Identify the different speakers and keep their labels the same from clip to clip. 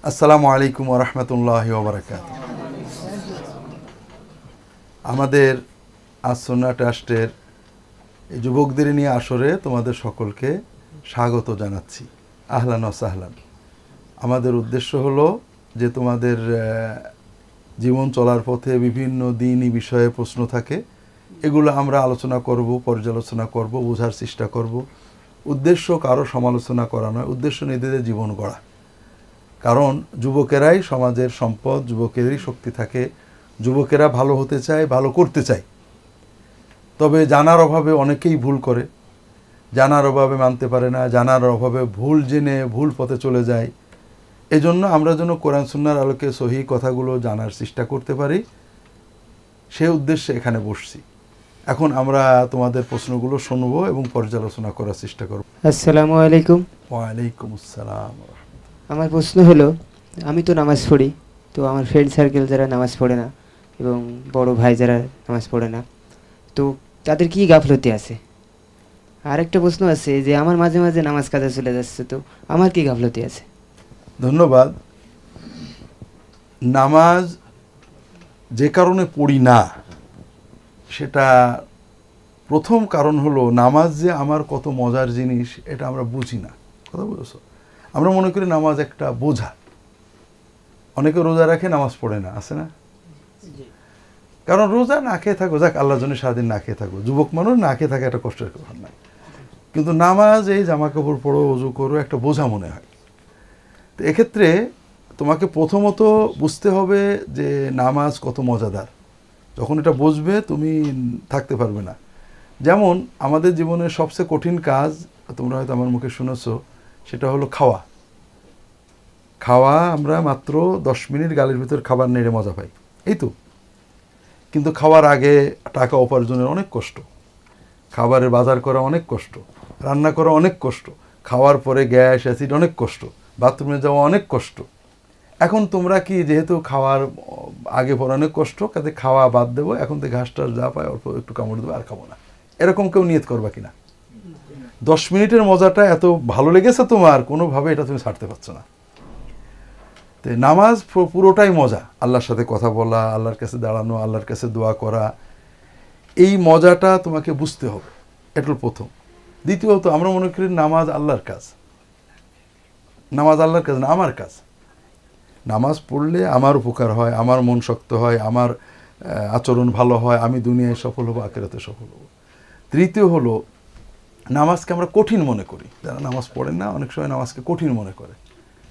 Speaker 1: আসসালামু আলাইকুম ওয়া রাহমাতুল্লাহি ওয়া বারাকাতুহু। আমাদের আস-সুন্নাহ ট্রাস্টের এই যুবকদের নিয়ে আসরে তোমাদের সকলকে স্বাগত জানাচ্ছি। আহলান ওয়া সাহলান। আমাদের উদ্দেশ্য হলো যে তোমাদের জীবন চলার পথে বিভিন্ন দ্বীনি বিষয়ে প্রশ্ন থাকে, এগুলো আমরা আলোচনা করব, পর্যালোচনা করব, বোঝার চেষ্টা করব। উদ্দেশ্য কারো সমালোচনা করা নয়, উদ্দেশ্য নিজেদের জীবন গড়া। কারণ যুবকেরাই সমাজের সম্পদ, যুবকেরই শক্তি থাকে, যুবকেরা ভালো হতে চায়, ভালো করতে চায়। তবে জানার অভাবে অনেকেই ভুল করে, জানার অভাবে মানতে পারে না, জানার অভাবে ভুল জেনে ভুল পথে চলে যায়। এজন্য আমরা যেন কোরআন সুন্নাহর আলোকে সহি কথাগুলো জানার চেষ্টা করতে পারি, সেই উদ্দেশ্যে এখানে বসছি। এখন আমরা তোমাদের প্রশ্নগুলো শুনবো এবং পর্যালোচনা করার চেষ্টা করব।
Speaker 2: আসসালামু আলাইকুম।
Speaker 1: ওয়ালাইকুম আসসালাম।
Speaker 2: আমার প্রশ্ন হলো, আমি তো নামাজ পড়ি, তো আমার ফ্রেন্ড সার্কেল যারা নামাজ পড়ে না এবং বড় ভাই যারা নামাজ পড়ে না, তো তাদের কি গাফলতি আছে? আরেকটা প্রশ্ন আছে যে আমার মাঝে মাঝে নামাজ কাজা চলে যাচ্ছে, তো আমার কি গাফলতি আছে?
Speaker 1: ধন্যবাদ। নামাজ যে কারণে পড়ি না, সেটা প্রথম কারণ হলো নামাজ যে আমার কত মজার জিনিস এটা আমরা বুঝি না। কথা বুঝেছো? আমরা মনে করি নামাজ একটা বোঝা। অনেকে রোজা রাখে, নামাজ পড়ে না, আছে না? কারণ রোজা না খেয়ে থাকো, যাক আল্লাহর জন্য সারাদিন না খেয়ে থাকো। যুবক মানুষ না খেয়ে থাকে একটা কষ্টের ব্যাপার না, কিন্তু নামাজ এই জামা কাপড় পরো, ওযু করো, একটা বোঝা মনে হয়। তো এক্ষেত্রে তোমাকে প্রথমত বুঝতে হবে যে নামাজ কত মজাদার। যখন এটা বুঝবে তুমি থাকতে পারবে না। যেমন আমাদের জীবনের সবচেয়ে কঠিন কাজ, তোমরা হয়তো আমার মুখে শুনেছো, সেটা হলো খাওয়া। খাওয়া আমরা মাত্র 10 মিনিট গালের ভিতর খাবার নেড়ে মজা পাই, এই তো। কিন্তু খাওয়ার আগে টাকা উপার্জনের অনেক কষ্ট, খাবারের বাজার করা অনেক কষ্ট, রান্না করা অনেক কষ্ট, খাওয়ার পরে গ্যাস অ্যাসিড অনেক কষ্ট, বাথরুমে যাওয়া অনেক কষ্ট। এখন তোমরা কি, যেহেতু খাওয়ার আগে পরে অনেক কষ্ট, কাজে খাওয়া বাদ দেবো, এখন তো ঘাস টাস যা পায় অল্প একটু কামড় দেবো আর খাবো না, এরকম কেউ নিয়ত করবা কিনা? 10 মিনিটের মজাটা এত ভালো লেগেছে তোমার, কোনোভাবে এটা তুমি ছাড়তে পারছো না। তো নামাজ পুরোটাই মজা। আল্লাহর সাথে কথা বলা, আল্লাহর কাছে দাঁড়ানো, আল্লাহর কাছে দোয়া করা, এই মজাটা তোমাকে বুঝতে হবে। এটা প্রথম। দ্বিতীয়ত, আমরা মনে করি নামাজ আল্লাহর কাজ। নামাজ আল্লাহর কাজ না, আমার কাজ। নামাজ পড়লে আমার উপকার হয়, আমার মন শক্ত হয়, আমার আচরণ ভালো হয়, আমি দুনিয়ায় সফল হব, আখিরাতে সফল হব। তৃতীয় হলো, নামাজকে আমরা কঠিন মনে করি। যারা নামাজ পড়েন না অনেক সময় নামাজকে কঠিন মনে করে,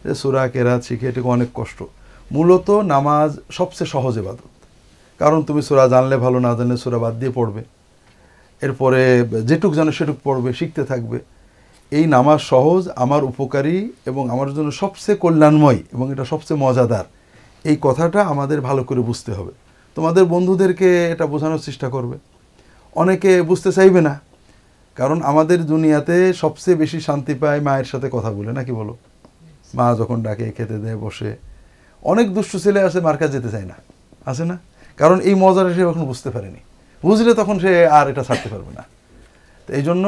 Speaker 1: যে সূরা কেরাত শিখে এটাকে অনেক কষ্ট। মূলত নামাজ সবচেয়ে সহজ ইবাদত। কারণ তুমি সূরা জানলে ভালো, না জানলে সূরা বাদ দিয়ে পড়বে, এরপরে যেটুক জানো সেটুক পড়বে, শিখতে থাকবে। এই নামাজ সহজ, আমার উপকারী এবং আমার জন্য সবচেয়ে কল্যাণময় এবং এটা সবচেয়ে মজাদার, এই কথাটা আমাদের ভালো করে বুঝতে হবে। তোমাদের বন্ধুদেরকে এটা বোঝানোর চেষ্টা করবে। অনেকে বুঝতে চাইবে না, কারণ আমাদের দুনিয়াতে সবচেয়ে বেশি শান্তি পায় মায়ের সাথে কথা বলে, নাকি বলো? মা যখন ডাকে, খেতে দেয়, বসে। অনেক দুষ্টু ছেলে আছে, মার কাছে যেতে চায় না, আছে না? কারণ এই মজাটা সে এখন বুঝতে পারেনি। বুঝলে তখন সে আর এটা ছাড়তে পারবে না। তো এই জন্য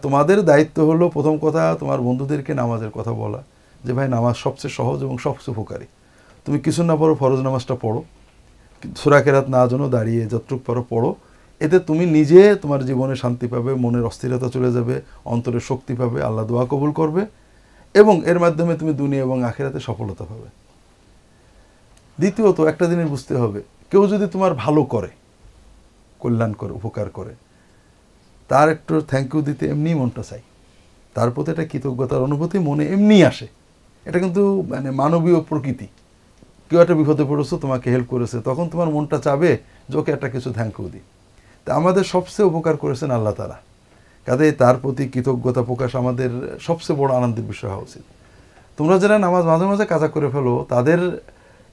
Speaker 1: তোমাদের দায়িত্ব হলো, প্রথম কথা, তোমার বন্ধুদেরকে নামাজের কথা বলা, যে ভাই নামাজ সবচেয়ে সহজ এবং সবচেয়ে উপকারী। তুমি কিছু না পড়ো, ফরজ নামাজটা পড়ো, সূরা কেরাত না জানো, দাঁড়িয়ে যতটুকু পারো পড়ো। এতে তুমি নিজে তোমার জীবনে শান্তি পাবে, মনের অস্থিরতা চলে যাবে, অন্তরের শক্তি পাবে, আল্লাহ দোয়া কবুল করবে এবং এর মাধ্যমে তুমি দুনিয়া এবং আখিরাতে সফলতা পাবে। দ্বিতীয়ত, একটা জিনিস বুঝতে হবে, কেউ যদি তোমার ভালো করে, কল্যাণ করে, উপকার করে, তার একটু থ্যাংক ইউ দিতে এমনি মনটা চাই। তার প্রতি একটা কৃতজ্ঞতার অনুভূতি মনে এমনি আসে। এটা কিন্তু মানে মানবীয় প্রকৃতি। কেউ একটা বিপদে পড়েছো, তোমাকে হেল্প করেছে, তখন তোমার মনটা চাবে যে ওকে একটা কিছু থ্যাংক ইউ দিই। তা আমাদের সবচেয়ে উপকার করেছেন আল্লাহ তাআলা, কাজে তার প্রতি কৃতজ্ঞতা প্রকাশ আমাদের সবচেয়ে বড় আনন্দের বিষয় হওয়া উচিত। তোমরা যারা নামাজ মাঝে মাঝে কাজা করে ফেলো, তাদের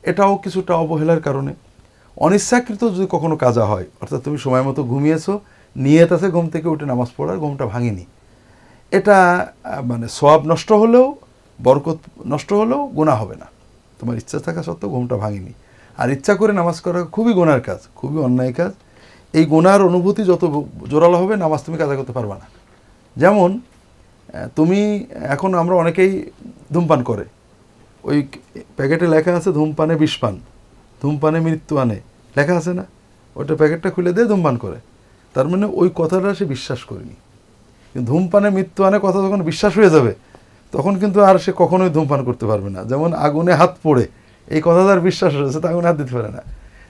Speaker 1: এটাও কিছুটা অবহেলার কারণে। অনিচ্ছাকৃত যদি কখনো কাজা হয়, অর্থাৎ তুমি সময় মতো ঘুমিয়েছো, নিয়ত আছে ঘুম থেকে উঠে নামাজ পড়ার, ঘুমটা ভাঙেনি, এটা মানে সওয়াব নষ্ট হলেও, বরকত নষ্ট হলেও গুনাহ হবে না। তোমার ইচ্ছা থাকা সত্ত্বেও ঘুমটা ভাঙেনি। আর ইচ্ছা করে নামাজ করা খুবই গুনার কাজ, খুবই অন্যায় কাজ। এই গুনার অনুভূতি যত জোরালো হবে, নামাজ তুমি কাজা করতে পারবে না। যেমন তুমি এখন, আমরা অনেকেই ধূমপান করে, ওই প্যাকেটে লেখা আছে ধূমপানে বিষপান, ধূমপানে মৃত্যু আনে, লেখা আছে না? ওইটা প্যাকেটটা খুলে দিয়ে ধূমপান করে। তার মানে ওই কথাটা সে বিশ্বাস করেনি। কিন্তু ধূমপানে মৃত্যু আনে কথা যখন বিশ্বাস হয়ে যাবে তখন কিন্তু আর সে কখনোই ধূমপান করতে পারবে না। যেমন আগুনে হাত পড়ে এই কথা তার বিশ্বাস হয়েছে, তো আগুনে হাত দিতে পারে না।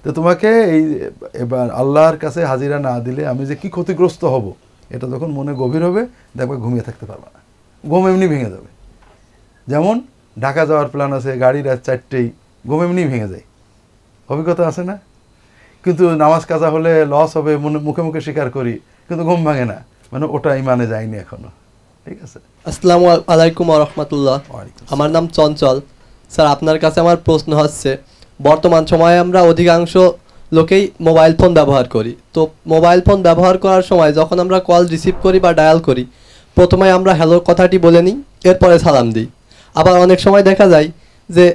Speaker 1: তো তোমাকে এই এবার আল্লাহর কাছে হাজিরা না দিলে আমি যে কি ক্ষতিগ্রস্ত হব এটা যখন মনে গভীর হবে, দেখবে ঘুমিয়ে থাকতে পারবে না, ঘুম এমনি ভেঙে যাবে। যেমন ঢাকা যাওয়ার প্ল্যান আছে, গাড়ি রাত 4টেই, ঘুম এমনি ভেঙে যায়। অভিজ্ঞতা আছে না? কিন্তু নামাজ কাজা হলে লস হবে মুখে মুখে স্বীকার করি, কিন্তু ঘুম ভাঙে না, মানে ওটা ইমানে যায়নি এখনো। ঠিক আছে।
Speaker 3: আসসালামু আলাইকুম ওয়া রাহমাতুল্লাহ। আমার নাম চঞ্চল। স্যার, আপনার কাছে আমার প্রশ্ন হচ্ছে, বর্তমান সময়ে আমরা অধিকাংশ লোকেই মোবাইল ফোন ব্যবহার করি। তো মোবাইল ফোন ব্যবহার করার সময় যখন আমরা কল রিসিভ করি বা ডায়াল করি, প্রথমে আমরা হ্যালো কথাটি বলে নিই, এরপরে সালাম দিই। আবার অনেক সময় দেখা যায় যে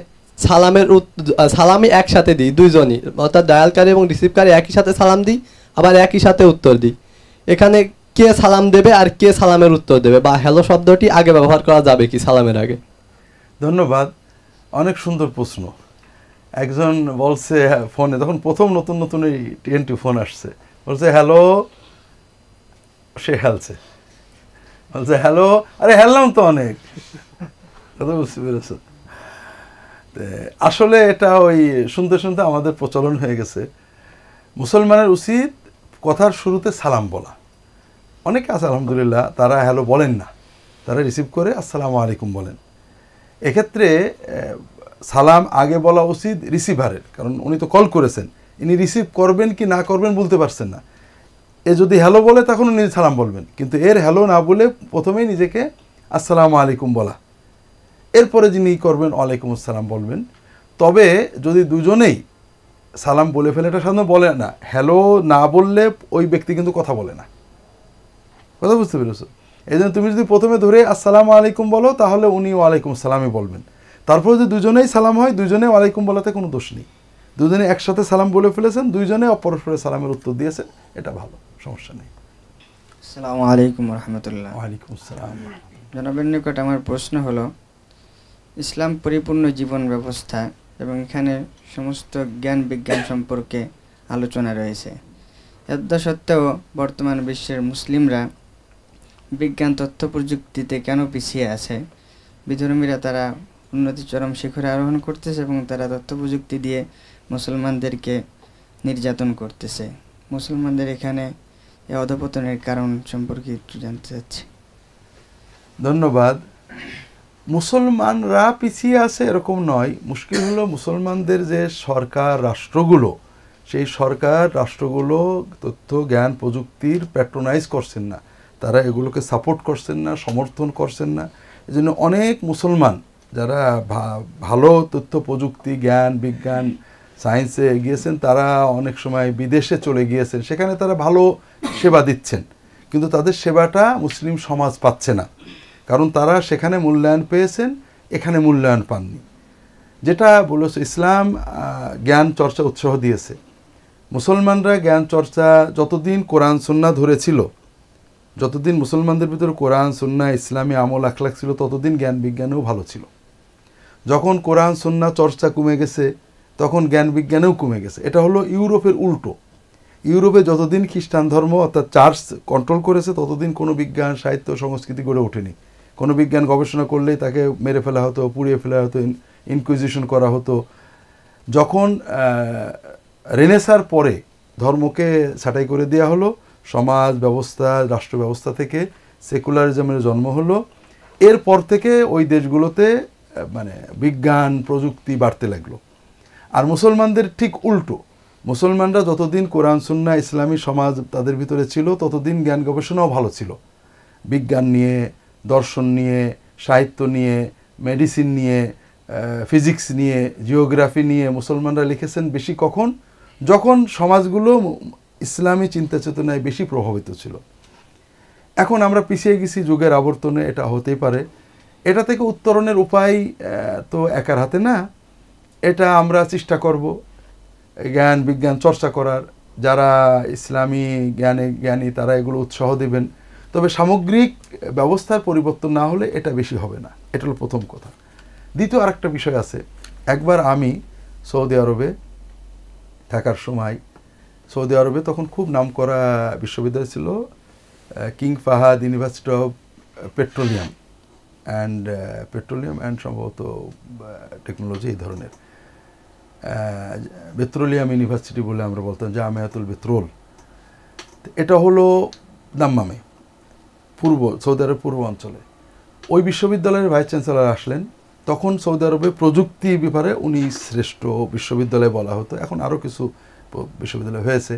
Speaker 3: সালামই একসাথে দিই দুইজনই, অর্থাৎ ডায়ালকারী এবং রিসিভকারী একই সাথে সালাম দিই, আবার একই সাথে উত্তর দিই। এখানে কে সালাম দেবে আর কে সালামের উত্তর দেবে, বা হ্যালো শব্দটি আগে ব্যবহার করা যাবে কি সালামের আগে?
Speaker 1: ধন্যবাদ, অনেক সুন্দর প্রশ্ন। একজন বলছে ফোনে, তখন প্রথম নতুন নতুন এই TNT ফোন আসছে, বলছে হ্যালো, সে হেলছে, বলছে হ্যালো, আরে হেললাম তো অনেক, কথা বুঝতে পেরেছ? আসলে এটা ওই শুনতে শুনতে আমাদের প্রচলন হয়ে গেছে। মুসলমানের উচিত কথার শুরুতে সালাম বলা। অনেকে আছে আলহামদুলিল্লাহ তারা হ্যালো বলেন না, তারা রিসিভ করে আসসালামু আলাইকুম বলেন। এক্ষেত্রে সালাম আগে বলা উচিত রিসিভারের, কারণ উনি তো কল করেছেন, ইনি রিসিভ করবেন কি না করবেন বলতে পারছেন না। এ যদি হ্যালো বলে তখন উনি সালাম বলবেন, কিন্তু এর হ্যালো না বলে প্রথমেই নিজেকে আসসালামু আলাইকুম বলা, এরপরে যিনি করবেন ওয়ালাইকুম আসসালাম বলবেন। তবে যদি দুজনেই সালাম বলে ফেলে, এটা সাধারণত বলে না, হ্যালো না বললে ওই ব্যক্তি কিন্তু কথা বলে না, কথা বুঝতে পেরেছো? এই জন্য তুমি যদি প্রথমে ধরে আসসালামু আলাইকুম বলো তাহলে উনি ওয়ালাইকুম সালামই বলবেন। তারপরে যদি দুজনেই সালাম হয়, দুজনে ওয়ালাইকুম বলাতে কোনো দোষ নেই। দুজনে একসাথে সালাম বলে ফেলেছেন, দুইজনে অপরস্পরের সালামের উত্তর দিয়েছেন, এটা ভালো, সমস্যা নেই।
Speaker 2: আসসালামু আলাইকুম রহমতুল্লাহ।
Speaker 1: ওয়ালাইকুম আসসালাম।
Speaker 2: জনাবের নিকট আমার প্রশ্ন হলো, ইসলাম পরিপূর্ণ জীবন ব্যবস্থা এবং এখানে সমস্ত জ্ঞান বিজ্ঞান সম্পর্কে আলোচনা রয়েছে। এত সত্ত্বেও বর্তমান বিশ্বের মুসলিমরা বিজ্ঞান তথ্য প্রযুক্তিতে কেন পিছিয়ে আছে? বিধর্মীরা তারা উন্নতি চরম শিখরে আরোহণ করতেছে এবং তারা তথ্য প্রযুক্তি দিয়ে মুসলমানদেরকে নির্যাতন করতেছে। মুসলমানদের এখানে এই অধপতনের কারণ সম্পর্কে একটু জানতে চাচ্ছি।
Speaker 1: ধন্যবাদ। মুসলমানরা পিছিয়ে আছে এরকম নয়, মুশকিল হলো মুসলমানদের যে সরকার রাষ্ট্রগুলো, সেই সরকার রাষ্ট্রগুলো তথ্য জ্ঞান প্রযুক্তির প্যাট্রোনাইজ করছেন না, তারা এগুলোকে সাপোর্ট করছেন না, সমর্থন করছেন না। এই জন্য অনেক মুসলমান যারা ভালো তথ্য প্রযুক্তি জ্ঞান বিজ্ঞান সায়েন্সে এগিয়েছেন, তারা অনেক সময় বিদেশে চলে গিয়েছেন, সেখানে তারা ভালো সেবা দিচ্ছেন, কিন্তু তাদের সেবাটা মুসলিম সমাজ পাচ্ছে না, কারণ তারা সেখানে মূল্যায়ন পেয়েছেন, এখানে মূল্যায়ন পাননি। যেটা বলেছে ইসলাম জ্ঞান চর্চা উৎসাহ দিয়েছে। মুসলমানরা জ্ঞান চর্চা যতদিন কোরআন সুন্নাহ ধরেছিল, যতদিন মুসলমানদের ভিতরে কোরআন সুন্নাহ ইসলামী আমল আখলাক ছিল, ততদিন জ্ঞান বিজ্ঞানেও ভালো ছিল। যখন কোরআন সুন্নাহ চর্চা কমে গেছে তখন জ্ঞান বিজ্ঞানেও কমে গেছে। এটা হলো ইউরোপের উল্টো। ইউরোপে যতদিন খ্রিস্টান ধর্ম অর্থাৎ চার্চ কন্ট্রোল করেছে ততদিন কোনো বিজ্ঞান সাহিত্য সংস্কৃতি গড়ে ওঠেনি। কোনো বিজ্ঞান গবেষণা করলেই তাকে মেরে ফেলা হতো, পুড়িয়ে ফেলা হতো, ইনকুইজিশন করা হতো। যখন রেনেসার পরে ধর্মকে ছাঁটাই করে দেওয়া হলো, সমাজ ব্যবস্থা রাষ্ট্র ব্যবস্থা থেকে সেকুলারিজমের জন্ম হলো, এরপর থেকে ওই দেশগুলোতে মানে বিজ্ঞান প্রযুক্তি বাড়তে লাগলো। আর মুসলমানদের ঠিক উল্টো, মুসলমানরা যতদিন কোরআন সুন্নাহ ইসলামী সমাজ তাদের ভিতরে ছিল ততদিন জ্ঞান গবেষণাও ভালো ছিল। বিজ্ঞান নিয়ে, দর্শন নিয়ে, সাহিত্য নিয়ে, মেডিসিন নিয়ে, ফিজিক্স নিয়ে, জিওগ্রাফি নিয়ে মুসলমানরা লিখেছেন বেশি। কখন? যখন সমাজগুলো ইসলামী চিন্তা চেতনায় বেশি প্রভাবিত ছিল। এখন আমরা পিছিয়ে গেছি যুগের আবর্তনে, এটা হতেই পারে। এটা থেকে উত্তরণের উপায় তো একার হাতে না, এটা আমরা চেষ্টা করব জ্ঞান বিজ্ঞান চর্চা করার। যারা ইসলামী জ্ঞানী তারা এগুলো উৎসাহ দেবেন, তবে সামগ্রিক ব্যবস্থার পরিবর্তন না হলে এটা বেশি হবে না। এটা হলো প্রথম কথা। দ্বিতীয় আরেকটা বিষয় আছে, একবার আমি সৌদি আরবে থাকার সময়, সৌদি আরবে তখন খুব নামকরা বিশ্ববিদ্যালয় ছিল king Fahad university of petroleum and সম্ভবত টেকনোলজি, এই ধরনের পেট্রোলিয়াম ইউনিভার্সিটি বলে আমরা বলতাম, জামিয়াতুল পেট্রোল। এটা হলো দাম্মামে, সৌদি আরবের পূর্ব অঞ্চলে। ওই বিশ্ববিদ্যালয়ের ভাইস চ্যান্সেলর আসলেন। তখন সৌদি আরবে প্রযুক্তি ব্যাপারে উনি শ্রেষ্ঠ বিশ্ববিদ্যালয় বলা হতো, এখন আরও কিছু বিশ্ববিদ্যালয় হয়েছে।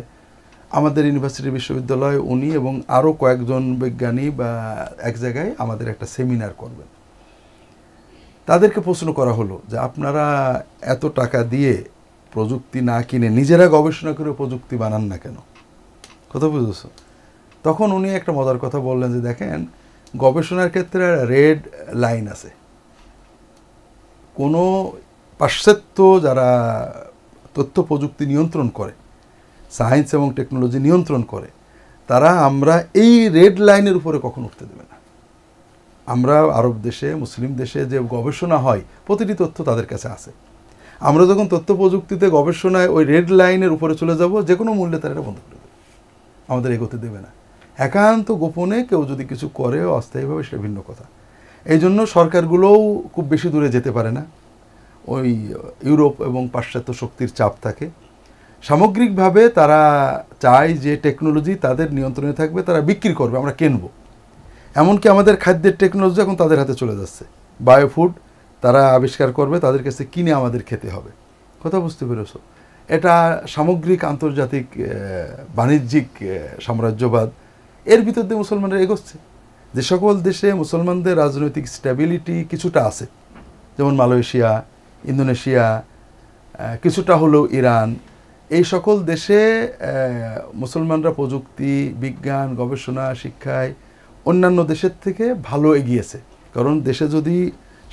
Speaker 1: আমাদের ইউনিভার্সিটি বিশ্ববিদ্যালয় উনি এবং আরও কয়েকজন বিজ্ঞানী বা এক জায়গায় আমাদের একটা সেমিনার করবেন। তাদেরকে প্রশ্ন করা হলো যে আপনারা এত টাকা দিয়ে প্রযুক্তি না কিনে নিজেরা গবেষণা করে প্রযুক্তি বানান না কেন? কথা বুঝেছ? তখন উনি একটা মজার কথা বললেন যে দেখেন, গবেষণার ক্ষেত্রে রেড লাইন আছে। কোনো পাশ্চাত্য যারা তথ্য প্রযুক্তি নিয়ন্ত্রণ করে, সায়েন্স এবং টেকনোলজি নিয়ন্ত্রণ করে, তারা আমরা এই রেড লাইনের উপরে কখনো উঠতে দেবে না। আমরা আরব দেশে, মুসলিম দেশে যে গবেষণা হয়, প্রতিটি তথ্য তাদের কাছে আছে। আমরা যখন তথ্য প্রযুক্তিতে গবেষণায় ওই রেড লাইনের উপরে চলে যাব, যে কোনো মূল্যে তারা এটা বন্ধ করে দেবে, আমাদের এগোতে দেবে না। একান্ত গোপনে কেউ যদি কিছু করে অস্থায়ীভাবে, সেটা ভিন্ন কথা। এই জন্য সরকারগুলোও খুব বেশি দূরে যেতে পারে না, ওই ইউরোপ এবং পাশ্চাত্য শক্তির চাপ থাকে। সামগ্রিকভাবে তারা চায় যে টেকনোলজি তাদের নিয়ন্ত্রণে থাকবে, তারা বিক্রি করবে, আমরা কিনবো। এমনকি আমাদের খাদ্যের টেকনোলজি এখন তাদের হাতে চলে যাচ্ছে। বায়োফুড তারা আবিষ্কার করবে, তাদের কাছে কিনে আমাদের খেতে হবে। কথা বুঝতে পেরেছ? এটা সামগ্রিক আন্তর্জাতিক বাণিজ্যিক সাম্রাজ্যবাদ, এর ভিতর দিয়ে মুসলমানরা এগোচ্ছে। যে সকল দেশে মুসলমানদের রাজনৈতিক স্ট্যাবিলিটি কিছুটা আছে, যেমন মালয়েশিয়া, ইন্দোনেশিয়া, কিছুটা হলেও ইরান, এই সকল দেশে মুসলমানরা প্রযুক্তি, বিজ্ঞান, গবেষণা, শিক্ষায় অন্যান্য দেশের থেকে ভালো এগিয়েছে। কারণ দেশে যদি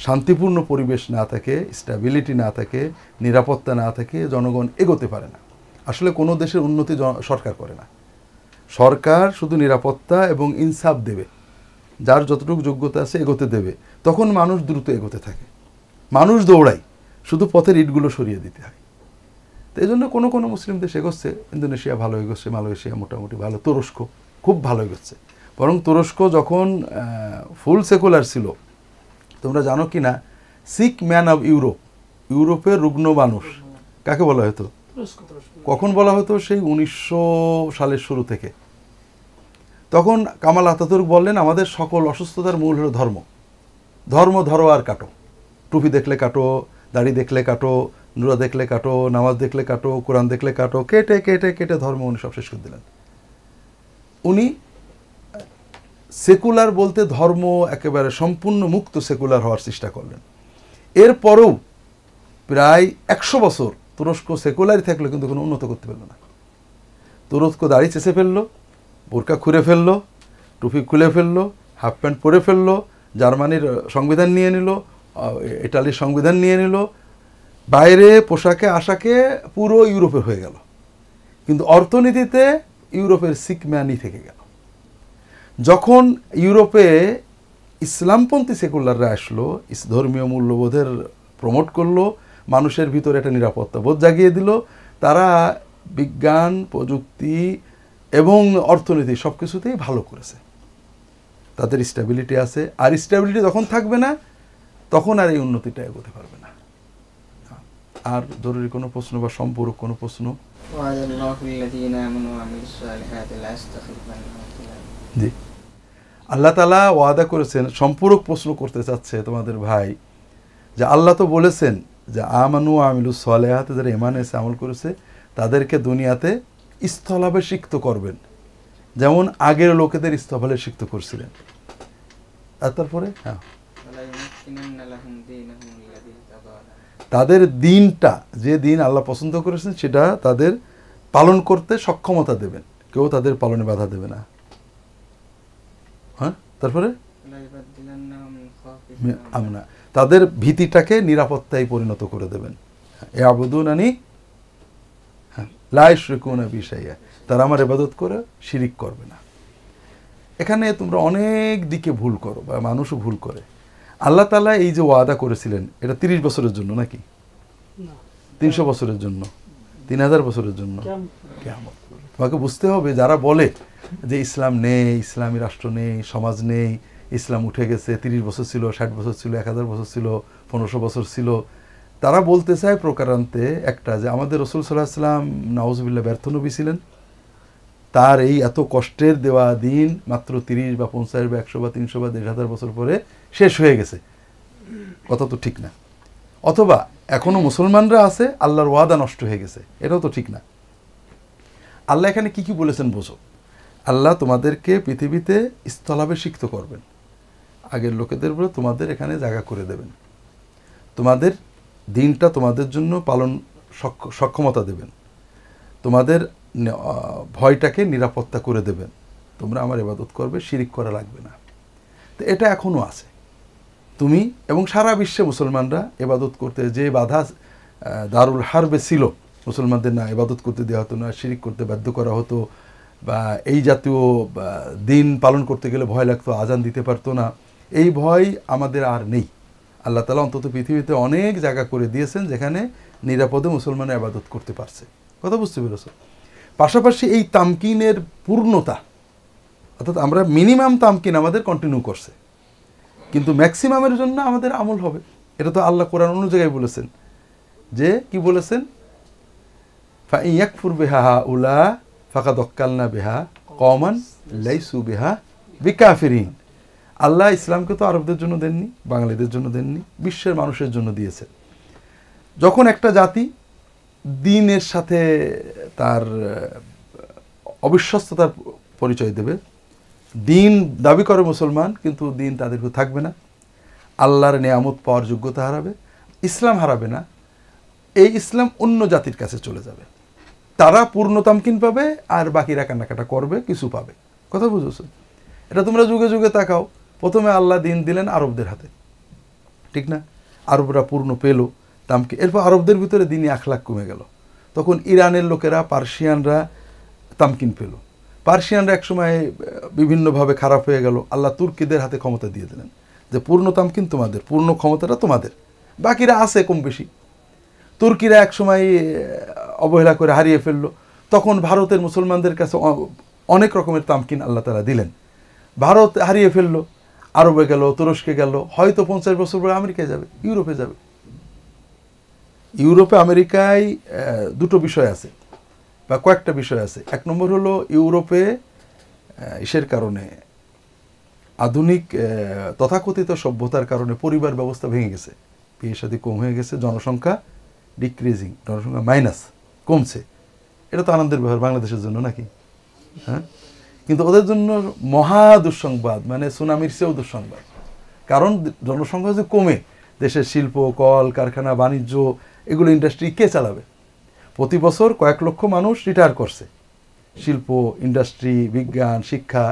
Speaker 1: শান্তিপূর্ণ পরিবেশ না থাকে, স্ট্যাবিলিটি না থাকে, নিরাপত্তা না থাকে, জনগণ এগোতে পারে না। আসলে কোনো দেশের উন্নতি সরকার করে না। সরকার শুধু নিরাপত্তা এবং ইনসাফ দেবে, যার যতটুকু যোগ্যতা আছে এগোতে দেবে, তখন মানুষ দ্রুত এগোতে থাকে। মানুষ দৌড়ায়, শুধু পথের ইটগুলো সরিয়ে দিতে হয়। তো এই জন্য কোনো কোনো মুসলিম দেশ এগোচ্ছে, ইন্দোনেশিয়া ভালো এগোচ্ছে, মালয়েশিয়া মোটামুটি ভালো, তুরস্ক খুব ভালো এগোচ্ছে। বরং তুরস্ক যখন ফুল সেকুলার ছিল, তোমরা জানো কি না, সিক ম্যান অব ইউরোপ, ইউরোপের রুগ্ন মানুষ কাকে বলা হতো? কখন বলা হতো? সেই 1900 সালের শুরু থেকে। তখন কামাল আতাতুর্ক বললেন, আমাদের সকল অসুস্থতার মূল হলো ধর্ম। ধর্ম ধরো আর কাটো, টুপি দেখলে কাটো, দাড়ি দেখলে কাটো, নুরা দেখলে কাটো, নামাজ দেখলে কাটো, কোরআন দেখলে কাটো, কেটে কেটে কেটে ধর্ম উনি সব শেষ করে দিলেন। উনি সেকুলার বলতে ধর্ম একেবারে সম্পূর্ণ মুক্ত সেকুলার হওয়ার চেষ্টা করলেন। এরপরেও প্রায় 100 বছর তুরস্ক সেকুলারই থাকলো, কিন্তু কোনো উন্নত করতে পারল না। তুরস্ক দাড়ি চেঁচে ফেললো, বোরকা খুলে ফেললো, টুপি খুলে ফেললো, হাফ প্যান্ট পরে ফেললো, জার্মানির সংবিধান নিয়ে নিল, ইটালির সংবিধান নিয়ে নিল, বাইরে পোশাকে আশাকে পুরো ইউরোপের হয়ে গেল। কিন্তু অর্থনীতিতে ইউরোপের সিকম্যানই থেকে গেল। যখন ইউরোপে ইসলামপন্থী সেকুলাররা আসলো, ধর্মীয় মূল্যবোধের প্রমোট করলো, মানুষের ভিতরে একটা নিরাপত্তা বোধ জাগিয়ে দিল, তারা বিজ্ঞান, প্রযুক্তি এবং অর্থনীতি সব কিছুতেই ভালো করেছে। তাদের স্ট্যাবিলিটি আছে, আর স্ট্যাবিলিটি যখন থাকবে না, তখন আর এই উন্নতিটা এগোতে পারবে না। আর জরুরি কোনো প্রশ্ন বা সম্পূরক কোনো প্রশ্ন? জি, আল্লাহ তাআলা ওয়াদা করেছেন, সম্পূরক প্রশ্ন করতে চাচ্ছে তোমাদের ভাই, যে আল্লাহ তো বলেছেন যে আমানু আমিলুস সালিহাতে, যারা ঈমান এনেছে, আমল করেছে, তাদেরকে দুনিয়াতে স্থলাভিষিক্ত করবেন, যেমন আগের লোকেদের স্থলাভিষিক্ত করছিলেন। আর তারপরে তাদের দিনটা, যে দিন আল্লাহ পছন্দ করেছেন, সেটা তাদের পালন করতে সক্ষমতা দেবেন, কেউ তাদের পালনে বাধা দেবে না। হ্যাঁ, তারপরে আমরা তাদের ভীতিটাকে নিরাপত্তায় পরিণত করে দেবেন। ইয়াবুদুনানি লা ইউশরিকুনা বি শাইআ, তারা আমার ইবাদত করে শিরিক করবে না। এখানে তোমরা অনেক দিকে ভুল করো, বা মানুষও ভুল করে। আল্লাহ তাআলা এই যে ওয়াদা করেছিলেন এটা 30 বছরের জন্য নাকি,
Speaker 4: না
Speaker 1: 300 বছরের জন্য, 3000 বছরের জন্য? কিয়ামত। তোমাকে বুঝতে হবে যারা বলে যে ইসলাম নেই, ইসলামী রাষ্ট্র নেই, সমাজ নেই, ইসলাম উঠে গেছে, 30 বছর ছিল, 60 বছর ছিল, 1000 বছর ছিল, 1500 বছর ছিল, তারা বলতে চায় প্রকারান্তে একটা যে আমাদের রাসূল সাল্লাল্লাহু আলাইহি ওয়াসাল্লাম নাউজুবিল্লাহ ব্যর্থ নবী ছিলেন, তার এই এত কষ্টের দেওয়া দিন মাত্র 30 বা 50 বা 100 বা 300 বা 1500 বছর পরে শেষ হয়ে গেছে। কথা তো ঠিক না। অথবা এখনো মুসলমানরা আছে, আল্লাহর ওয়াদা নষ্ট হয়ে গেছে, এটাও তো ঠিক না। আল্লাহ এখানে কি কি বলেছেন বোঝো। আল্লাহ তোমাদেরকে পৃথিবীতে স্থলাভিষিক্ত করবেন, আগের লোকেদের বলে তোমাদের এখানে জায়গা করে দেবেন, তোমাদের দিনটা তোমাদের জন্য পালন সক্ষমতা দেবেন, তোমাদের ভয়টাকে নিরাপত্তা করে দেবেন, তোমরা আমার ইবাদত করবে, শিরিক করা লাগবে না। তো এটা এখনও আছে। তুমি এবং সারা বিশ্বে মুসলমানরা ইবাদত করতে যে বাধা দারুল হারবে ছিল, মুসলমানদের না ইবাদত করতে দেওয়া হতো না, শিরিক করতে বাধ্য করা হতো, বা এই জাতীয় দিন পালন করতে গেলে ভয় লাগতো, আজান দিতে পারতো না, এই ভয় আমাদের আর নেই। আল্লাহ তাআলা অন্তত পৃথিবীতে অনেক জায়গা করে দিয়েছেন যেখানে নিরাপদে মুসলমানরা ইবাদত করতে পারছে। কথা বুঝতে পেরেছো? পাশাপাশি এই তামকিনের পূর্ণতা, অর্থাৎ আমরা মিনিমাম তামকিন আমাদের কন্টিনিউ করছে, কিন্তু ম্যাক্সিমামের জন্য আমাদের আমল হবে। এটা তো আল্লাহ কোরআন অন্য জায়গায় বলেছেন, যে কি বলেছেন, ফাইন ইয়াকফুর বিহা হাউলা ফাকাদ ওয়াক্কালনা বিহা কওমান লাইসু বিহা বিকাফিরিন। আল্লাহ ইসলামকে তো আরবদের জন্য দেননি, বাঙালিদের জন্য দেননি, বিশ্বের মানুষের জন্য দিয়েছেন। যখন একটা জাতি দ্বীনের সাথে তার অবিশ্বস্ততার পরিচয় দেবে, দ্বীন দাবি করে মুসলমান কিন্তু দ্বীন তাদের থাকবে না, আল্লাহর নিয়ামত পাওয়ার যোগ্যতা হারাবে, ইসলাম হারাবে না, এই ইসলাম অন্য জাতির কাছে চলে যাবে, তারা পূর্ণ তামকিন পাবে আর বাকিরা কান্নাকাটা করবে, কিছু পাবে। কথা বুঝেছো? এটা তোমরা যুগে যুগে তাকাও, প্রথমে আল্লাহ দিন দিলেন আরবদের হাতে, ঠিক না? আরবরা পূর্ণ পেল তামকিন, এরপর আরবদের ভিতরে দিনই আখলাক কমে গেল, তখন ইরানের লোকেরা, পার্সিয়ানরা তামকিন পেল, পার্সিয়ানরা একসময় বিভিন্নভাবে খারাপ হয়ে গেল, আল্লাহ তুর্কিদের হাতে ক্ষমতা দিয়ে দিলেন যে পূর্ণ তামকিন তোমাদের, পূর্ণ ক্ষমতাটা তোমাদের, বাকিরা আছে কম বেশি। তুর্কিরা একসময় অবহেলা করে হারিয়ে ফেলল, তখন ভারতের মুসলমানদের কাছে অনেক রকমের তামকিন আল্লাহ তাআলা দিলেন, ভারত হারিয়ে ফেলল, আরবে গেল, তুরস্কে গেল, হয়তো 50 বছর পরে আমেরিকায় যাবে, ইউরোপে যাবে। ইউরোপে আমেরিকায় দুটো বিষয় আছে বা কয়েকটা বিষয় আছে। এক নম্বর হলো ইউরোপে ইসের কারণে, আধুনিক তথাকথিত সভ্যতার কারণে পরিবার ব্যবস্থা ভেঙে গেছে, বিয়ে শাদী কম হয়ে গেছে, জনসংখ্যা ডিক্রিজিং, জনসংখ্যা মাইনাস, কমছে। এটা তো আনন্দের ব্যাপার বাংলাদেশের জন্য নাকি? হ্যাঁ, কিন্তু ওদের জন্য মহা দুঃসংবাদ, মানে সুনামির চেয়েও দুঃসংবাদ। কারণ জনসংখ্যা যদি কমে, দেশের শিল্প, কল কারখানা, বাণিজ্য, এগুলো ইন্ডাস্ট্রি কে চালাবে? প্রতি বছর কয়েক লক্ষ মানুষ রিটায়ার করছে, শিল্প, ইন্ডাস্ট্রি, বিজ্ঞান, শিক্ষা,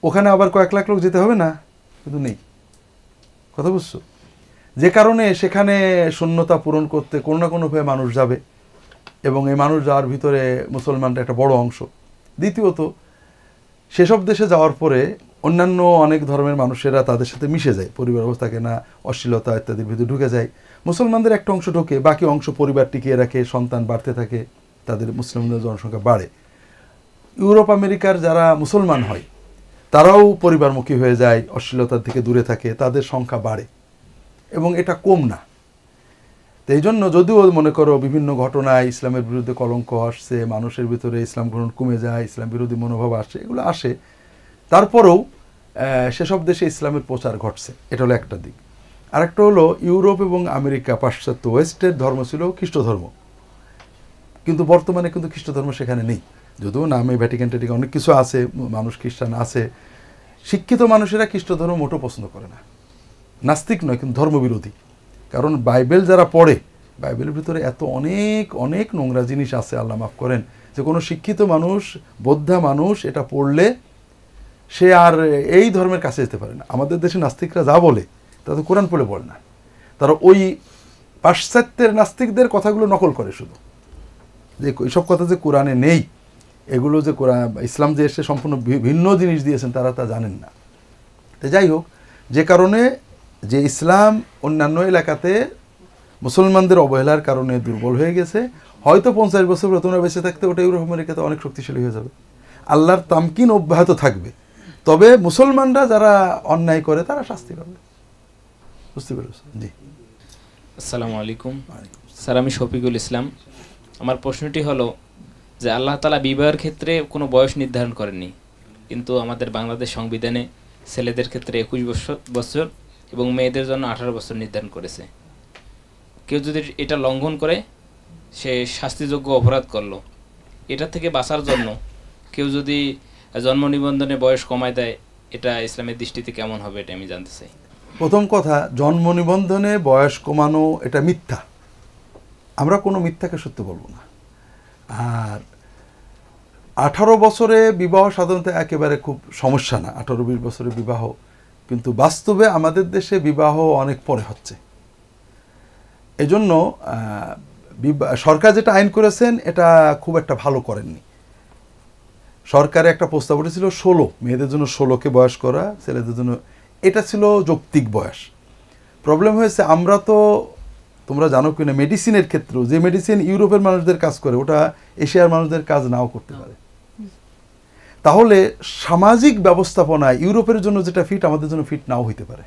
Speaker 1: ওখানে আবার কয়েক লাখ লোক যেতে হবে না? কিন্তু নেই। কথা বুঝছো? যে কারণে সেখানে শূন্যতা পূরণ করতে কোনো না কোনোভাবে মানুষ যাবে, এবং এই মানুষ যাওয়ার ভিতরে মুসলমানরা একটা বড় অংশ। দ্বিতীয়ত, সেসব দেশে যাওয়ার পরে অন্যান্য অনেক ধর্মের মানুষেরা তাদের সাথে মিশে যায়, পরিবার অবস্থাকে না, অশ্লীলতা ইত্যাদির ভিতরে ঢুকে যায়, মুসলমানদের একটা অংশ ঢোকে, বাকি অংশ পরিবার টিকিয়ে রাখে, সন্তান বাড়তে থাকে, তাদের মুসলিমদের জনসংখ্যা বাড়ে। ইউরোপ আমেরিকার যারা মুসলমান হয় তারাও পরিবারমুখী হয়ে যায়, অশ্লীলতার থেকে দূরে থাকে, তাদের সংখ্যা বাড়ে, এবং এটা কম না। তো এই জন্য যদিও মনে করো বিভিন্ন ঘটনায় ইসলামের বিরুদ্ধে কলঙ্ক আসছে, মানুষের ভিতরে ইসলাম গ্রহণ কমে যায়, ইসলাম বিরোধী মনোভাব আসছে, এগুলো আসে, তারপরেও সেসব দেশে ইসলামের প্রচার ঘটছে। এটা হলো একটা দিক। আরেকটা হলো ইউরোপ এবং আমেরিকা, পাশ্চাত্য ওয়েস্টের ধর্ম ছিল খ্রিস্ট ধর্ম, কিন্তু বর্তমানে কিন্তু খ্রিস্ট ধর্ম সেখানে নেই, যদিও নামে ভ্যাটিকান ট্যাটিকান অনেক কিছু আছে, মানুষ খ্রিস্টান আছে। শিক্ষিত মানুষেরা খ্রিস্ট ধর্ম মোটেও পছন্দ করে না, নাস্তিক নয় কিন্তু ধর্মবিরোধী। কারণ বাইবেল যারা পড়ে, বাইবেলের ভিতরে এত অনেক অনেক নোংরা জিনিস আছে, আল্লাহ মাফ করেন, যে কোনো শিক্ষিত মানুষ, বোদ্ধা মানুষ এটা পড়লে সে আর এই ধর্মের কাছে যেতে পারে না। আমাদের দেশে নাস্তিকরা যা বলে তা তো কোরআন পড়ে বলে না, তারা ওই পাশ্চাত্যের নাস্তিকদের কথাগুলো নকল করে, শুধু যে এইসব কথা যে কোরআনে নেই, এগুলো যে কোরআন, ইসলাম যে এসে সম্পূর্ণ ভিন্ন জিনিস দিয়েছেন, তারা তা জানেন না। তো যাই হোক, যে কারণে যে ইসলাম অন্যান্য এলাকাতে মুসলমানদের অবহেলার কারণে দুর্বল হয়ে গেছে, হয়তো 50 বছর পরে তোমরা বেঁচে থাকতে ওটা ইউরোপ আমেরিকাতে অনেক শক্তিশালী হয়ে যাবে, আল্লাহর তামকিন অব্যাহত থাকবে, তবে মুসলমানরা যারা অন্যায় করে তারা শাস্তি পাবে। বুঝতে পেরেছো? জি।
Speaker 4: আসসালামু আলাইকুম স্যার, আমি শফিকুল ইসলাম। আমার প্রশ্নটি হলো যে আল্লাহ তাআলা বিবাহের ক্ষেত্রে কোনো বয়স নির্ধারণ করেননি, কিন্তু আমাদের বাংলাদেশ সংবিধানে ছেলেদের ক্ষেত্রে 21 বছর এবং মেয়েদের জন্য 18 বছর নির্ধারণ করেছে। কেউ যদি এটা লঙ্ঘন করে সে শাস্তিযোগ্য অপরাধ করলো। এটা থেকে বাঁচার জন্য কেউ যদি জন্ম নিবন্ধনে বয়স কমায় দেয়, এটা ইসলামের দৃষ্টিতে কেমন হবে, এটা আমি জানতে চাই।
Speaker 1: প্রথম কথা, জন্ম নিবন্ধনে বয়স কমানো এটা মিথ্যা। আমরা কোনো মিথ্যাকে সত্য বলবো না। আর 18 বছরে বিবাহ সাধারণত একেবারে খুব সমস্যা না, 18-20 বছরে বিবাহ, কিন্তু বাস্তবে আমাদের দেশে বিবাহ অনেক পরে হচ্ছে। এজন্য সরকার যেটা আইন করেছেন এটা খুব একটা ভালো করেননি। সরকারে একটা প্রস্তাব উঠেছিল 16, মেয়েদের জন্য 16কে বয়স করা, ছেলেদের জন্য, এটা ছিল যৌক্তিক বয়স। প্রবলেম হয়েছে, আমরা তো তোমরা জানো কিনা মেডিসিনের ক্ষেত্রেও যে মেডিসিন ইউরোপের মানুষদের কাজ করে ওটা এশিয়ার মানুষদের কাজ নাও করতে পারে। তাহলে সামাজিক ব্যবস্থাপনায় ইউরোপের জন্য যেটা ফিট আমাদের জন্য ফিট নাও হইতে পারে।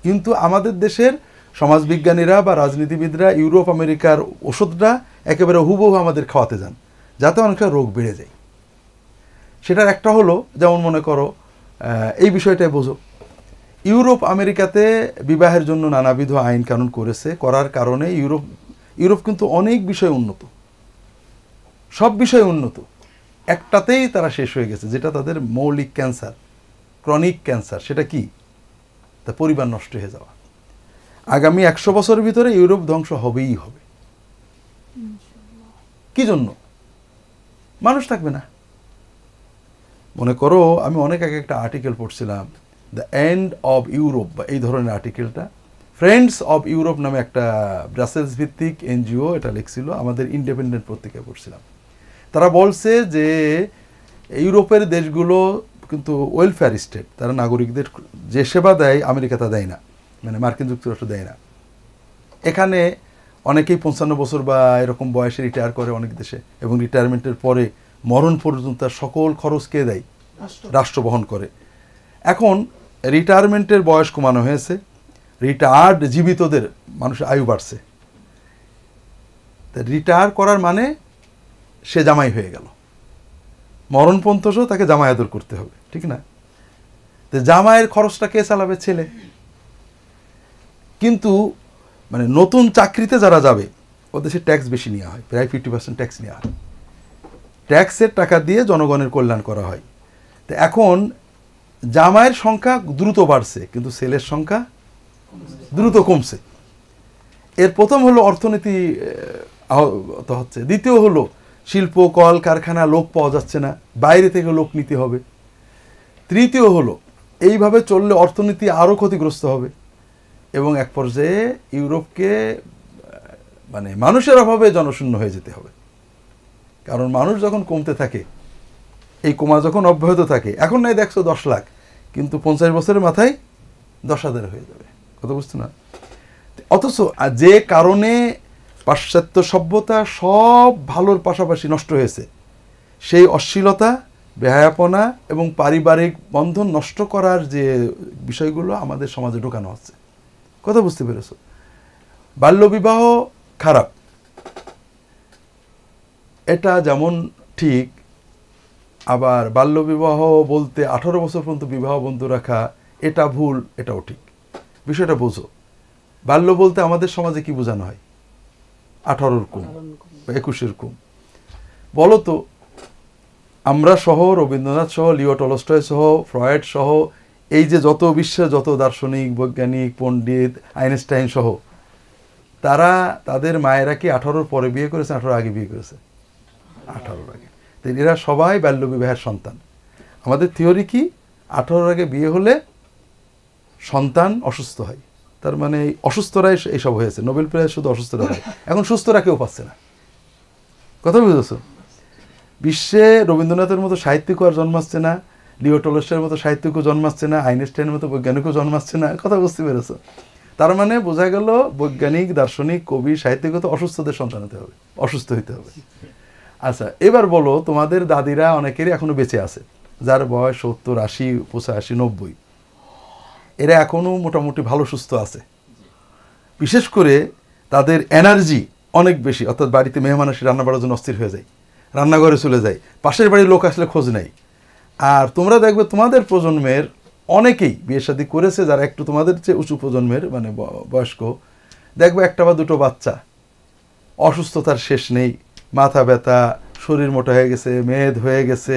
Speaker 1: কিন্তু আমাদের দেশের সমাজবিজ্ঞানীরা বা রাজনীতিবিদরা ইউরোপ আমেরিকার ওষুধটা একেবারে হুবহু আমাদের খাওয়াতে যান, যাতে অনেকটা রোগ বেড়ে যায়। সেটার একটা হলো, যেমন মনে করো এই বিষয়টাই বোঝো, ইউরোপ আমেরিকাতে বিবাহের জন্য নানাবিধ আইন কানুন করেছে, করার কারণে ইউরোপ কিন্তু অনেক বিষয় উন্নত, সব বিষয় উন্নত, একটাতেই তারা শেষ হয়ে গেছে, যেটা তাদের মৌলিক ক্যান্সার, ক্রনিক ক্যান্সার। সেটা কি? তা পরিবার নষ্ট হয়ে যাওয়া। আগামী 100 বছরের ভিতরে ইউরোপ ধ্বংস হবেই হবে। কি জন্য? মানুষ থাকবে না। মনে করো আমি অনেক আগে একটা আর্টিকেল পড়ছিলাম, দ্য এন্ড অব ইউরোপ, বা এই ধরনের আর্টিকেলটা ফ্রেন্ডস অব ইউরোপ নামে একটা ব্রাসেলস ভিত্তিক এনজিও এটা লিখছিল, আমাদের ইন্ডিপেন্ডেন্ট পত্রিকায় পড়ছিলাম। তারা বলছে যে ইউরোপের দেশগুলো কিন্তু ওয়েলফেয়ার স্টেট, তারা নাগরিকদের যে সেবা দেয় আমেরিকা তা দেয় না, মানে মার্কিন যুক্তরাষ্ট্র দেয় না। এখানে অনেকেই 55 বছর বা এরকম বয়সে রিটায়ার করে অনেক দেশে, এবং রিটায়ারমেন্টের পরে মরণ পর্যন্ত তার সকল খরচ কে দেয়? রাষ্ট্র বহন করে। এখন রিটায়ারমেন্টের বয়স কমানো হয়েছে, রিটায়ার্ড জীবিতদের মানুষের আয়ু বাড়ছে, রিটায়ার করার মানে সে জামাই হয়ে গেল, মরণপন্থসও তাকে জামাই আদর করতে হবে, ঠিক না? তো জামাইয়ের খরচটা কে চালাবে? ছেলে। কিন্তু মানে নতুন চাকরিতে যারা যাবে ওদের সে ট্যাক্স বেশি নেওয়া হয়, প্রায় 50% ট্যাক্স নেওয়া হয়, ট্যাক্সের টাকা দিয়ে জনগণের কল্যাণ করা হয়। তো এখন জামাইয়ের সংখ্যা দ্রুত বাড়ছে, কিন্তু ছেলের সংখ্যা দ্রুত কমছে। এর প্রথম হলো অর্থনীতি আহত হচ্ছে, দ্বিতীয় হলো শিল্প কল কারখানা লোক পাওয়া যাচ্ছে না, বাইরে থেকে লোক নিতে হবে, তৃতীয় হলো এইভাবে চললে অর্থনীতি আরও ক্ষতিগ্রস্ত হবে, এবং এক পর্যায়ে ইউরোপকে মানে মানুষের অভাবে জনশূন্য হয়ে যেতে হবে। কারণ মানুষ যখন কমতে থাকে, এই কমা যখন অব্যাহত থাকে, এখন নাই দেখছো 10 লাখ, কিন্তু 50 বছরের মাথায় 10,000 হয়ে যাবে, কথা বুঝছো না? অথচ যে কারণে পাশ্চাত্য সভ্যতা সব ভালোর পাশাপাশি নষ্ট হয়েছে, সেই অশ্লীলতা, বেহায়াপনা এবং পারিবারিক বন্ধন নষ্ট করার যে বিষয়গুলো আমাদের সমাজে ঢোকানো হচ্ছে, কথা বুঝতে পেরেছো? বাল্যবিবাহ খারাপ, এটা যেমন ঠিক, আবার বাল্যবিবাহ বলতে 18 বছর পর্যন্ত বিবাহ বন্ধ রাখা এটা ভুল, এটাও ঠিক। বিষয়টা বোঝো, বাল্য বলতে আমাদের সমাজে কি বোঝানো হয়? 18-র কম বা 21-এর কম। বলো তো, আমরা সহ, রবীন্দ্রনাথ সহ, লিও টলস্টয় সহ, ফ্রয়েড সহ, এই যে যত বিশ্বের যত দার্শনিক, বৈজ্ঞানিক, পণ্ডিত, আইনস্টাইন সহ, তারা তাদের মায়েরা কি 18-র পরে বিয়ে করেছে, 18-র আগে বিয়ে করেছে? 18-র আগে। তো এরা সবাই বাল্যবিবাহের সন্তান। আমাদের থিওরি কি? 18-র আগে বিয়ে হলে সন্তান অসুস্থ হয়, তার মানে অসুস্থরাই এইসব হয়েছে, নোবেল প্রাইজ শুধু অসুস্থরা হয়, এখন সুস্থরা কেউ পাচ্ছে না, কথা বুঝেছ? বিশ্বে রবীন্দ্রনাথের মতো সাহিত্যিক আর জন্মাচ্ছে না, লিও টলস্টয়ের মতো সাহিত্যিকও জন্মাচ্ছে না, আইনস্টাইনের মতো বৈজ্ঞানিকও জন্মাচ্ছে না। কথা বুঝতে পেরেছো? তার মানে বোঝা গেল বৈজ্ঞানিক, দার্শনিক, কবি, সাহিত্যিকও তো অসুস্থদের সন্তান হতে হবে, অসুস্থ হইতে হবে। আচ্ছা, এবার বলো, তোমাদের দাদিরা অনেকেরই এখনো বেঁচে আছে, যার বয়স 70, 80, 85, 90, এরা এখনো মোটামুটি ভালো সুস্থ আছে। বিশেষ করে তাদের এনার্জি অনেক বেশি, অর্থাৎ বাড়িতে মেহমান আসে রান্না বাড়ার জন্য অস্থির হয়ে যায়, রান্নাঘরে চলে যায়, পাশের বাড়ির লোক আসলে খোঁজ নেয়। আর তোমরা দেখবে তোমাদের প্রজন্মের অনেকেই বিয়ে শাদী করেছে, যারা একটু তোমাদের চেয়ে উঁচু প্রজন্মের মানে বয়স্ক, দেখবে একটা বা দুটো বাচ্চা, অসুস্থতার শেষ নেই, মাথা ব্যথা, শরীর মোটা হয়ে গেছে, মেদ হয়ে গেছে,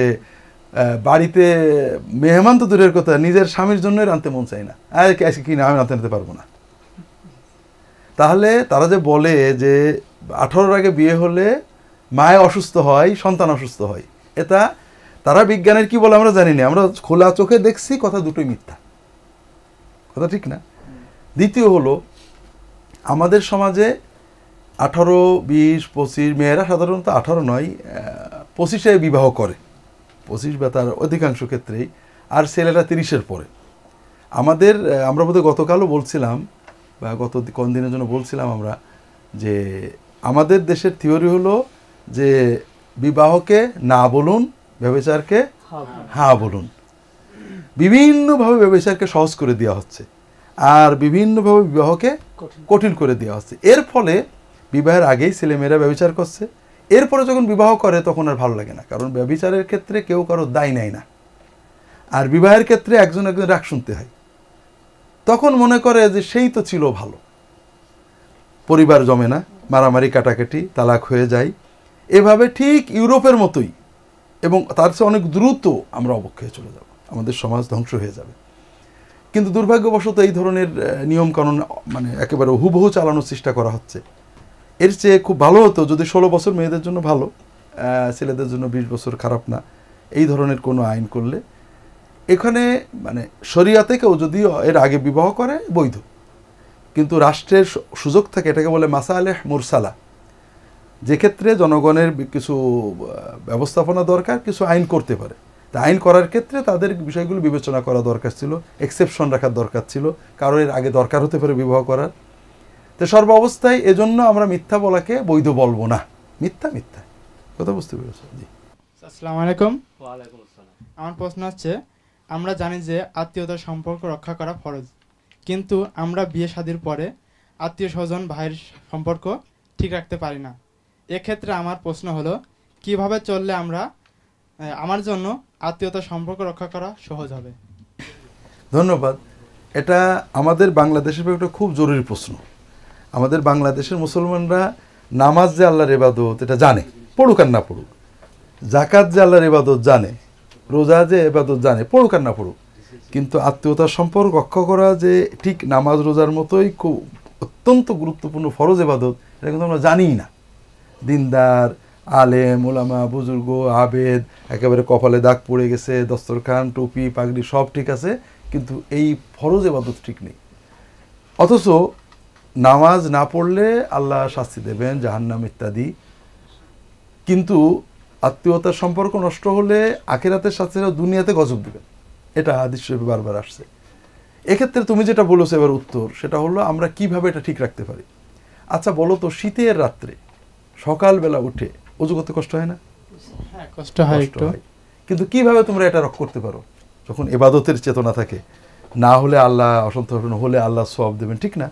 Speaker 1: বাড়িতে মেহমান তো দূরের কথা, নিজের স্বামীর জন্যই রাঁধতে মন চায় না, আজকে কি না আমি রাঁধতে পারবো না। তাহলে তারা যে বলে যে 18-র আগে বিয়ে হলে মায়ে অসুস্থ হয়, সন্তান অসুস্থ হয়, এটা তারা বিজ্ঞানের কি বলে আমরা জানি না, আমরা খোলা চোখে দেখছি, কথা দুটোই মিথ্যা, কথা ঠিক না। দ্বিতীয় হলো, আমাদের সমাজে 18, 20, 25, মেয়েরা সাধারণত 18 নয় 25-এ বিবাহ করে, 25 বা তার অধিকাংশ ক্ষেত্রেই, আর ছেলেরা 30-এর পরে। আমরা বোধহয় গতকালও বলছিলাম বা গত কোন দিনের জন্য বলছিলাম আমরা, যে আমাদের দেশের থিওরি হলো যে বিবাহকে না বলুন, ব্যভিচারকে হ্যাঁ বলুন। বিভিন্নভাবে ব্যভিচারকে সহজ করে দেওয়া হচ্ছে, আর বিভিন্নভাবে বিবাহকে কঠিন করে দেওয়া হচ্ছে। এর ফলে বিবাহের আগেই ছেলেমেয়েরা ব্যভিচার করছে, এরপরে যখন বিবাহ করে তখন আর ভালো লাগে না, কারণ ব্যভিচারের ক্ষেত্রে কেউ কারো দায় নেয় না, আর বিবাহের ক্ষেত্রে একজন একজন রাগ শুনতে হয়। তখন মনে করে যে সেই তো ছিল ভালো, পরিবার জমে না, মারামারি কাটাকাটি, তালাক হয়ে যায়। এভাবে ঠিক ইউরোপের মতোই, এবং তার চেয়ে অনেক দ্রুত আমরা অবক্ষয়ে চলে যাব, আমাদের সমাজ ধ্বংস হয়ে যাবে। কিন্তু দুর্ভাগ্যবশত এই ধরনের নিয়মকানুন মানে একেবারে হুবহু চালানোর চেষ্টা করা হচ্ছে। এর চেয়ে খুব ভালো হতো যদি 16 বছর মেয়েদের জন্য ভালো, ছেলেদের জন্য 20 বছর খারাপ না, এই ধরনের কোনো আইন করলে। এখানে মানে শরিয়াতে কেউ যদি এর আগে বিবাহ করে বৈধ, কিন্তু রাষ্ট্রের সুযোগ থাকে, এটাকে বলে মাসালেহ মুরসালা, যে ক্ষেত্রে জনগণের কিছু ব্যবস্থাপনা দরকার, কিছু আইন করতে পারে। তা আইন করার ক্ষেত্রে তাদের বিষয়গুলো বিবেচনা করা দরকার ছিল, এক্সেপশন রাখার দরকার ছিল, কারো এর আগে দরকার হতে পারে বিবাহ করার। তো সর্ব অবস্থায় এজন্য আমরা মিথ্যা বলাকে বৈধ বলবো না, মিথ্যা মিথ্যা, কথা বুঝতে পেরেছো? জি,
Speaker 5: আসসালামু আলাইকুম। ওয়ালাইকুম আসসালাম। আমার প্রশ্ন হচ্ছে, আমরা জানি যে আত্মীয়তার সম্পর্ক রক্ষা করা ফরজ, কিন্তু আমরা বিয়ে শাদীর পরে আত্মীয় স্বজন ভাইয়ের সম্পর্ক ঠিক রাখতে পারি না। এক্ষেত্রে আমার প্রশ্ন হলো, কিভাবে চললে আমার জন্য আত্মীয়তার সম্পর্ক রক্ষা করা সহজ হবে?
Speaker 1: ধন্যবাদ। এটা আমাদের বাংলাদেশের একটা খুব জরুরি প্রশ্ন। আমাদের বাংলাদেশের মুসলমানরা নামাজ যে আল্লাহর ইবাদত এটা জানে, পড়ুক আর না পড়ুক, জাকাত যে আল্লাহর ইবাদত জানে, রোজা যে ইবাদত জানে, পড়ুক আর না পড়ুক, কিন্তু আত্মীয়তার সম্পর্ক রক্ষা করা যে ঠিক নামাজ রোজার মতোই খুব অত্যন্ত গুরুত্বপূর্ণ ফরজ ইবাদত, এটা কিন্তু আমরা জানিই না। দিনদার, আলেম, ওলামা, বুজুর্গ, আবেদ, একেবারে কপালে দাগ পড়ে গেছে, দস্তরখান, টুপি, পাগড়ি সব ঠিক আছে, কিন্তু এই ফরজ ইবাদত ঠিক নেই। অথচ নামাজ না পড়লে আল্লাহ শাস্তি দেবেন, জাহান্নাম ইত্যাদি। কিন্তু আত্মীয়তার সম্পর্ক নষ্ট হলে আখিরাতের সাথে দুনিয়াতে গজব দেবেন, এটা হাদিস শরীফে বারবার আসছে। এক্ষেত্রে তুমি যেটা বলেছো এবার উত্তর, সেটা হলো আমরা কিভাবে এটা ঠিক রাখতে পারি। আচ্ছা বলো তো, শীতের রাত্রে সকালবেলা উঠে অজু করতে কষ্ট হয় না?
Speaker 5: হ্যাঁ, কষ্ট হয় একটু।
Speaker 1: কিন্তু কিভাবে তোমরা এটা রক্ষা করতে পারো? যখন ইবাদতের চেতনা থাকে, না হলে আল্লাহ অসন্তুষ্ট হবেন, হলে আল্লাহ সওয়াব দেবেন, ঠিক না?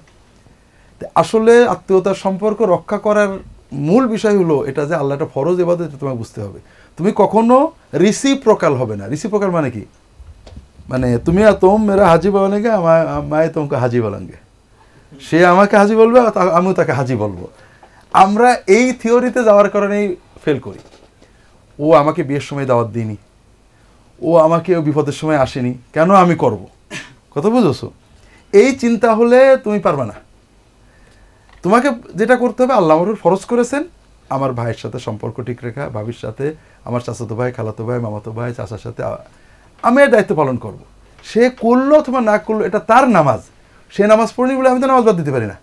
Speaker 1: আসলে আত্মীয়তার সম্পর্ক রক্ষা করার মূল বিষয় হলো এটা যে আল্লাহটা ফরজ ইবাদত, এটা তোমাকে বুঝতে হবে। তুমি কখনো রিসিপ্রোকাল হবে না। রিসিপ্রোকাল মানে কি? মানে তুমি মেরা হাজি বলেঙ্গে, মায়ে তোমাকে হাজি বলেঙ্গে, সে আমাকে হাজি বলবে, আমিও তাকে হাজি বলবো। আমরা এই থিওরিতে যাওয়ার কারণেই ফেল করি। ও আমাকে বিয়ের সময় দাওয়াত দিইনি, ও আমাকে বিপদের সময় আসেনি, কেন আমি করব? কথা বুঝেছো? এই চিন্তা হলে তুমি পারবে না। তোমাকে যেটা করতে হবে, আল্লাহ আমার ফরজ করেছেন আমার ভাইয়ের সাথে সম্পর্ক ঠিক রাখা, ভাবির সাথে, আমার চাচাতো ভাই, খালাতো ভাই, মামাতো ভাই, চাচার সাথে আমি এর দায়িত্ব পালন করব। সে করলো অথবা না করলো এটা তার নামাজ, সে নামাজ পড়েনি বলে আমি তো নামাজ বাদ দিতে পারি না,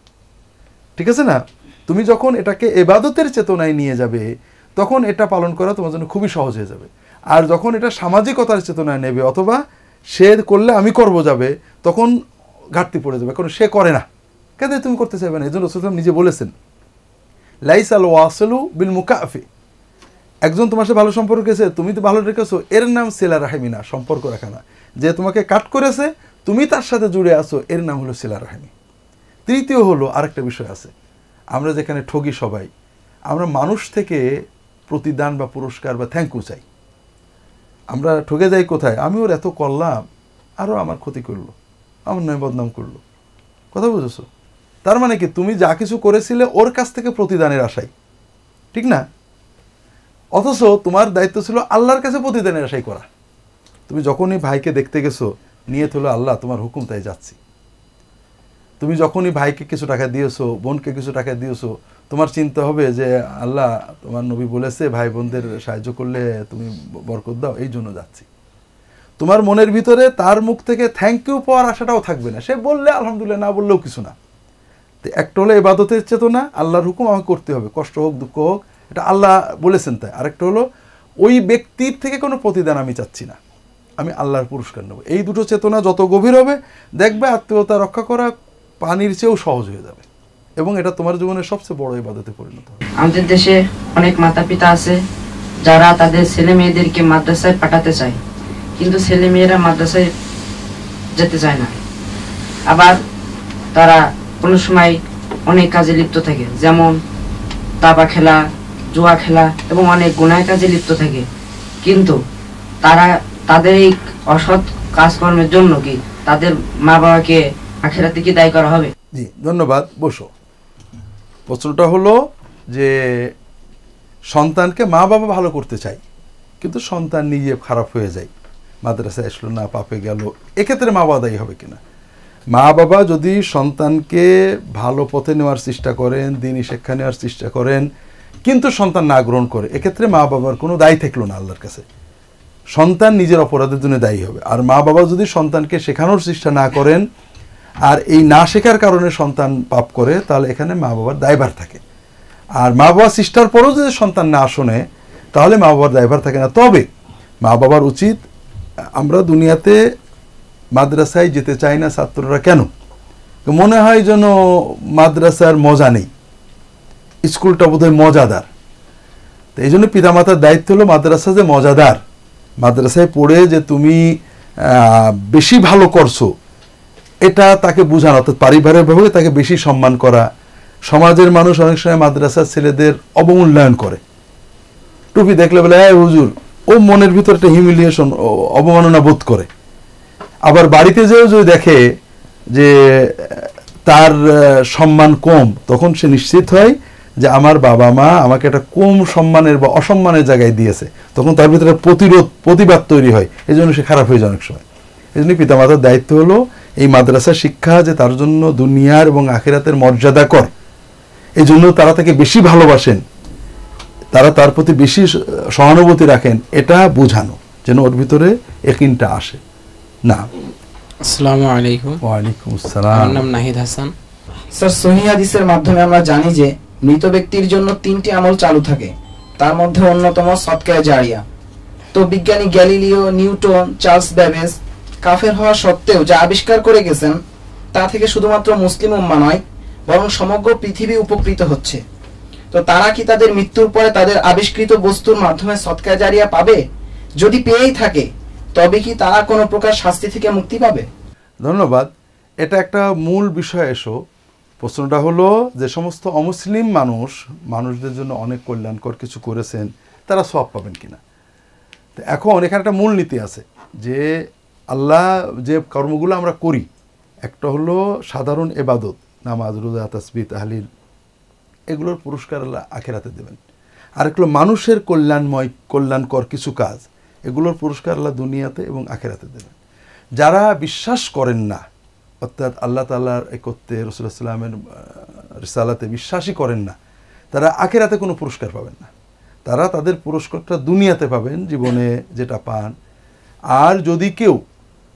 Speaker 1: ঠিক আছে না? তুমি যখন এটাকে ইবাদতের চেতনায় নিয়ে যাবে, তখন এটা পালন করা তোমার জন্য খুবই সহজ হয়ে যাবে। আর যখন এটা সামাজিকতার চেতনায় নেবে অথবা সে করলে আমি করব যাবে, তখন ঘাটতি পড়ে যাবে, কারণ সে করে না, কেন তুমি করতে চাইবে না। এই জন্য রাসূল সাল্লাল্লাহু আলাইহি ওয়াসাল্লাম নিজে বলেছেন, লাইসাল ওয়াসিলু বিল মুকাফি, একজন তোমার সাথে ভালো সম্পর্ক রেখেছে, তুমি তো ভালো রেখেছো, এর নাম সিলা রাহিমি না, সম্পর্ক রাখা না। যে তোমাকে কাট করেছে, তুমি তার সাথে জুড়ে আছো, এর নাম হলো সিলা রাহিমি। তৃতীয় হলো আরেকটা বিষয় আছে, আমরা যেখানে ঠগি সবাই, আমরা মানুষ থেকে প্রতিদান বা পুরস্কার বা থ্যাংক ইউ চাই। আমরা ঠকে যাই কোথায়, আমি ওর এত করলাম, আরও আমার ক্ষতি করলো, আমার নয় বদনাম করলো, কথা বুঝেছো? তার মানে কি, তুমি যা কিছু করেছিলে ওর কাছ থেকে প্রতিদানের আশাই, ঠিক না? অথচ তোমার দায়িত্ব ছিল আল্লাহর কাছে প্রতিদানের আশাই করা। তুমি যখনই ভাইকে দেখতে গেছো, নিয়ত হলো আল্লাহ তোমার হুকুম তাই যাচ্ছি। তুমি যখনই ভাইকে কিছু টাকা দিয়েছো, বোনকে কিছু টাকা দিয়েছো, তোমার চিন্তা হবে যে আল্লাহ তোমার নবী বলেছে ভাই বোনদের সাহায্য করলে তুমি বরকত দাও, এই জন্য যাচ্ছি। তোমার মনের ভিতরে তার মুখ থেকে থ্যাংক ইউ পাওয়ার আশাটাও থাকবে না, সে বললে আলহামদুলিল্লাহ, না বললেও কিছু না। তো একটা হলো ইবাদতের চেতনা, আল্লাহর হুকুম আমাকে করতে হবে, কষ্ট হোক দুঃখ হোক, এটা আল্লাহ বলেছেন তাই। আরেকটা হলো ওই ব্যক্তির থেকে কোনো প্রতিদান আমি চাচ্ছি না, আমি আল্লাহর পুরস্কার নেব। এই দুটো চেতনা যত গভীর হবে, দেখবে আত্মীয়তা রক্ষা করা পানির চেয়েও সহজ হয়ে যাবে, এবং এটা তোমার জীবনের সবচেয়ে বড় ইবাদতে পরিণত হবে।
Speaker 6: আমাদের দেশে অনেক মাতা পিতা আছে যারা তাদের ছেলে মেয়েদেরকে মাদ্রাসায় পাঠাতে চায়, কিন্তু ছেলে মেয়েরা মাদ্রাসায় যেতে চায় না। আবার তারা কোনো সময় অনেক কাজে লিপ্ত থাকে, যেমন দাবা খেলা, জুয়া খেলা এবং অনেক গুনাহ কাজে লিপ্ত থাকে। কিন্তু তারা তাদের এই অসৎ কাজকর্মের জন্য কি তাদের মা বাবাকে আখিরাতে কি দায়ী করা হবে?
Speaker 1: জি, ধন্যবাদ। বসো। প্রশ্নটা হলো যে সন্তানকে মা বাবা ভালো করতে চাই, কিন্তু সন্তান নিজে খারাপ হয়ে যায়, মাদ্রাসায় আসলো না, পাপে গেল, এক্ষেত্রে মা বাবা দায়ী হবে কিনা? মা বাবা যদি সন্তানকে ভালো পথে নেওয়ার চেষ্টা করেন, দ্বীনি শিক্ষা নেওয়ার চেষ্টা করেন, কিন্তু সন্তান না গ্রহণ করে, এক্ষেত্রে মা বাবার কোনো দায়ী থাকলো না আল্লাহর কাছে, সন্তান নিজের অপরাধের জন্য দায়ী হবে। আর মা বাবা যদি সন্তানকে শেখানোর চেষ্টা না করেন, আর এই না শেখার কারণে সন্তান পাপ করে, তাহলে এখানে মা বাবার দায়ভার থাকে। আর মা বাবা চেষ্টার পরেও যদি সন্তান না শোনে, তাহলে মা বাবার দায়ভার থাকে না। তবে মা বাবার উচিত, আমরা দুনিয়াতে মাদ্রাসায় যেতে চাই না ছাত্ররা কেন? মনে হয় যেন মাদ্রাসার মজা নেই, স্কুলটা বোধহয় মজাদার। তো এই জন্য পিতামাতার দায়িত্ব হলো মাদ্রাসা যে মজাদার, মাদ্রাসায় পড়ে যে তুমি বেশি ভালো করছো, এটা তাকে বোঝানো, অর্থাৎ পারিবারিকভাবে তাকে বেশি সম্মান করা। সমাজের মানুষ অনেক সময় মাদ্রাসার ছেলেদের অবমূল্যায়ন করে, টুপি দেখলে বলে হ্যাঁ হুজুর, ও মনের ভিতরে একটা হিউমিলিয়েশন, অবমাননা বোধ করে। আবার বাড়িতে যেও যদি দেখে যে তার সম্মান কম, তখন সে নিশ্চিত হয় যে আমার বাবা মা আমাকে একটা কম সম্মানের বা অসম্মানের জায়গায় দিয়েছে, তখন তার ভিতরে প্রতিবাদ তৈরি হয়, এই জন্য সে খারাপ হয়ে যায় অনেক সময়। এই জন্য পিতামাতার দায়িত্ব হলো এই মাদ্রাসা শিক্ষা যে তার জন্য দুনিয়ার এবং আখিরাতের মর্যাদা কর, এই জন্য তারা তাকে বেশি ভালোবাসেন, তারা তার প্রতি বেশি সহানুভূতি রাখেন, এটা বোঝানো, যেন ওর ভিতরে ইয়াকিনটা আসে। না।
Speaker 7: আসসালামু আলাইকুম।
Speaker 1: ওয়ালাইকুম আসসালাম।
Speaker 7: আমার নাম নাহিদ হাসান।
Speaker 8: স্যার, সহিহ হাদিসের মাধ্যমে আমরা জানি যে মৃত ব্যক্তির জন্য 3টি আমল চালু থাকে, তার মধ্যে অন্যতম সদকায়ে জারিয়া। তো বিজ্ঞানী গ্যালিলিও, নিউটন, চার্লস ব্যাবেজ কাফের হওয়া সত্ত্বেও যা আবিষ্কার করে গেছেন, তা থেকে শুধুমাত্র মুসলিম উম্মাহ নয়, বরং সমগ্র পৃথিবী উপকৃত হচ্ছে। তো তারা কি তাদের মৃত্যুর পরে তাদের আবিষ্কৃত বস্তুর মাধ্যমে সদকায়ে জারিয়া পাবে? যদি পেয়েই থাকে, তবে কি তারা কোনো প্রকার শাস্তি থেকে মুক্তি পাবে?
Speaker 1: ধন্যবাদ। এটা একটা মূল বিষয়। এসো, প্রশ্নটা হলো যে সমস্ত অমুসলিম মানুষদের জন্য অনেক কল্যাণকর কিছু করেছেন, তারা সওয়াব পাবেন কিনা। তো এখন এখানে একটা মূল নীতি আছে যে আল্লাহ যে কর্মগুলো আমরা করি, একটা হলো সাধারণ ইবাদত, নামাজ, রোজা, তাসবিহ, তাহলিল, এগুলোর পুরস্কার আল্লাহ আখিরাতে দেবেন। আর হলো মানুষের কল্যাণকর কিছু কাজ, এগুলোর পুরস্কার আল্লাহ দুনিয়াতে এবং আখিরাতে দেবেন। যারা বিশ্বাস করেন না, অর্থাৎ আল্লাহ তাআলার একত্বে, রাসূলুল্লাহ সাল্লাল্লাহু আলাইহি ওয়াসাল্লামের রিসালাতে বিশ্বাসই করেন না, তারা আখিরাতে কোনো পুরস্কার পাবেন না। তারা তাদের পুরস্কারটা দুনিয়াতে পাবেন, জীবনে যেটা পান। আর যদি কেউ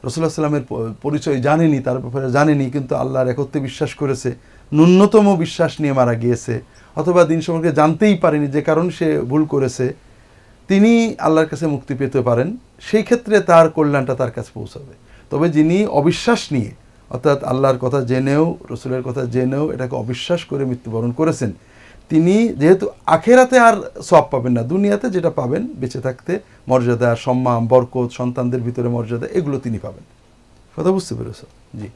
Speaker 1: রাসূলুল্লাহ সাল্লাল্লাহু আলাইহি ওয়াসাল্লামের পরিচয় জানেনি, তার ব্যাপারে জানেনি, কিন্তু আল্লাহর একত্বে বিশ্বাস করেছে, ন্যূনতম বিশ্বাস নিয়ে মারা গিয়েছে, অথবা দিন সম্পর্কে জানতেই পারেনি, যে কারণে সে ভুল করেছে, তিনি আল্লাহর কাছে মুক্তি পেতে পারেন, সেই ক্ষেত্রে তার কল্যাণটা তার কাছে পৌঁছাবে। তবে যিনি অবিশ্বাস নিয়ে, অর্থাৎ আল্লাহর কথা জেনেও রসুলের কথা জেনেও এটাকে অবিশ্বাস করে মৃত্যুবরণ করেছেন, তিনি যেহেতু আখেরাতে আর সওয়াব পাবেন না, দুনিয়াতে যেটা পাবেন বেঁচে থাকতে মর্যাদা, সম্মান, বরকত, সন্তানদের ভিতরে মর্যাদা, এগুলো তিনি পাবেন। কথা বুঝতে পেরেছ? জি।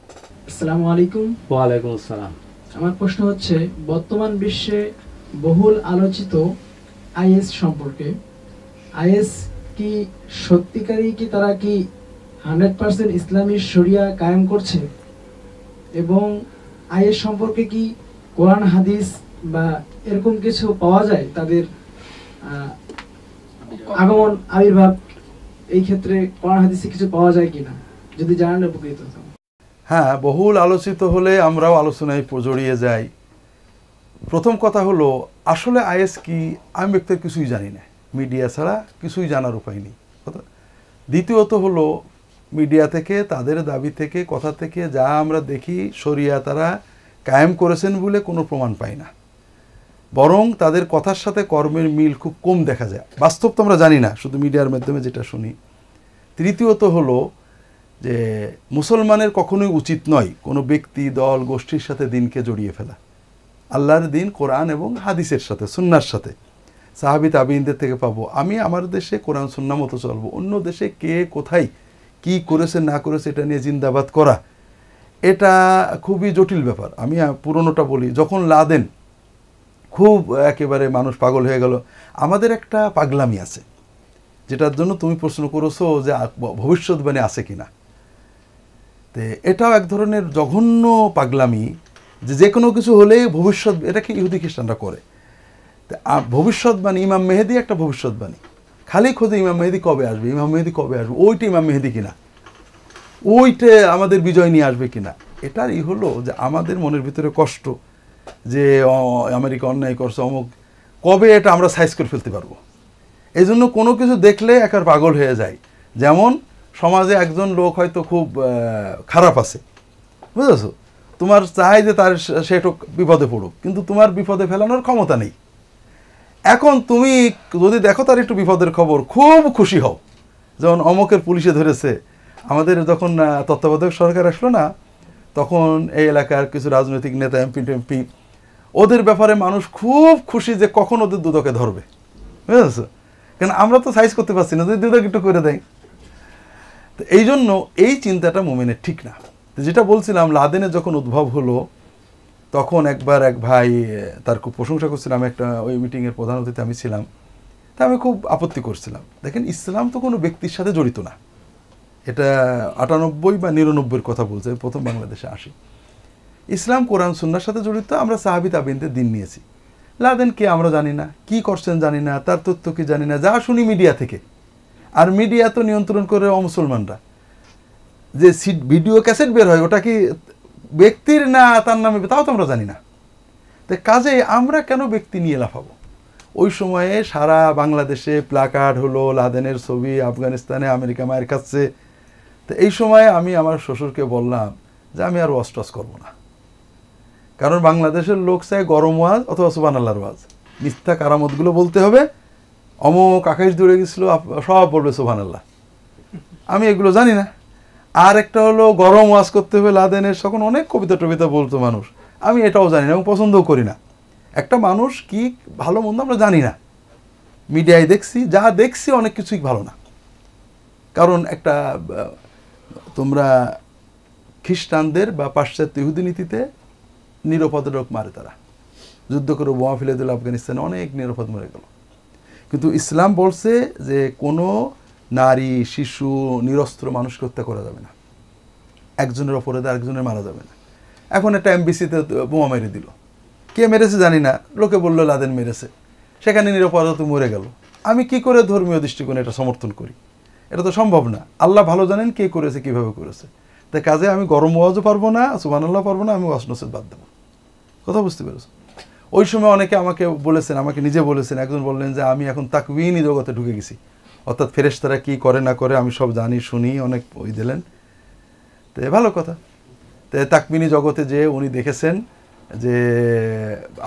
Speaker 9: আসসালামু আলাইকুম।
Speaker 10: ওয়ালাইকুম আসসালাম।
Speaker 9: আমার প্রশ্ন হচ্ছে, বর্তমান বিশ্বে বহুল আলোচিত আইএস সম্পর্কে, আইএস কি সত্যিকারই কি তারা কি 100% ইসলামী শরিয়া কায়েম করছে, এবং আইএস সম্পর্কে কি কোরআন হাদিস বা এরকম কিছু পাওয়া যায়, তাদের আগমন আবির্ভাব, এই ক্ষেত্রে কোরআন হাদিসে কিছু পাওয়া যায় কিনা, যদি জানান উপকৃত হতাম।
Speaker 1: হ্যাঁ, বহুল আলোচিত হলে আমরাও আলোচনায় জড়িয়ে যাই। প্রথম কথা হলো, আসলে আইএস কি আমি ব্যক্তির কিছুই জানি না, মিডিয়া ছাড়া কিছুই জানার উপায় নেই। দ্বিতীয়ত হলো, মিডিয়া থেকে, তাদের দাবি থেকে, কথা থেকে যা আমরা দেখি, শরিয়া তারা কায়েম করেছেন বলে কোনো প্রমাণ পাই না, বরং তাদের কথার সাথে কর্মের মিল খুব কম দেখা যায়। বাস্তব তো আমরা জানি না, শুধু মিডিয়ার মাধ্যমে যেটা শুনি। তৃতীয়ত হলো যে মুসলমানের কখনোই উচিত নয় কোনো ব্যক্তি, দল, গোষ্ঠীর সাথে দিনকে জড়িয়ে ফেলা। আল্লাহর দিন কোরআন এবং হাদিসের সাথে, সুন্নাহর সাথে, সাহাবী তাবিঈনদের থেকে পাবো। আমি আমার দেশে কোরআন সুন্নাহ মতো চলবো, অন্য দেশে কে কোথায় কি করেছে না করেছে এটা নিয়ে জিন্দাবাদ করা, এটা খুবই জটিল ব্যাপার। আমি পুরনোটা বলি, যখন লাদেন খুব একেবারে মানুষ পাগল হয়ে গেল, আমাদের একটা পাগলামি আছে যেটার জন্য তুমি প্রশ্ন করেছো যে ভবিষ্যৎবাণী আছে কিনা। তো এটাও এক ধরনের জঘন্য পাগলামি, যে কোনো কিছু হলে ভবিষ্যৎ, এটাকে ইহুদি খ্রিস্টানরা করে। ভবিষ্যৎবাণী, ইমাম মেহেদি একটা ভবিষ্যৎবাণী, খালি খোঁজে ইমাম মেহেদি কবে আসবে, ইমাম মেহেদি কবে আসবে, ওইটা ইমাম মেহেদি কিনা, ওইটা আমাদের বিজয় নিয়ে আসবে কিনা। এটারই হলো যে আমাদের মনের ভিতরে কষ্ট যে আমেরিকা অন্যায় করছে, অমুক, কবে এটা আমরা সাইজ করে ফেলতে পারবো। এই জন্য কোনো কিছু দেখলে একার পাগল হয়ে যায়। যেমন সমাজে একজন লোক হয়তো খুব খারাপ আছে, বুঝেছো, তোমার চাই যে তার সে একটু বিপদে পড়ুক, কিন্তু তোমার বিপদে ফেলানোর ক্ষমতা নেই। এখন তুমি যদি দেখো তার একটু বিপদের খবর, খুব খুশি হও। যেমন অমকের পুলিশে ধরেছে, আমাদের যখন তত্ত্বাবধায়ক সরকার আসলো না, তখন এই এলাকার কিছু রাজনৈতিক নেতা, এমপি, ওদের ব্যাপারে মানুষ খুব খুশি যে কখন ওদের দুদকে ধরবে, বুঝেছো, কারণ আমরা তো সাইজ করতে পারছি না, যদি দুদক একটু করে দেয়। তো এই জন্য এই চিন্তাটা মুমিনের ঠিক না। যেটা বলছিলাম, লাদেনের যখন উদ্ভব হলো, তখন একবার এক ভাই তার খুব প্রশংসা করছিলাম, একটা ওই মিটিংয়ের প্রধান অতিথি আমি ছিলাম, তা আমি খুব আপত্তি করছিলাম। দেখেন, ইসলাম তো কোনো ব্যক্তির সাথে জড়িত না, এটা 98 বা 99 কথা বলছে, প্রথম বাংলাদেশে আসি। ইসলাম কোরআন সুন্নাহর সাথে জড়িত। আমরা সাহাবী তাবিঈনদের দিন নিয়েছি। লাদেন কে আমরা জানি না, কি করছেন জানি না, তার তথ্য কি জানি না, যা শুনি মিডিয়া থেকে। আর মিডিয়া তো নিয়ন্ত্রণ করে অমুসলমানরা। যে ভিডিও ক্যাসেট বের হয়, ওটা কি ব্যক্তির না তার নামে, তাও তো আমরা জানি না। তো কাজে আমরা কেন ব্যক্তি নিয়ে লাফাবো? ওই সময়ে সারা বাংলাদেশে প্লাকার্ড হলো, লাদেনের ছবি, আফগানিস্তানে আমেরিকা মায়ের খাচ্ছে। তো এই সময়ে আমি আমার শ্বশুরকে বললাম যে আমি আর ওয়াজ টস করবো না, কারণ বাংলাদেশের লোক চায় গরম ওয়াজ অথবা সুবহানাল্লাহর ওয়াজ, মিথ্যা কারামতগুলো বলতে হবে, অমুক আকাশ দূরে গেছিল সব বলবে সুবহানাল্লাহ, আমি এগুলো জানি না। আর একটা হলো গরম ওয়াজ করতে হবে লাদেনের, তখন অনেক কবিতা টবিতা বলতো মানুষ, আমি এটাও জানি না এবং পছন্দও করি না। একটা মানুষ কি ভালো মন্দ আমরা জানি না, মিডিয়ায় দেখছি, যা দেখছি অনেক কিছুই ভালো না। কারণ একটা তোমরা খ্রিস্টানদের বা পাশ্চাত্য ইহুদি নীতিতে নিরাপদ লোক মারে, তারা যুদ্ধ করে বোমা ফেলে দিল, আফগানিস্তানে অনেক নিরাপদ মরে গেল। কিন্তু ইসলাম বলছে যে কোনো নারী, শিশু, নিরস্ত্র মানুষকে হত্যা করা যাবে না, একজনের অপরাধে আরেকজনের মারা যাবে না। এখন একটা এমবিসিতে বোমা মেরে দিল, কে মেরেছে জানি না, লোকে বললো লাদেন মেরেছে, সেখানে নিরপরাধ মরে গেল। আমি কি করে ধর্মীয় দৃষ্টিকোণে এটা সমর্থন করি? এটা তো সম্ভব না। আল্লাহ ভালো জানেন কে করেছে, কিভাবে করেছে। তাই কাজে আমি গরম ওয়াজও পারবো না, সুবহানাল্লাহ পারবো না, আমি ওয়াজ নসিহত বাদ দেবো। কথা বুঝতে পেরেছো? ওই সময় অনেকে আমাকে বলেছেন, আমাকে নিজে বলেছেন, একজন বললেন যে আমি এখন তাকওয়িনী জগতে ঢুকে গেছি, অর্থাৎ ফেরেশতারা কি করে না করে আমি সব জানি শুনি, অনেক ওই দিলেন। তো ভালো কথা। তো তাকওয়িনী জগতে যে উনি দেখেছেন যে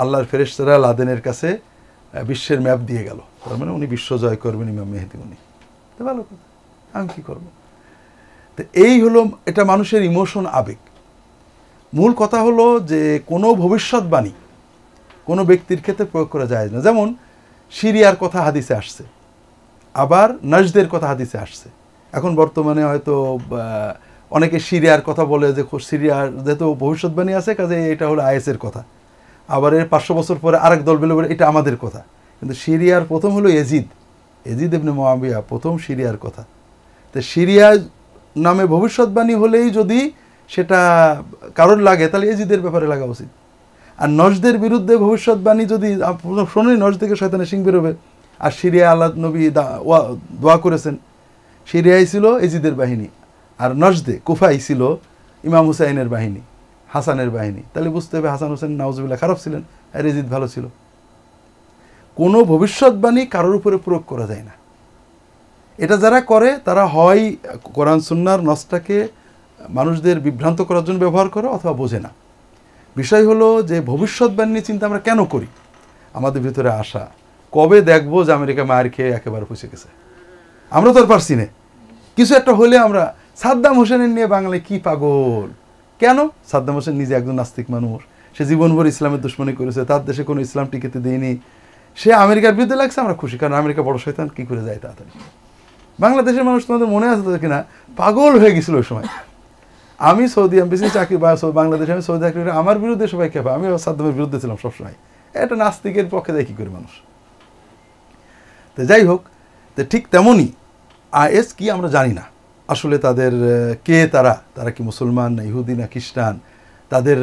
Speaker 1: আল্লাহর ফেরেশতারা লাদেনের কাছে বিশ্বের ম্যাপ দিয়ে গেল, তার মানে উনি বিশ্ব জয় করবেন ইমাম মেহেদী, উনি তো ভালো কথা, আমি কী করব? তো এই হলো, এটা মানুষের ইমোশন, আবেগ। মূল কথা হলো যে কোনো ভবিষ্যৎবাণী কোনো ব্যক্তির ক্ষেত্রে প্রয়োগ করা যায় না। যেমন সিরিয়ার কথা হাদিসে আসছে, আবার নজদের কথা হাদিসে আসছে। এখন বর্তমানে হয়তো অনেকে সিরিয়ার কথা বলে যে সিরিয়ার যেহেতু ভবিষ্যৎবাণী আছে, কাজে এটা হলো আইএসের কথা। আবার এর 500 বছর পরে আরেক দল বলে এটা আমাদের কথা। কিন্তু সিরিয়ার প্রথম হলো এজিদ ইবনে মুআবিয়া, প্রথম সিরিয়ার কথা। তো সিরিয়া নামে ভবিষ্যৎবাণী হলেই যদি সেটা কারোর লাগে, তাহলে এজিদের ব্যাপারে লাগা উচিত। আর নজদের বিরুদ্ধে ভবিষ্যৎবাণী যদি শোনেনি, নজ থেকে শয়তানের সিং বেরোবে, আর সিরিয়া আল্লাহ নবী দোয়া করেছেন, সিরিয়াই ছিল এজিদের বাহিনী, আর নজদে কুফাই ছিল ইমাম হুসাইনের বাহিনী, হাসানের বাহিনী। তাহলে বুঝতে হবে হাসান হোসেন নাউজুবিল্লাহ খারাপ ছিলেন, আর এজিদ ভালো ছিল। কোনো ভবিষ্যৎবাণী কারোর উপরে প্রয়োগ করা যায় না। এটা যারা করে তারা হয় কোরআন সুন্নাহর নসটাকে মানুষদের বিভ্রান্ত করার জন্য ব্যবহার করে, অথবা বোঝে না। বিষয় হলো যে ভবিষ্যৎবাণী নিয়ে চিন্তা আমরা কেন করি? আমাদের ভিতরে আশা, কবে দেখবো যে আমেরিকা মায়ের খেয়ে একেবারে পৌঁছে গেছে। আমরা তো আর পারছি না, কিছু একটা হলে আমরা সাদ্দাম হোসেনের নিয়ে বাংলায় কি পাগল কেন? সাদ্দাম হোসেন নিজে একজন নাস্তিক মানুষ, সে জীবনভর ইসলামের দুশ্মনী করেছে, তার দেশে কোনো ইসলাম টিকেতে দেয়নি, সে আমেরিকার বিরুদ্ধে লাগছে, আমরা খুশি, কারণ আমেরিকা বড় শয়তান, কী করে যায় তাড়াতাড়ি। বাংলাদেশের মানুষ তোমাদের মনে আছে তো কিনা, পাগল হয়ে গেছিল ওই সময়। আমি সৌদি এমবিসি চাকরি বা বাংলাদেশে আমি সৌদি চাকরি, আমার বিরুদ্ধে সবাই খেপা, আমি সাদ্দামের বিরুদ্ধে ছিলাম সবসময়। এটা নাস্তিকের পক্ষে দেয় কী করে মানুষ। তো যাই হোক, তো ঠিক তেমনই আইএস কি আমরা জানি না আসলে তাদের কে, তারা কি মুসলমান না ইহুদি না খ্রিস্টান, তাদের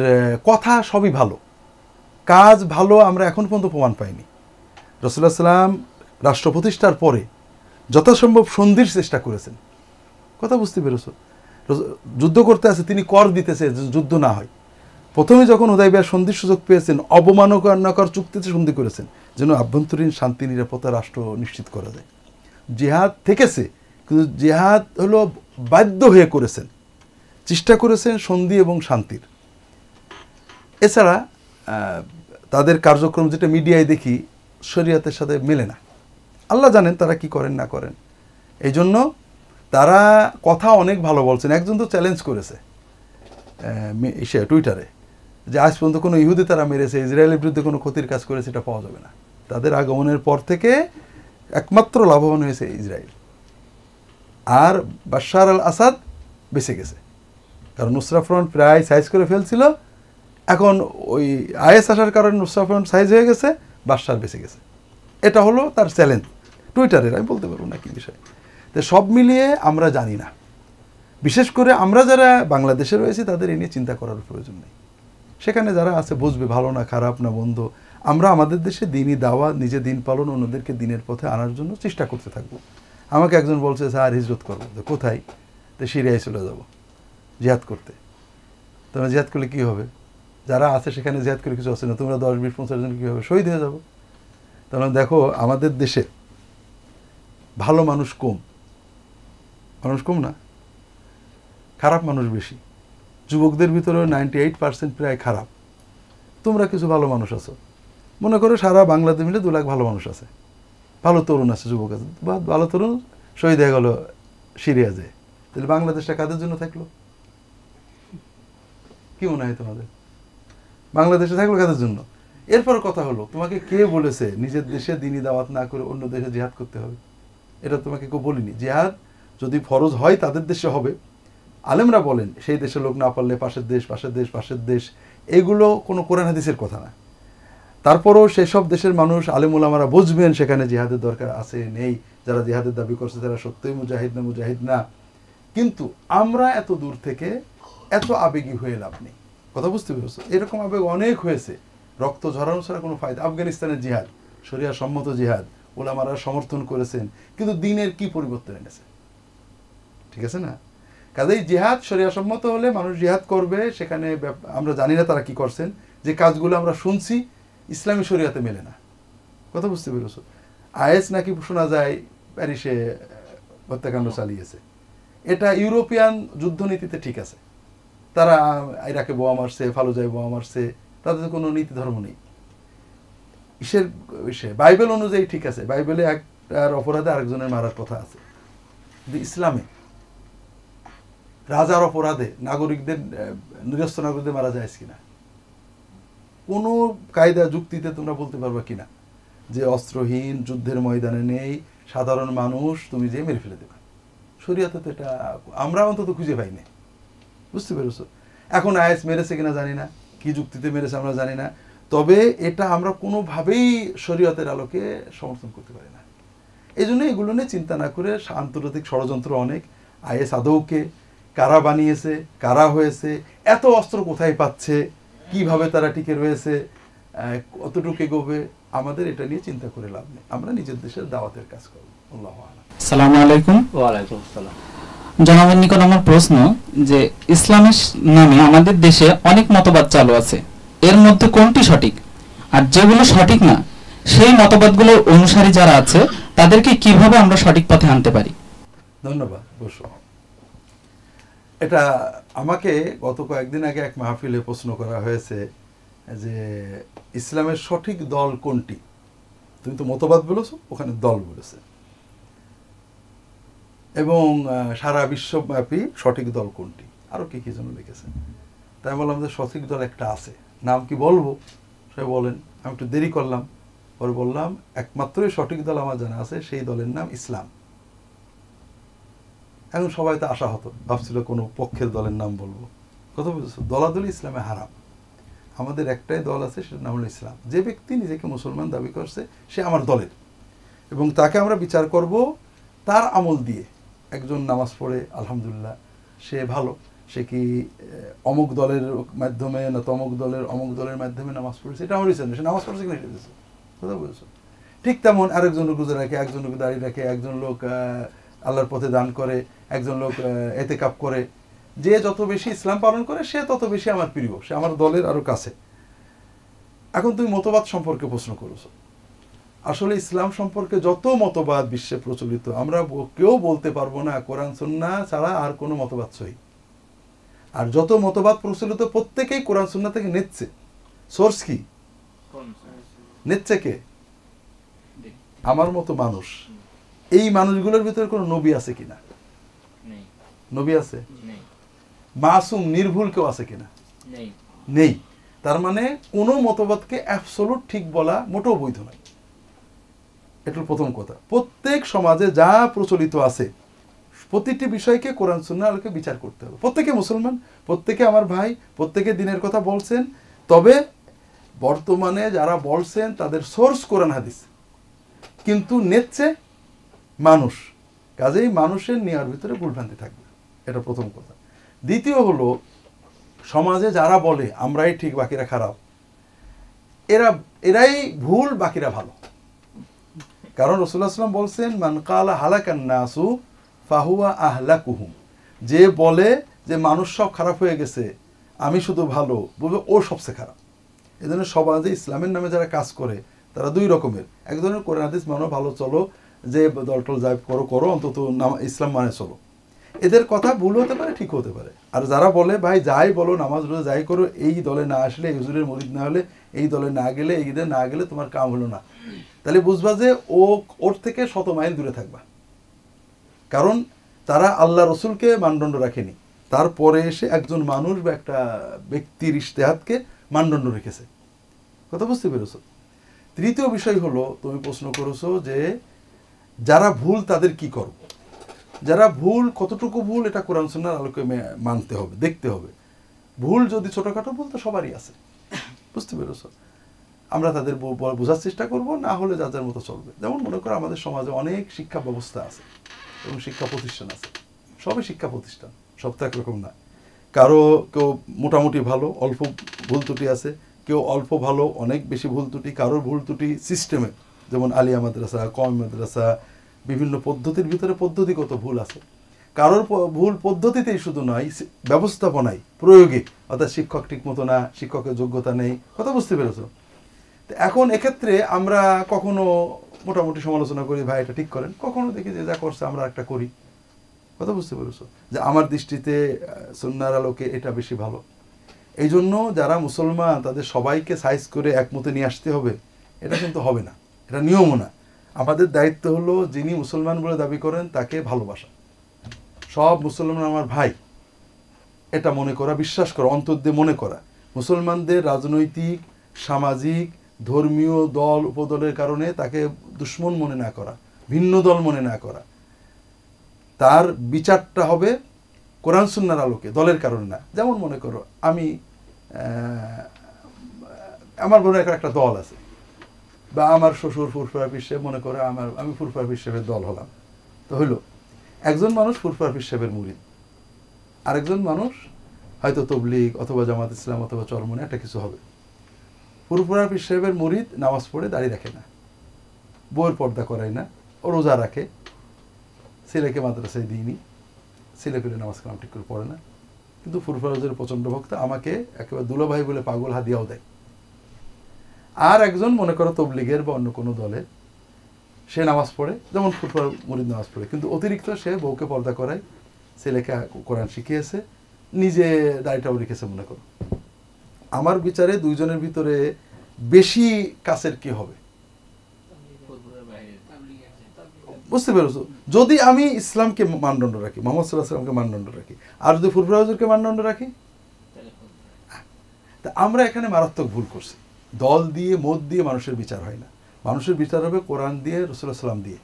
Speaker 1: কথা সবই ভালো, কাজ ভালো, আমরা এখন পর্যন্ত প্রমাণ পাইনি। রাসূলুল্লাহ সাল্লাম রাষ্ট্র প্রতিষ্ঠার পরে যথাসম্ভব সন্ধির চেষ্টা করেছেন, কথা বুঝতে পেরেছো? যুদ্ধ করতে আছে, তিনি কর দিতেছে যুদ্ধ না হয়। প্রথমে যখন হুদায়বিয়ার সন্ধির সুযোগ পেয়েছেন, অবমাননাকর চুক্তিতে সন্ধি করেছেন যেন আভ্যন্তরীণ শান্তি নিরাপত্তা রাষ্ট্র নিশ্চিত করা যায়। জিহাদ থেকেছে, কিন্তু জিহাদ হলো বাধ্য হয়ে করেছেন, চেষ্টা করেছেন সন্ধি এবং শান্তির। এছাড়া তাদের কার্যক্রম যেটা মিডিয়ায় দেখি শরীয়তের সাথে মেলে না। আল্লাহ জানেন তারা কি করেন না করেন। এই জন্য তারা কথা অনেক ভালো বলছেন। একজন তো চ্যালেঞ্জ করেছে টুইটারে যে আজ পর্যন্ত কোনো ইহুদি তারা মেরেছে, ইসরায়েলের বিরুদ্ধে কোনো ক্ষতির কাজ করেছে, এটা পাওয়া যাবে না। তাদের আগমনের পর থেকে একমাত্র লাভবান হয়েছে ইসরায়েল, আর বাশার আল আসাদ বেঁচে গেছে, কারণ নুসরা ফ্রন্ট প্রায় সাইজ করে ফেলছিল। এখন ওই আইএস আসার কারণে নুসরা ফ্রন্ট সাইজ হয়ে গেছে, বাশার বেঁচে গেছে। এটা হলো তার চ্যালেঞ্জ টুইটারের, আমি বলতে পারবো না কি বিষয়। তো সব মিলিয়ে আমরা জানি না, বিশেষ করে আমরা যারা বাংলাদেশে রয়েছি তাদের এই নিয়ে চিন্তা করার প্রয়োজন নেই। সেখানে যারা আছে বুঝবে ভালো না খারাপ না বন্ধু। আমরা আমাদের দেশে দিনই দাওয়া, নিজে দিন পালন, অন্যদেরকে দিনের পথে আনার জন্য চেষ্টা করতে থাকবো। আমাকে একজন বলছে স্যার হিজরত করবো, তো কোথায়? তো সিরিয়ায় চলে যাব জিহাদ করতে। তোমরা জিহাদ করলে কী হবে? যারা আছে সেখানে জিহাদ করে কিছু আছে না, তোমরা 10, 20, 50 জন কী হবে? শহীদ হয়ে যাবো। তাহলে দেখো আমাদের দেশে ভালো মানুষ কম, মানুষ কম না, খারাপ মানুষ বেশি। যুবকদের ভিতরে 98% প্রায় খারাপ। তোমরা কিছু ভালো মানুষ আছো, মনে করো সারা বাংলাদেশ মিলে 2 লাখ ভালো মানুষ আছে, ভালো তরুণ আছে, যুবক আছে, বা ভালো তরুণ শহীদ হয়ে গেল সিরিয়া যেয়ে। তাহলে বাংলাদেশটা কাদের জন্য থাকলো? কি মনে হয় তোমাদের? বাংলাদেশে থাকলো কাদের জন্য? এরপর কথা হলো, তোমাকে কে বলেছে নিজের দেশে দিনই দাওয়াত না করে অন্য দেশে জিহাদ করতে হবে? এটা তোমাকে কেউ বলিনি। জিহাদ যদি ফরজ হয় তাদের দেশে হবে। আলেমরা বলেন সেই দেশের লোক না পারলে পাশের দেশ, পাশের দেশ, পাশের দেশ, এগুলো কোনো কোরআন হাদিসের কথা না। তারপরও সেই সব দেশের মানুষ আলেম ওলামারা বুঝবেন সেখানে জিহাদের দরকার আছে নেই। যারা জিহাদের দাবি করছে তারা সত্যই মুজাহিদ না। কিন্তু আমরা এত দূর থেকে এত আবেগী হয়ে লাভ নেই, কথা বুঝতে পেরেছো? এরকম আবেগ অনেক হয়েছে, রক্ত ঝরানো ছাড়া কোনো ফায়দা। আফগানিস্তানের জিহাদ শরিয়া সম্মত জিহাদ, ওলামারা সমর্থন করেছেন, কিন্তু দিনের কি পরিবর্তন এনেছে? ঠিক আছে না? কাজেই জিহাদ শরিয়া সম্মত হলে মানুষ জিহাদ করবে। সেখানে আমরা জানি না তারা কি করছেন, যে কাজগুলো আমরা শুনছি ইসলামী শরিয়াতে মেলে না, কথা বুঝতে পেরেছো? আইএস নাকি শোনা যায় প্যারিসে হত্যাকাণ্ড চালিয়েছে, এটা ইউরোপিয়ান যুদ্ধনীতিতে ঠিক আছে। তারা ইরাকে বোমা মারছে, ফালুজায় বোমা মারছে, তাদের কোনো নীতি ধর্ম নেই। ইসের বিষয়ে বাইবেল অনুযায়ী ঠিক আছে, বাইবেলে একটার অপরাধে আরেকজনের মারার কথা আছে, কিন্তু ইসলামে রাজার অপরাধে নাগরিকদের নিরস্ত্র নাগরিকদের মারা যায় কিনা? কোনো কায়দা যুক্তিতে তোমরা বলতে পারবা কিনা যে অস্ত্রহীন যুদ্ধের ময়দানে নেই সাধারণ মানুষ তুমি যে মেরে ফেলে দেবে? শরীয়তে তো এটা আমরা অন্তত খুঁজে পাই না। বুঝতে পেরেছো? এখন আইএস মেরেছে কিনা জানি না, কি যুক্তিতে মেরেছে আমরা জানি না, তবে এটা আমরা কোনোভাবেই শরীয়তের আলোকে সমর্থন করতে পারি না। এই জন্য এগুলো নিয়ে চিন্তা না করে আন্তর্জাতিক ষড়যন্ত্র অনেক, আইএস আদৌকে কারা বানিয়েছে, কারা হয়েছে, এত অস্ত্র কোথায় পাচ্ছে, কিভাবে তারা টিকে রয়েছে, কতটুকু এগোবে, আমাদের এটা নিয়ে চিন্তা করে লাভ নেই। আমরা নিজের দেশের দাওয়াতের কাজ করবো। আল্লাহু আ'লাম।
Speaker 10: আসসালামু আলাইকুম।
Speaker 11: ওয়ালাইকুম আসসালাম।
Speaker 10: জনাবের নিকট আমার প্রশ্ন যে ইসলামের নামে আমাদের দেশে অনেক মতবাদ চালু আছে, এর মধ্যে কোনটি সঠিক, আর যেগুলো সঠিক না সেই মতবাদগুলোর অনুসারী যারা আছে তাদেরকে কিভাবে আমরা সঠিক পথে আনতে পারি?
Speaker 1: ধন্যবাদ। বসো। এটা আমাকে গত কয়েকদিন আগে এক মাহফিলে প্রশ্ন করা হয়েছে যে ইসলামের সঠিক দল কোনটি? তুমি তো মতবাদ বলেছো, ওখানে দল বলেছে, এবং সারা বিশ্বব্যাপী সঠিক দল কোনটি, আরো কি কি যেন লিখেছে। তাই বললাম যে সঠিক দল একটা আছে, নাম কি বলবো? সে বলেন। আমি একটু দেরি করলাম, পরে বললাম একমাত্রই সঠিক দল আমার জানা আছে, সেই দলের নাম ইসলাম। এখন সবাই তো আশা হতো, ভাবছিল কোনো পক্ষের দলের নাম বলবো। কথা বুঝেছো? দলাদলি ইসলামে হারাম। আমাদের একটাই দল আছে, সেটার নাম হলো ইসলাম। যে ব্যক্তি নিজেকে মুসলমান দাবি করছে সে আমার দলের, এবং তাকে আমরা বিচার করব তার আমল দিয়ে। একজন নামাজ পড়ে আলহামদুলিল্লাহ সে ভালো, সে কি অমুক দলের মাধ্যমে না তমুক দলের অমুক দলের মাধ্যমে নামাজ পড়েছে, এটা আমার বিচার না, সে নামাজ পড়েছে কিনা এটা দিয়েছে। কথা বুঝেছো? ঠিক তেমন আরেকজন লোক রোজা রাখে, একজন লোক দাঁড়িয়ে রাখে, একজন লোক আল্লাহর পথে দান করে, একজন লোক এতেকাপ করে। যে যত বেশি ইসলাম পালন করে সে তত বেশি আমার প্রিয়, সে আমার দলের আরো কাছে। এখন তুমি মতবাদ সম্পর্কে প্রশ্ন করেছো। আসলে ইসলাম সম্পর্কে যত মতবাদ বিশ্বে প্রচলিত, আমরা কেউ বলতে পারবো না কোরআন সুন্নাহ ছাড়া আর কোনো মতবাদ সহি। আর যত মতবাদ প্রচলিত প্রত্যেকেই কোরআন সুন্নাহ থেকে নিচ্ছে। সোর্স কি? নিচ্ছে কে? আমার মতো মানুষ। এই মানুষগুলোর ভিতরে কোনো নবী আছে কিনা? নবী আছে? মাসুম নির্ভুল কেউ আছে কিনা? নেই। তার মানে কোনো মতবাদকে অ্যাবসলিউট ঠিক বলা মোটেও বৈধ নয়। এটা প্রথম কথা। প্রত্যেক সমাজে যা প্রচলিত আছে প্রতিটি বিষয়কে কোরআন সুন্নাহ আলোকে বিচার করতে হবে। প্রত্যেকে মুসলমান, প্রত্যেকে আমার ভাই, প্রত্যেকে দিনের কথা বলছেন, তবে বর্তমানে যারা বলছেন তাদের সোর্স কোরআন হাদিস, কিন্তু নেচ্ছে মানুষ। কাজেই মানুষের নেওয়ার ভিতরে ভুলভ্রান্তি থাকবে, এটা প্রথম কথা। দ্বিতীয় হলো, সমাজে যারা বলে আমরাই ঠিক বাকিরা খারাপ, এরাই ভুল বাকিরা ভালো। কারণ রাসূলুল্লাহ সাল্লাল্লাহু আলাইহি ওয়াসাল্লাম বলছেন মান কালা হালাকান নাসু ফাহুয়া আহলাকুহুম, যে বলে যে মানুষ সব খারাপ হয়ে গেছে আমি শুধু ভালো, বলবে ও সবচেয়ে খারাপ। এই জন্য সমাজে ইসলামের নামে যারা কাজ করে তারা দুই রকমের। এক ধরনের কোরআন হাদিস মানো, ভালো চলো, যে দলটল যাই করো অন্তত ইসলাম মানে চলো। এদের কথা ভুল হতে পারে, ঠিক হতে পারে। আর যারা বলে ভাই যাই বলো, নামাজ রোজা যাই করো, এই দলে না আসলে, এই হুজুরের মুরিদ না হলে, এই দলে না গেলে, এই ঈদে না গেলে তোমার কাম হলো না, তাহলে বুঝবা যে ওর থেকে 100 মাইল দূরে থাকবা। কারণ তারা আল্লাহ রসুলকে মানদণ্ড রাখেনি, তারপরে এসে একজন মানুষ বা একটা ব্যক্তির ইজতিহাদকে মানদণ্ড রেখেছে। কথা বুঝতে পেরেছো? তৃতীয় বিষয় হলো, তুমি প্রশ্ন করেছো যে যারা ভুল তাদের কি করব। যারা ভুল, কতটুকু ভুল এটা কোরআন সুন্নাহর আলোকে মানতে হবে, দেখতে হবে। ভুল যদি ছোটখাটো ভুল তো সবারই আছে, বুঝতে পেরেছো? আমরা তাদের বোঝার চেষ্টা করব, না হলে যার যার মতো চলবে। যেমন মনে করো আমাদের সমাজে অনেক শিক্ষা ব্যবস্থা আছে এবং শিক্ষা প্রতিষ্ঠান আছে, সবই শিক্ষা প্রতিষ্ঠান, সব তো একরকম না। কারো কেউ মোটামুটি ভালো, অল্প ভুল ত্রুটি আছে, কেউ অল্প ভালো, অনেক বেশি ভুল ত্রুটি। কারোর ভুল ত্রুটি সিস্টেমে, যেমন আলিয়া মাদ্রাসা, কওমি মাদ্রাসা, বিভিন্ন পদ্ধতির ভিতরে পদ্ধতিগত ভুল আছে। কারোর ভুল পদ্ধতিতেই শুধু নয়, ব্যবস্থাপনায়, প্রয়োগে, অর্থাৎ শিক্ষক ঠিক মতো না, শিক্ষকের যোগ্যতা নেই। কথা বুঝতে পেরেছো? এখন এক্ষেত্রে আমরা কখনো মোটামুটি সমালোচনা করি, ভাই এটা ঠিক করেন, কখনো দেখি যে যা করছে আমরা একটা করি। কথা বুঝতে পেরেছো? যে আমার দৃষ্টিতে সুন্নাহর আলোকে এটা বেশি ভালো। এই জন্য যারা মুসলমান তাদের সবাইকে সাইজ করে একমতে নিয়ে আসতে হবে, এটা কিন্তু হবে না, এটা নিয়মও না। আমাদের দায়িত্ব হলো যিনি মুসলমান বলে দাবি করেন তাকে ভালোবাসা, সব মুসলমান আমার ভাই এটা মনে করা, বিশ্বাস করা, অন্তর দিয়ে মনে করা। মুসলমানদের রাজনৈতিক, সামাজিক, ধর্মীয় দল উপদলের কারণে তাকে দুশ্মন মনে না করা, ভিন্ন দল মনে না করা। তার বিচারটা হবে কোরআন সুন্নাহর আলোকে, দলের কারণে না। যেমন মনে করো আমি আমার মনে একটা দল আছে, বা আমার শ্বশুর ফুরফুরা পীর সাহেব মনে করে আমি ফুরফুরা পীর সাহেবের দল হলাম, তো হইলো একজন মানুষ ফুরফুরা পীর সাহেবের মুরিদ, আরেকজন মানুষ হয়তো তবলিগ অথবা জামাত ইসলাম অথবা চরমনে একটা কিছু হবে। ফুরফুরা পীর সাহেবের মুরিদ নামাজ পড়ে দাঁড়িয়ে রাখে না, বইয়ের পর্দা করায় না, ও রোজা রাখে, ছেলেকে মাদ্রাসায় দিইনি, ছেলে পেলে নামাজ কালাম ঠিক করে পড়ে না, কিন্তু ফুরফুরাজের প্রচণ্ড ভক্ত, আমাকে একেবারে দুলাভাই বলে পাগল হাদিয়াও দেয়। আর একজন মনে করো তবলিগের বা অন্য কোনো দলের, সে নামাজ পড়ে, যেমন ফুরফুরা মুরিদ নামাজ পড়ে, কিন্তু অতিরিক্ত সে বউকে পর্দা করায়, ছেলেকে কোরআন শিখিয়েছে, নিজে দাড়িটাও রেখেছে। মনে করো আমার বিচারে দুইজনের ভিতরে বেশি কাছের কি হবে? বুঝতে পেরেছো? যদি আমি ইসলামকে মানদণ্ড রাখি, মোহাম্মদ সাল্লাল্লাহু আলাইহি ওয়াসাল্লামকে মানদণ্ড রাখি, আর যদি ফুরফুরা হুজুরকে মানদণ্ড রাখি, তা আমরা এখানে মারাত্মক ভুল করছি। দল দিয়ে মত দিয়ে মানুষের বিচার হয় না, মানুষের বিচার হবে কোরআন দিয়ে, রাসূলুল্লাহ সাল্লাম দিয়ে।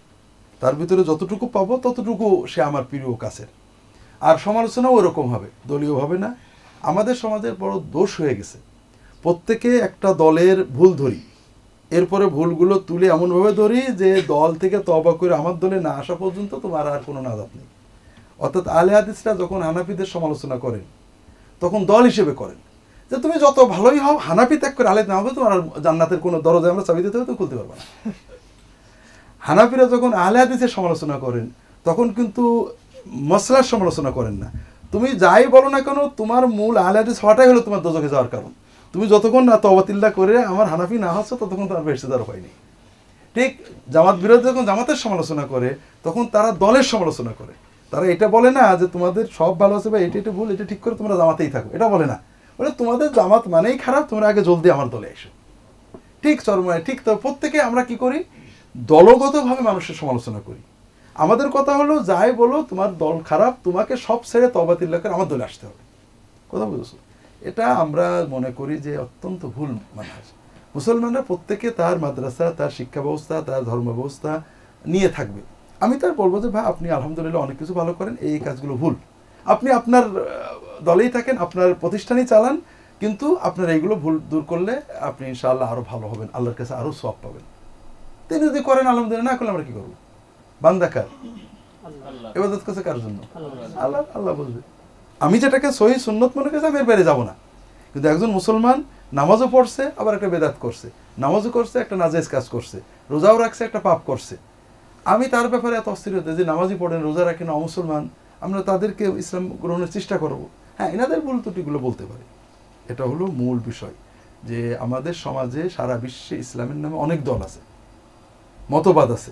Speaker 1: তার ভিতরে যতটুকু পাবো ততটুকু সে আমার প্রিয় কাছের। আর সমালোচনাও ওরকম হবে, দলীয় হবে না। আমাদের সমাজের বড় দোষ হয়ে গেছে, প্রত্যেকে একটা দলের ভুল ধরি, এরপরে ভুলগুলো তুলে এমনভাবে ধরি যে দল থেকে তওবা করে আমার দলে না আসা পর্যন্ত তোমার আর কোনো নাজাত নেই। অর্থাৎ আহলে হাদিসরা যখন হানাফিদের সমালোচনা করেন তখন দল হিসেবে করেন যে তুমি যত ভালোই হও, হানাফি ত্যাগ করে আহলে না হবে, তোমার জান্নাতের কোনো দরজা আমরা চাবি দিতে হবে, তুমি খুলতে পারবে না। হানাফিরা যখন আহলে হাদিসের সমালোচনা করেন তখন কিন্তু মসলার সমালোচনা করেন না। তুমি যাই বলো না কেন, তোমার মূল আহলে হাদিস হওয়াটাই হলো তোমার দোজখে যাওয়ার কারণ। তুমি যতক্ষণ না তওবাতিল্লাহ করে আমার হানাফি না হচ্ছ ততক্ষণ তোমার বেহেশতে যাওয়ার উপায় নেই। ঠিক জামাত বিরোধী যখন জামাতের সমালোচনা করে তখন তারা দলের সমালোচনা করে। তারা এটা বলে না যে তোমাদের সব ভালো আছে বা এটা ভুল, এটা ঠিক করে তোমরা জামাতেই থাকো, এটা বলে না। বলে তোমাদের জামাত মানেই খারাপ, তোমরা আগে জলদি আমার দলে এসো। ঠিক চরমায় ঠিক। তো প্রত্যেকে আমরা কি করি, দলগতভাবে মানুষের সমালোচনা করি। আমাদের কথা হলো যাই বলো তোমার দল খারাপ, তোমাকে সব ছেড়ে তওবাতিল্লাহ করে আমার দলে আসতে হবে। কথা বুঝেছো? এটা আমরা মনে করি যে অত্যন্ত ভুল মানহাজ। মুসলমানরা প্রত্যেকে তার মাদ্রাসা, তার শিক্ষা ব্যবস্থা, তার ধর্ম ব্যবস্থা নিয়ে থাকবে। আমি তার বলবো যে ভাই আপনি আলহামদুলিল্লাহ অনেক কিছু ভালো করেন, এই কাজগুলো ভুল। আপনি আপনার দলেই থাকেন, আপনার প্রতিষ্ঠানই চালান, কিন্তু আপনার এইগুলো ভুল দূর করলে আপনি ইনশাআল্লাহ আরো ভালো হবেন, আল্লাহর কাছে আরো সওয়াব পাবেন। তিনি যদি করেন আলহামদুলিল্লাহ, না করলে আমরা কি করবো? বান্দা কার? ইবাদত করছে কার জন্য? আল্লাহ। আল্লাহ বুঝবে। আমি যেটাকে সহি সুন্নত মনে করছি আমি এর বাইরে যাবো না। কিন্তু একজন মুসলমান নামাজও পড়ছে, আবার একটা বেদাত করছে, নামাজও করছে, একটা নাজায়েজ কাজ করছে, রোজাও রাখছে, একটা পাপ করছে, আমি তার ব্যাপারে এত অস্থির হতে যে নামাজই পড়েন, রোজা রাখেন, অমুসলমান, আমরা তাদেরকে ইসলাম গ্রহণের চেষ্টা করবো। হ্যাঁ, এনাদের ভুল ত্রুটিগুলো বলতে পারি। এটা হলো মূল বিষয় যে আমাদের সমাজে সারা বিশ্বে ইসলামের নামে অনেক দল আছে, মতবাদ আছে।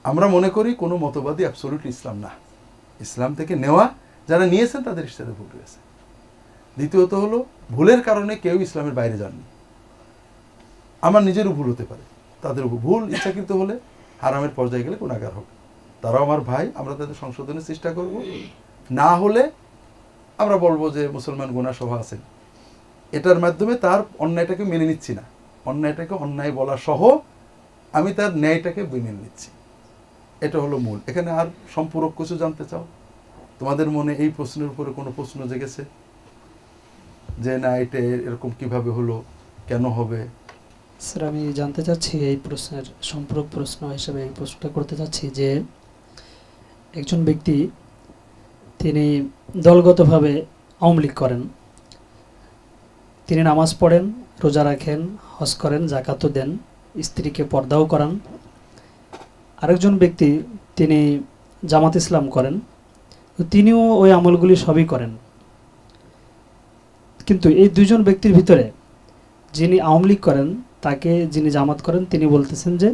Speaker 1: আমরা মনে করি কোনো মতবাদই অ্যাবসলিউট ইসলাম না, ইসলাম থেকে নেওয়া, যারা নিয়েছেন তাদের সাথে ভুল রয়েছে। দ্বিতীয়ত হলো ভুলের কারণে কেউ ইসলামের বাইরে যাননি। আমার নিজেরও ভুল হতে পারে, তাদের ভুল ইচ্ছাকৃত হলে হারামের পর্যায়ে গেলে গুনাহগার হবে। তারাও আমার ভাই, আমরা তাদের সংশোধনের চেষ্টা করব। না হলে আমরা বলবো যে মুসলমান গুনাহ সহ আছেন, এটার মাধ্যমে তার অন্যায়টাকে মেনে নিচ্ছি না, অন্যায়টাকে অন্যায় বলা সহ আমি তার ন্যায়টাকে মেনে নিচ্ছি। এটা হলো মূল। এখানে আর সম্পূরক কিছু জানতে চাও? তোমাদের মনে এই প্রশ্নের উপরে কোনো প্রশ্ন জেগেছে যে না এটা এরকম কিভাবে হলো, কেন হবে?
Speaker 11: স্যার আমি জানতে চাচ্ছি এই প্রশ্নের সম্পূরক প্রশ্ন হিসেবে এই প্রশ্নটা করতে চাচ্ছি যে একজন ব্যক্তি তিনি দলগতভাবে আওয়ামী লীগ করেন, তিনি নামাজ পড়েন, রোজা রাখেন, হজ করেন, জাকাতও দেন, স্ত্রীকে পর্দাও করান। আরেকজন ব্যক্তি তিনি জামাত ইসলাম করেন, তিনিও ওই আমলগুলি সবই করেন। কিন্তু এই দুইজন ব্যক্তির ভিতরে যিনি আওয়ামী লীগ করেন তাকে যিনি জামাত করেন তিনি বলতেছেন যে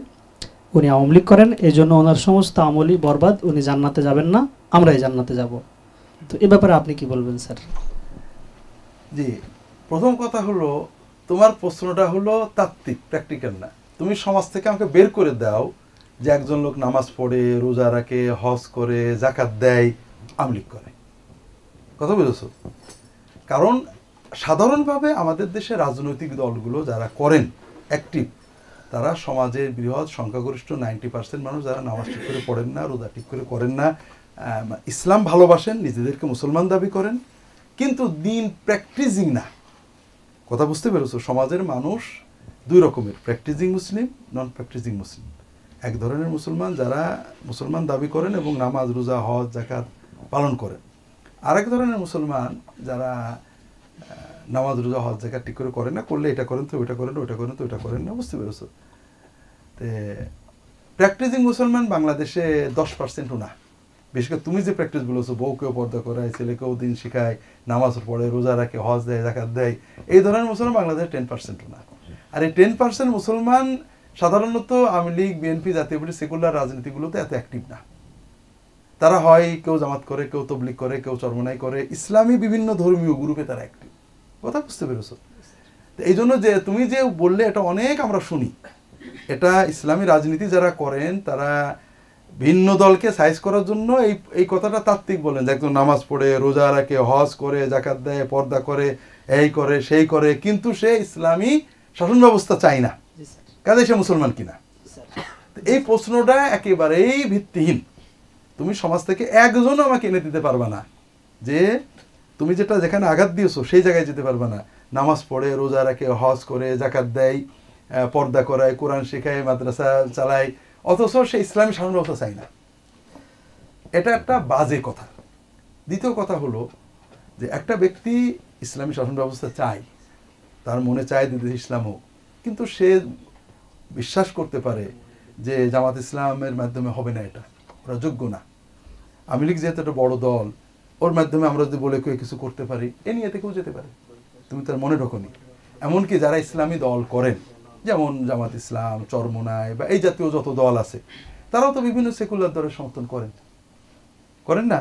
Speaker 11: উনি আওয়ামী লীগ করেন, এই জন্য ওনার সমস্ত আমলই বরবাদ, উনি জান্নাতে যাবেন না, আমরাই জান্নাতে যাব। তো এ ব্যাপারে আপনি কি বলবেন স্যার?
Speaker 1: জি, প্রথম কথা হলো তোমার প্রশ্নটা হলো তাত্ত্বিক, প্র্যাকটিক্যাল না। তুমি সমাজ থেকে আমাকে বের করে দাও যে একজন লোক নামাজ পড়ে, রোজা রাখে, হজ করে, জাকাত দেয়, আমলিক করে। কথা বুঝেছো? কারণ সাধারণভাবে আমাদের দেশে রাজনৈতিক দলগুলো যারা করেন অ্যাক্টিভ, তারা সমাজের বৃহৎ সংখ্যাগরিষ্ঠ 90% মানুষ যারা নামাজ ঠিক করে পড়েন না, রোজা ঠিক করে করেন না, ইসলাম ভালোবাসেন, নিজেদেরকে মুসলমান দাবি করেন, কিন্তু দিন প্র্যাকটিসিং না। কথা বুঝতে পেরেছো? সমাজের মানুষ দুই রকমের, প্র্যাকটিসিং মুসলিম, নন প্র্যাকটিসিং মুসলিম। এক ধরনের মুসলমান যারা মুসলমান দাবি করেন এবং নামাজ, রোজা, হজ, জাকাত পালন করেন। আরেক ধরনের মুসলমান যারা নামাজ, রোজা, হজ, জাকাত ঠিক করে করেন না, করলে এটা করেন তো ওইটা করেন, ওইটা করেন তো ওইটা করেন না। বুঝতে পেরেছো? তে প্র্যাকটিসিং মুসলমান বাংলাদেশে 10%ও না। বিশেষ করে তুমি যে প্র্যাকটিস বলেছো, বউকেও পর্দা করায়, ছেলেকেও দিন শিখায়, নামাজ পড়ে, রোজা রাখে, হজ দেয়, জাকাত দেয়, এই ধরনের মুসলমান বাংলাদেশে 10%ও না। আর এই 10% মুসলমান সাধারণত আওয়ামী লীগ, বিএনপি, জাতীয় পার্টি, সেকুলার রাজনীতিগুলোতে এত অ্যাক্টিভ না। তারা হয় কেউ জামাত করে, কেউ তবলিগ করে, কেউ চরমনাই করে, ইসলামী বিভিন্ন ধর্মীয় গ্রুপে তারা অ্যাক্টিভ। কথা বুঝতে পেরেছো? এই জন্য যে তুমি যে বললে এটা অনেক আমরা শুনি, এটা ইসলামী রাজনীতি যারা করেন তারা ভিন্ন দলকে সাইজ করার জন্য এই কথাটা তাত্ত্বিক বলেন যে একজন নামাজ পড়ে, রোজা রাখে, হজ করে, জাকাত দেয়, পর্দা করে, এই করে সেই করে, কিন্তু সে ইসলামী শাসন ব্যবস্থা চায় না, কাজে সে মুসলমান কিনা। এই প্রশ্নটা একেবারেই ভিত্তিহীন। তুমি সমাজ থেকে একজনও আমাকে এনে দিতে পারবা না যে তুমি যেটা যেখানে আঘাত দিয়েছো সেই জায়গায় যেতে পারবা না। নামাজ পড়ে, রোজা রাখে, হজ করে, জাকাত দেয়, পর্দা করায়, কোরআন শেখায়, মাদ্রাসা চালায়, অথচ সে ইসলামী শাসন ব্যবস্থা চায় না। এটা একটা বাজে কথা। দ্বিতীয় কথা হলো যে একটা ব্যক্তি ইসলামী শাসন ব্যবস্থা চায়, তার মনে চায় যে ইসলাম হোক, কিন্তু সে বিশ্বাস করতে পারে যে জামাত ইসলামের মাধ্যমে হবে না, এটা ওরা যোগ্য না। আওয়ামী লীগ যেহেতু একটা বড় দল, ওর মাধ্যমে আমরা যদি বলে কেউ কিছু করতে পারি, এ নিয়ে কেউ যেতে পারে, তুমি তার মনে ঢোকনি। এমনকি যারা ইসলামী দল করেন, যেমন জামাত ইসলাম, চরমনাই বা এই জাতীয় যত দল আছে, তারাও তো বিভিন্ন সেকুলার দলের সমর্থন করেন না?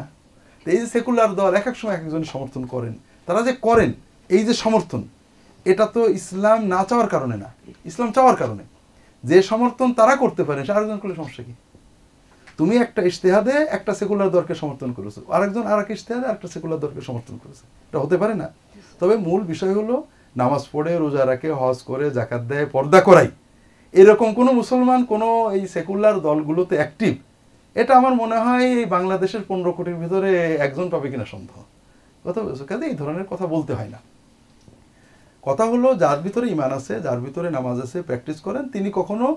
Speaker 1: তো এই যে সেকুলার দল এক এক সময় এক একজনের সমর্থন করেন, তারা যে করেন এই যে সমর্থন, এটা তো ইসলাম না চাওয়ার কারণে না, ইসলাম চাওয়ার কারণে। যে সমর্থন তারা করতে পারেন সে আরেকজন করলে সমস্যা কি? তুমি একটা ইজতিহাদে একটা সেকুলার দলকে সমর্থন করেছো, আরেকজন আর এক ইজতিহাদে আরেকটা সেকুলার দলকে সমর্থন করেছে, এটা হতে পারে না। তবে মূল বিষয় হলো নামাজ পড়ে, রোজা রাখে, হজ করে, জাকাত দেয়, পর্দা করাই, এরকম কোনো মুসলমান কোনো এই সেকুলার দলগুলোতে অ্যাক্টিভ, এটা আমার মনে হয় এই বাংলাদেশের 15 কোটির ভিতরে একজন পাবে কিনা সন্দেহ। কথা বলছো? কাজে এই ধরনের কথা বলতে হয় না। কথা হলো যার ভিতরে ইমান আছে, যার ভিতরে নামাজ আছে, প্র্যাকটিস করেন, তিনি কখনো,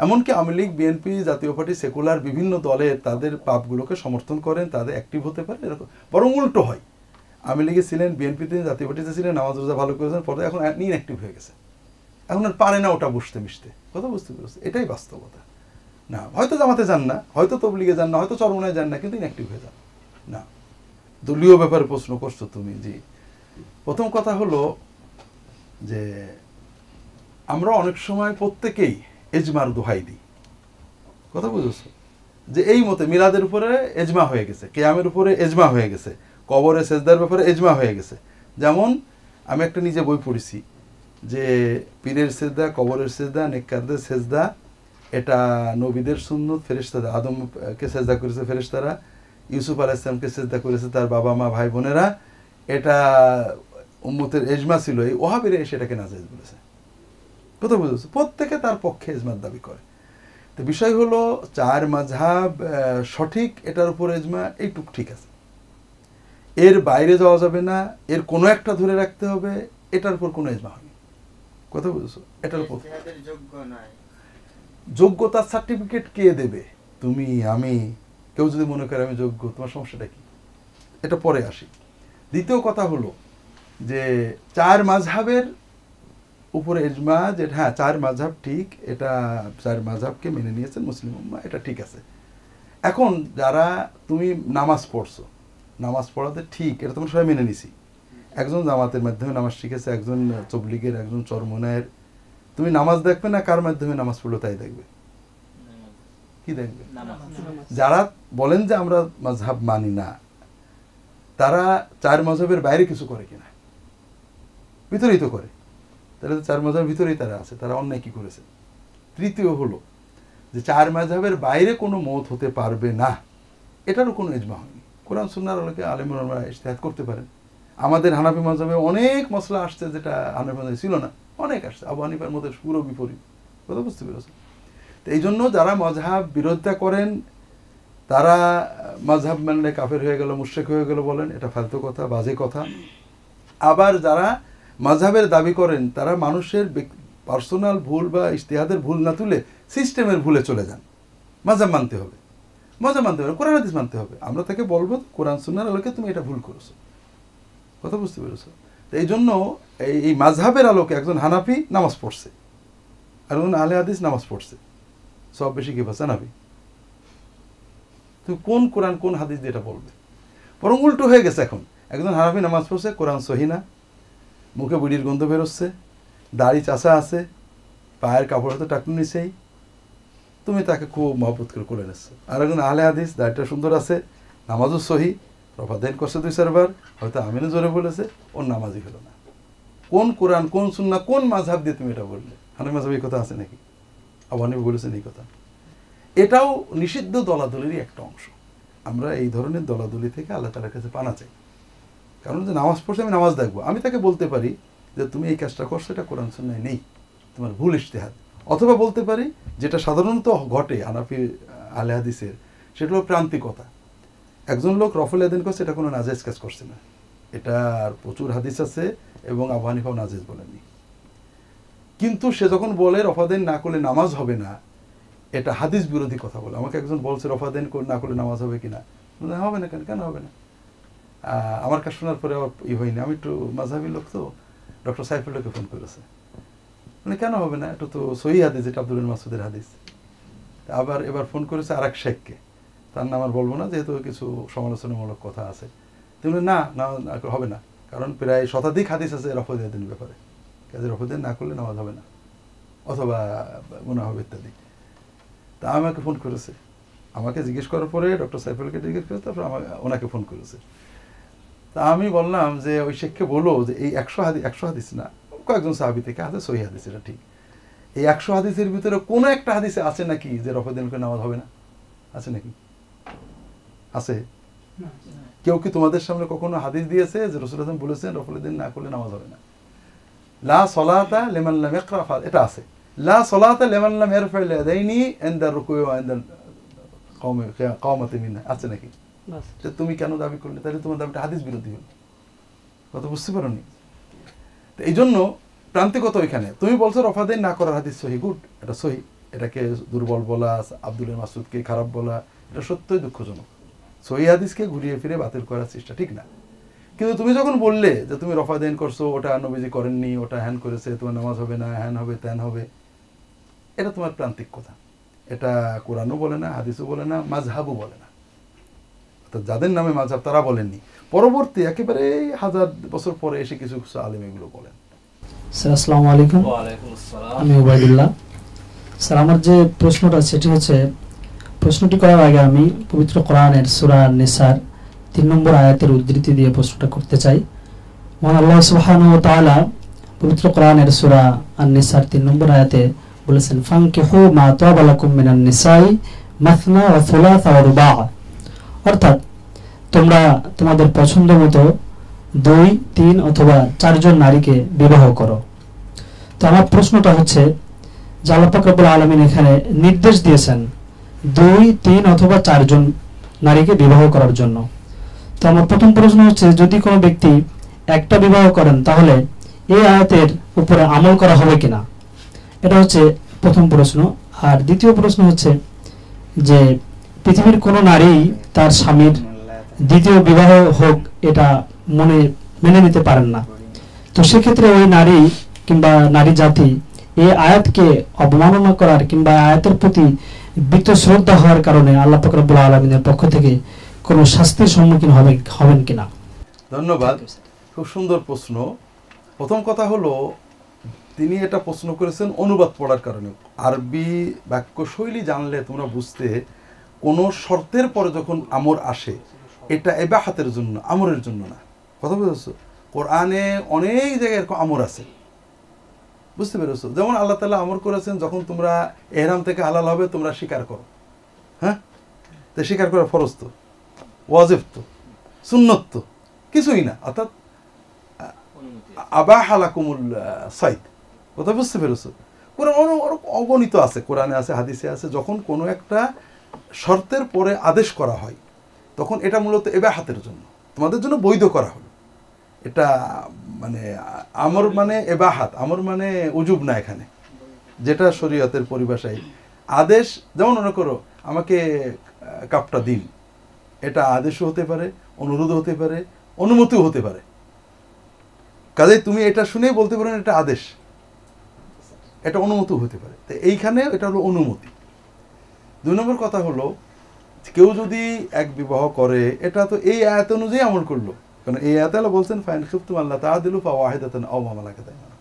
Speaker 1: এমনকি আওয়ামী লীগ, বিএনপি, জাতীয় পার্টি, সেকুলার বিভিন্ন দলের তাদের পাপগুলোকে সমর্থন করেন, তাদের অ্যাক্টিভ হতে পারে, এরকম। বরং উল্টো হয়, আওয়ামী লীগে ছিলেন, বিএনপিতে, জাতীয় পার্টিতে ছিলেন, নামাজ রোজা ভালো করেছেন, পরে এখন ইনঅ্যাক্টিভ হয়ে গেছে, এখন আর পারে না ওটা বসতে মিশতে। কথা বুঝতে পেরেছে? এটাই বাস্তবতা। না হয়তো জামাতে যান না, হয়তো তবলিগে যান না, হয়তো চরমনায় যান না, কিন্তু ইনঅ্যাক্টিভ হয়ে যান না। দলীয় ব্যাপারে প্রশ্ন করছো তুমি। জি, প্রথম কথা হলো যে আমরা অনেক সময় প্রত্যেকেই এজমার দোহাই দিই। কথা বুঝেছো? যে এই মতে মিলাদের উপরে এজমা হয়ে গেছে, কিয়ামের উপরে এজমা হয়ে গেছে, কবরে সেজদার ব্যাপারে এজমা হয়ে গেছে। যেমন আমি একটা নিজে বই পড়েছি যে পীরের সেজদা, কবরের সেজদা, নেককারদের সেজদা, এটা নবীদের সুন্নত, ফেরেশতারা আদমকে সেজদা করেছে, ফেরেশতারা ইউসুফ আলাইহিস সালামকে সেজদা করেছে তার বাবা মা ভাই বোনেরা, এটা উম্মতের এজমা ছিল। এই ওহাবীরা সেটাকে নাজায়েজ বলেছে। কথা বুঝেছো? প্রত্যেকে তার পক্ষে এজমার দাবি করে। তো বিষয় হলো চার মাযহাব সঠিক, এটার উপর এজমা, এইটুক ঠিক আছে, এর বাইরে যাওয়া যাবে না, এর কোনো একটা ধরে রাখতে হবে, এটার উপর কোনো এজমা হয়নি। কথা বুঝেছো? এটার উপর যোগ্যতার সার্টিফিকেট কে দেবে? তুমি, আমি, কেউ যদি মনে করে আমি যোগ্য, তোমার সমস্যাটা কি? এটা পরে আসি। দ্বিতীয় কথা হলো যে চার মাযহাবের উপরে এজমা, যে হ্যাঁ চার মাযহাব ঠিক, এটা চার মাযহাবকে মেনে নিয়েছেন মুসলিম উম্মাহ, এটা ঠিক আছে। এখন যারা তুমি নামাজ পড়ছো, নামাজ পড়াতে ঠিক, এটা তোমরা সবাই মেনে নিছি। একজন জামাতের মাধ্যমে নামাজ শিখেছে, একজন তবলিগের, একজন চরমনায়ের, তুমি নামাজ দেখবে না কার মাধ্যমে নামাজ পড়লো তাই দেখবে? কি দেখবে? যারা বলেন যে আমরা মাযহাব মানি না, তারা চার মাযহাবের বাইরে কিছু করে কিনা? বিতরিত করে। তাহলে তো 4 মাযহাবের ভিতরেই তারা আছে, তারা অন্যায় কি করেছে। তৃতীয় হলো যে 4 মাযহাবের বাইরে কোনো মত হতে পারবে না, এটারও কোনো ইজমা হয়নি। কোরআন সুন্নাহর আলোকে আলেম ওলামারা ইজতিহাদ করতে পারেন। আমাদের হানাফি মাযহাবে অনেক মসলা আসছে যেটা হানাফি মাযহাবে ছিল না, অনেক আসছে। আবু হানিফার মধ্যে পুরো বিপরীত, কথা বুঝতে পেরেছ। তো এই জন্য যারা মযহাব বিরোধিতা করেন তারা মযহাব মানলে কাফের হয়ে গেল, মুশরিক হয়ে গেল বলেন, এটা ফালতু কথা, বাজে কথা। আবার যারা মযহাবের দাবি করেন তারা মানুষের পার্সোনাল ভুল বা ইজতিহাদের ভুল না তুলে সিস্টেমের ভুলে চলে যান। মযহাব মানতে হবে, মযহাব মানতে হবে, কোরআন হাদিস মানতে হবে। আমরা তাকে বলবো কোরআন সুন্নাহর আলোকে তুমি এটা ভুল করেছো, কথা বুঝতে পেরেছো। তো এই জন্য এই মাযহাবের আলোকে একজন হানাফি নামাজ পড়ছে আর একজন আহলে হাদিস নামাজ পড়ছে, সব বেশি কি পাচ্ছে হানাফি। তুমি কোন কোরআন কোন হাদিস দিয়ে এটা বলবে? বরং উল্টো হয়ে গেছে এখন। একজন হানাফি নামাজ পড়ছে, কোরআন সহি না, মুখে বুড়ির গন্ধ বেরোচ্ছে, দাড়ি চাষা আছে, পায়ের কাপড় হয়তো টাকুন নিচেই, তুমি তাকে খুব মহব্বত করে কোলে নিচ্ছ। আর একজন আহলে হাদিস, দাড়িটা সুন্দর আছে, নামাজও সহি, রফাদাইন করছে 2-4 বার, হয়তো আমিনও জোরে বলেছে, ওর নামাজই হলো না। কোন কোরআন কোন সুন্নাহ কোন মাযহাব দিয়ে তুমি এটা বললে? হানাফি মাযহাবে এই কথা আছে নাকি? আবু হানিফা বলেছেন এই কথা। এটাও নিষিদ্ধ দলাদলিরই একটা অংশ। আমরা এই ধরনের দলাদলি থেকে আল্লাহ তাআলার কাছে পানা চাই। কারণ যে নামাজ পড়ছে আমি নামাজ দেখবো, আমি তাকে বলতে পারি যে তুমি এই কাজটা করছো, এটা কোরআন সুন্নাহয় নেই, তোমার ভুল ইজতিহাদ। অথবা বলতে পারি যেটা সাধারণত ঘটে হানাফি আহলে হাদিসের, সেটা হলো প্রান্তিকতা। একজন লোক রফল আদান করছে, এটা কোনো নাজেজ কাজ করছে না, এটার প্রচুর হাদিস আছে এবং আবু হানিফাও নাজেজ বলেননি। কিন্তু সে যখন বলে রফাদাইন না করলে নামাজ হবে না, এটা হাদিস বিরোধী কথা বলে। আমাকে একজন বলছে রফাদাইন না করলে নামাজ হবে কিনা, হবে না, কেন হবে না? আমার কাছে শোনার পরে হয়নি, আমি একটু মাযহাবী লোক, তো ডক্টর সাইফুল্লাহকে ফোন করেছে, মানে কেন হবে না, এটা তো সহিহ হাদিস, এটা আব্দুল মাসুদের হাদিস। আবার এবার ফোন করেছে আর এক শেখকে, তার নাম আর বলবো না যেহেতু কিছু সমালোচনামূলক কথা আছে। তুমি না হবে না, কারণ প্রায় শতাধিক হাদিস আছে রফাদাইনের ব্যাপারে, কাজে রফাদাইন না করলে নামাজ হবে না অথবা গুনাহ হবে ইত্যাদি। তা আমাকে ফোন করেছে, আমাকে জিজ্ঞেস করার পরে ডক্টর সাইফুলকে জিজ্ঞেস করে তারপর ওনাকে ফোন করেছে। তা আমি বললাম যে ওই শেখকে বলো যে এই 100 হাদিস না, কয়েকজন সাহাবী থেকে আছে সহিহ হাদিস, এটা ঠিক। এই 100 হাদিসের ভিতরে কোনো একটা হাদিসে আছে নাকি যে রফাদাইনকে নামাজ হবে না? আছে নাকি? আছে? কেউ কি তোমাদের সামনে কখনো হাদিস দিয়েছে যে রাসূলুল্লাহ সাল্লাল্লাহু আলাইহি ওয়াসাল্লাম বলেছেন রফাদাইন না করলে নামাজ হবে না? লা সলাতা লিমান লাম ইয়াকরা, এটা আছে। লা সলাতা লিমান লাম ইয়ারফা'ল ইয়াদাইনি ইনদা রুকুই ওয়া ইনদা কাওমাতি মিনহা, আছে নাকি? যে তুমি কেন দাবি করলে? তাহলে তোমার দাবিটা হাদিস বিরোধী হলো, কথা বুঝতে পারোনি? তো এই জন্য প্রান্তিকতা ওইখানে। তুমি বলছো রফাদাইন না করার হাদিস সহি, গুড, এটা সহি, এটাকে দুর্বল বলা, আব্দুল মাসুদকে খারাপ বলা, এটা সত্যই দুঃখজনক। সহি হাদিসকে ঘুরিয়ে ফিরে বাতিল করার চেষ্টা ঠিক না। কিন্তু তুমি যখন বললে যে তুমি রফাদাইন করছো, ওটা নবীজি করেননি, ওটা হ্যান করেছে, তোমার নামাজ হবে না, হ্যান হবে ত্যান হবে, এটা তোমার প্রান্তিক কথা। এটা কোরআনও বলে না, হাদিসও বলে না, মাযহাবও বলে না। যাদের নামে মাযহাব তারা বলেননি, পরবর্তী একেবারে 1000 বছর পরে এসে কিছু কিছু আলেম এগুলো বলেন।
Speaker 11: স্যার আসসালামু আলাইকুম। আমি ওবাইদুল্লাহ। স্যার আমার যে প্রশ্নটা সেটি হচ্ছে, প্রশ্নটি করার আগে আমি পবিত্র কোরআনের সূরা নিসার 3 নম্বর আয়াতের উদ্ধৃতি দিয়ে প্রশ্নটা করতে চাই। মহান আল্লাহ সুবহানাহু ওয়া তাআলা পবিত্র কোরআনের সূরা আন-নিসার 3 নম্বর আয়াতে বলেছেন, ফানকিহু মা তাবা লাকুম মিনান নিসাই মাসনা ওয়া সুলাসা ওয়া রুবা', অর্থাৎ তোমরা তোমাদের পছন্দ মতো 2, 3 অথবা 4 জন নারীকে বিবাহ করো। তো আমার প্রশ্নটা হচ্ছে যে আল্লাহ পাক রব্বুল আলামিন এখানে নির্দেশ দিয়েছেন 2, 3 অথবা 4 জন নারীকে বিবাহ করার জন্য। তো আমার প্রথম প্রশ্ন হচ্ছে, যদি কোনো ব্যক্তি একটা বিবাহ করেন তাহলে এই আয়াতের উপরে আমল করা হবে কিনা, এটা হচ্ছে প্রথম প্রশ্ন। আর দ্বিতীয় প্রশ্ন হচ্ছে যে পৃথিবীর কোনো নারী তার স্বামীর দ্বিতীয় বিবাহ হোক এটা মেনে নিতে পারেন না, তো সেক্ষেত্রে ওই নারী কিংবা নারী জাতি এই আয়াতকে অবমাননা করার কিংবা আয়াতের প্রতি বিত শ্রদ্ধা হওয়ার কারণে আল্লাহ পাক রব্বুল আলামিনের পক্ষ থেকে কোনো শাস্তির সম্মুখীন হবেন কিনা?
Speaker 1: ধন্যবাদ, খুব সুন্দর প্রশ্ন। প্রথম কথা হলো তিনি এটা প্রশ্ন করেছেন অনুবাদ পড়ার কারণে। আরবি বাক্য শৈলী জানলে তোমরা বুঝতে, কোনো শর্তের পরে যখন আমর আসে এটা ইবাহাতের জন্য, আমরের জন্য না, কথা বুঝেছো? কোরআনে অনেক জায়গায় এরকম আমর আছে, বুঝতে পেরেছো? যেমন আল্লাহ তাআলা আমর করেছেন যখন তোমরা এহরাম থেকে হালাল হবে তোমরা শিকার করো, হ্যাঁ? তো শিকার করা ফরজ তো, ওয়াজিব তো, সুন্নত তো কিছুই না, অর্থাৎ আবাহা লাকুমুল সাইদ। কথা বুঝতে পেরেছো? কোরআন অগণিত আছে, কোরআনে আছে, হাদিসে আছে। যখন কোনো একটা শর্তের পরে আদেশ করা হয় তখন এটা মূলত ইবাহাতের জন্য, তোমাদের জন্য বৈধ করা হলো। এটা মানে আমর মানে ইবাহাত, আমর মানে উজুব না এখানে, যেটা শরীয়তের পরিভাষায় আদেশ। যেমন মনে করো আমাকে কাপটা দিন, এটা আদেশও হতে পারে, অনুরোধও হতে পারে, অনুমতিও হতে পারে। কাজেই তুমি এটা শুনেই বলতে পারো এটা আদেশ, এটা অনুমতিও হতে পারে। তো এইখানে এটা হলো অনুমতি। 2 নম্বর কথা হলো কেউ যদি এক বিবাহ করে, এটা তো এই আয়াত অনুযায়ী আমল করলো, কারণ এই আয়াতে আল্লাহ বলছেন ফাইন খিফতুম আল্লাহ তাআদিলু ফাওয়াহিদাতান আও মা মালাকাত আইমানুকুম।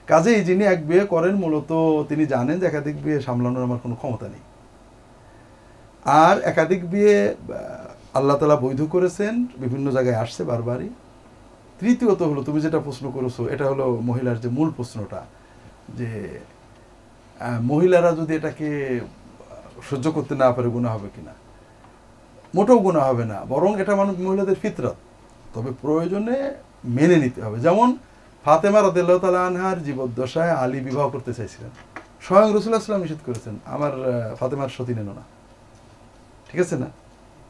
Speaker 1: কাজেই যিনি এক বিয়ে করেন মূলত তিনি জানেন যে একাধিক বিয়ে সামলানোর আমার কোনো ক্ষমতা নেই। আর একাধিক বিয়ে আল্লাহ তাআলা বৈধ করেছেন, বিভিন্ন জায়গায় আসছে বারবারই। তৃতীয়ত হলো তুমি যেটা প্রশ্ন করেছো, এটা হলো মহিলার যে মূল প্রশ্নটা, যে মহিলারা যদি এটাকে সহ্য করতে না পারে গুনাহ হবে কিনা। মোটেও গুনাহ হবে না, বরং এটা মহিলাদের ফিতরত, তবে প্রয়োজনে মেনে নিতে হবে। যেমন ফাতেমা রাদিয়াল্লাহু তাআলা আনহার জীবদ্দশায় আলী বিবাহ করতে চাইছিলেন, স্বয়ং রাসূলুল্লাহ সাল্লাল্লাহু আলাইহি ওয়াসাল্লাম নিষেধ করেছেন, আমার ফাতেমার সতী নেন না, ঠিক আছে না?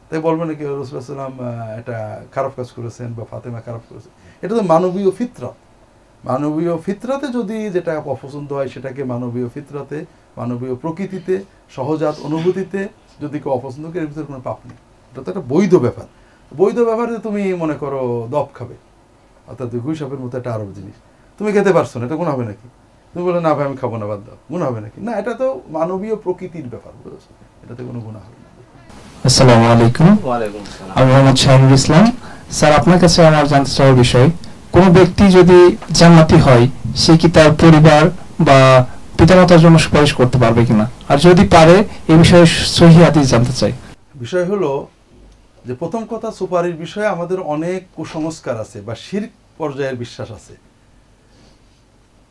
Speaker 1: তাই বলবেন নাকি রাসূলুল্লাহ সাল্লাল্লাহু আলাইহি ওয়াসাল্লাম এটা খারাপ কাজ করেছেন বা ফাতেমা খারাপ করেছেন? এটা তো মানবীয় ফিতরত। মানবীয় ফিতরতে যদি যেটা অপছন্দ হয় সেটাকে মানবীয় ফিতরতে, মানবীয় প্রকৃতিতে, সহজাত অনুভূতিতে যদি কেউ অপছন্দ করে, এর ভিতরে কোনো পাপ নেই। এটা তো একটা বৈধ ব্যাপার। বৈধ ব্যাপারে তুমি মনে করো দপ খাবে, অর্থাৎ গুইসাপের মতো একটা আরব জিনিস, তুমি খেতে পারছো না, এটা গুনাহ হবে নাকি? তুমি বলে না ভাই আমি খাবো না, বাদ দাও, গুনাহ হবে নাকি? না, এটা তো মানবীয় প্রকৃতির ব্যাপার, বুঝেছো? এটাতে কোনো গুনাহ হবে না।
Speaker 10: আসসালামু আলাইকুম। ওয়ালাইকুম আসসালাম। আমি মোহাম্মদ শাহিনুল ইসলাম। স্যার, আপনার কাছে আমার জানতে চাওয়ার বিষয়, কোন ব্যক্তি যদি জান্নাতি হয় সে কি তার পরিবার বা পিতামাতার জন্য সুপারিশ করতে পারবে কিনা, আর যদি পারে এই বিষয়ে সহিহ হাদিস জানতে চাই।
Speaker 1: বিষয় হলো যে প্রথম কথা, সুপারিশ বিষয়ে আমাদের অনেক কুসংস্কার আছে বা শিরক পর্যায়ের বিশ্বাস আছে।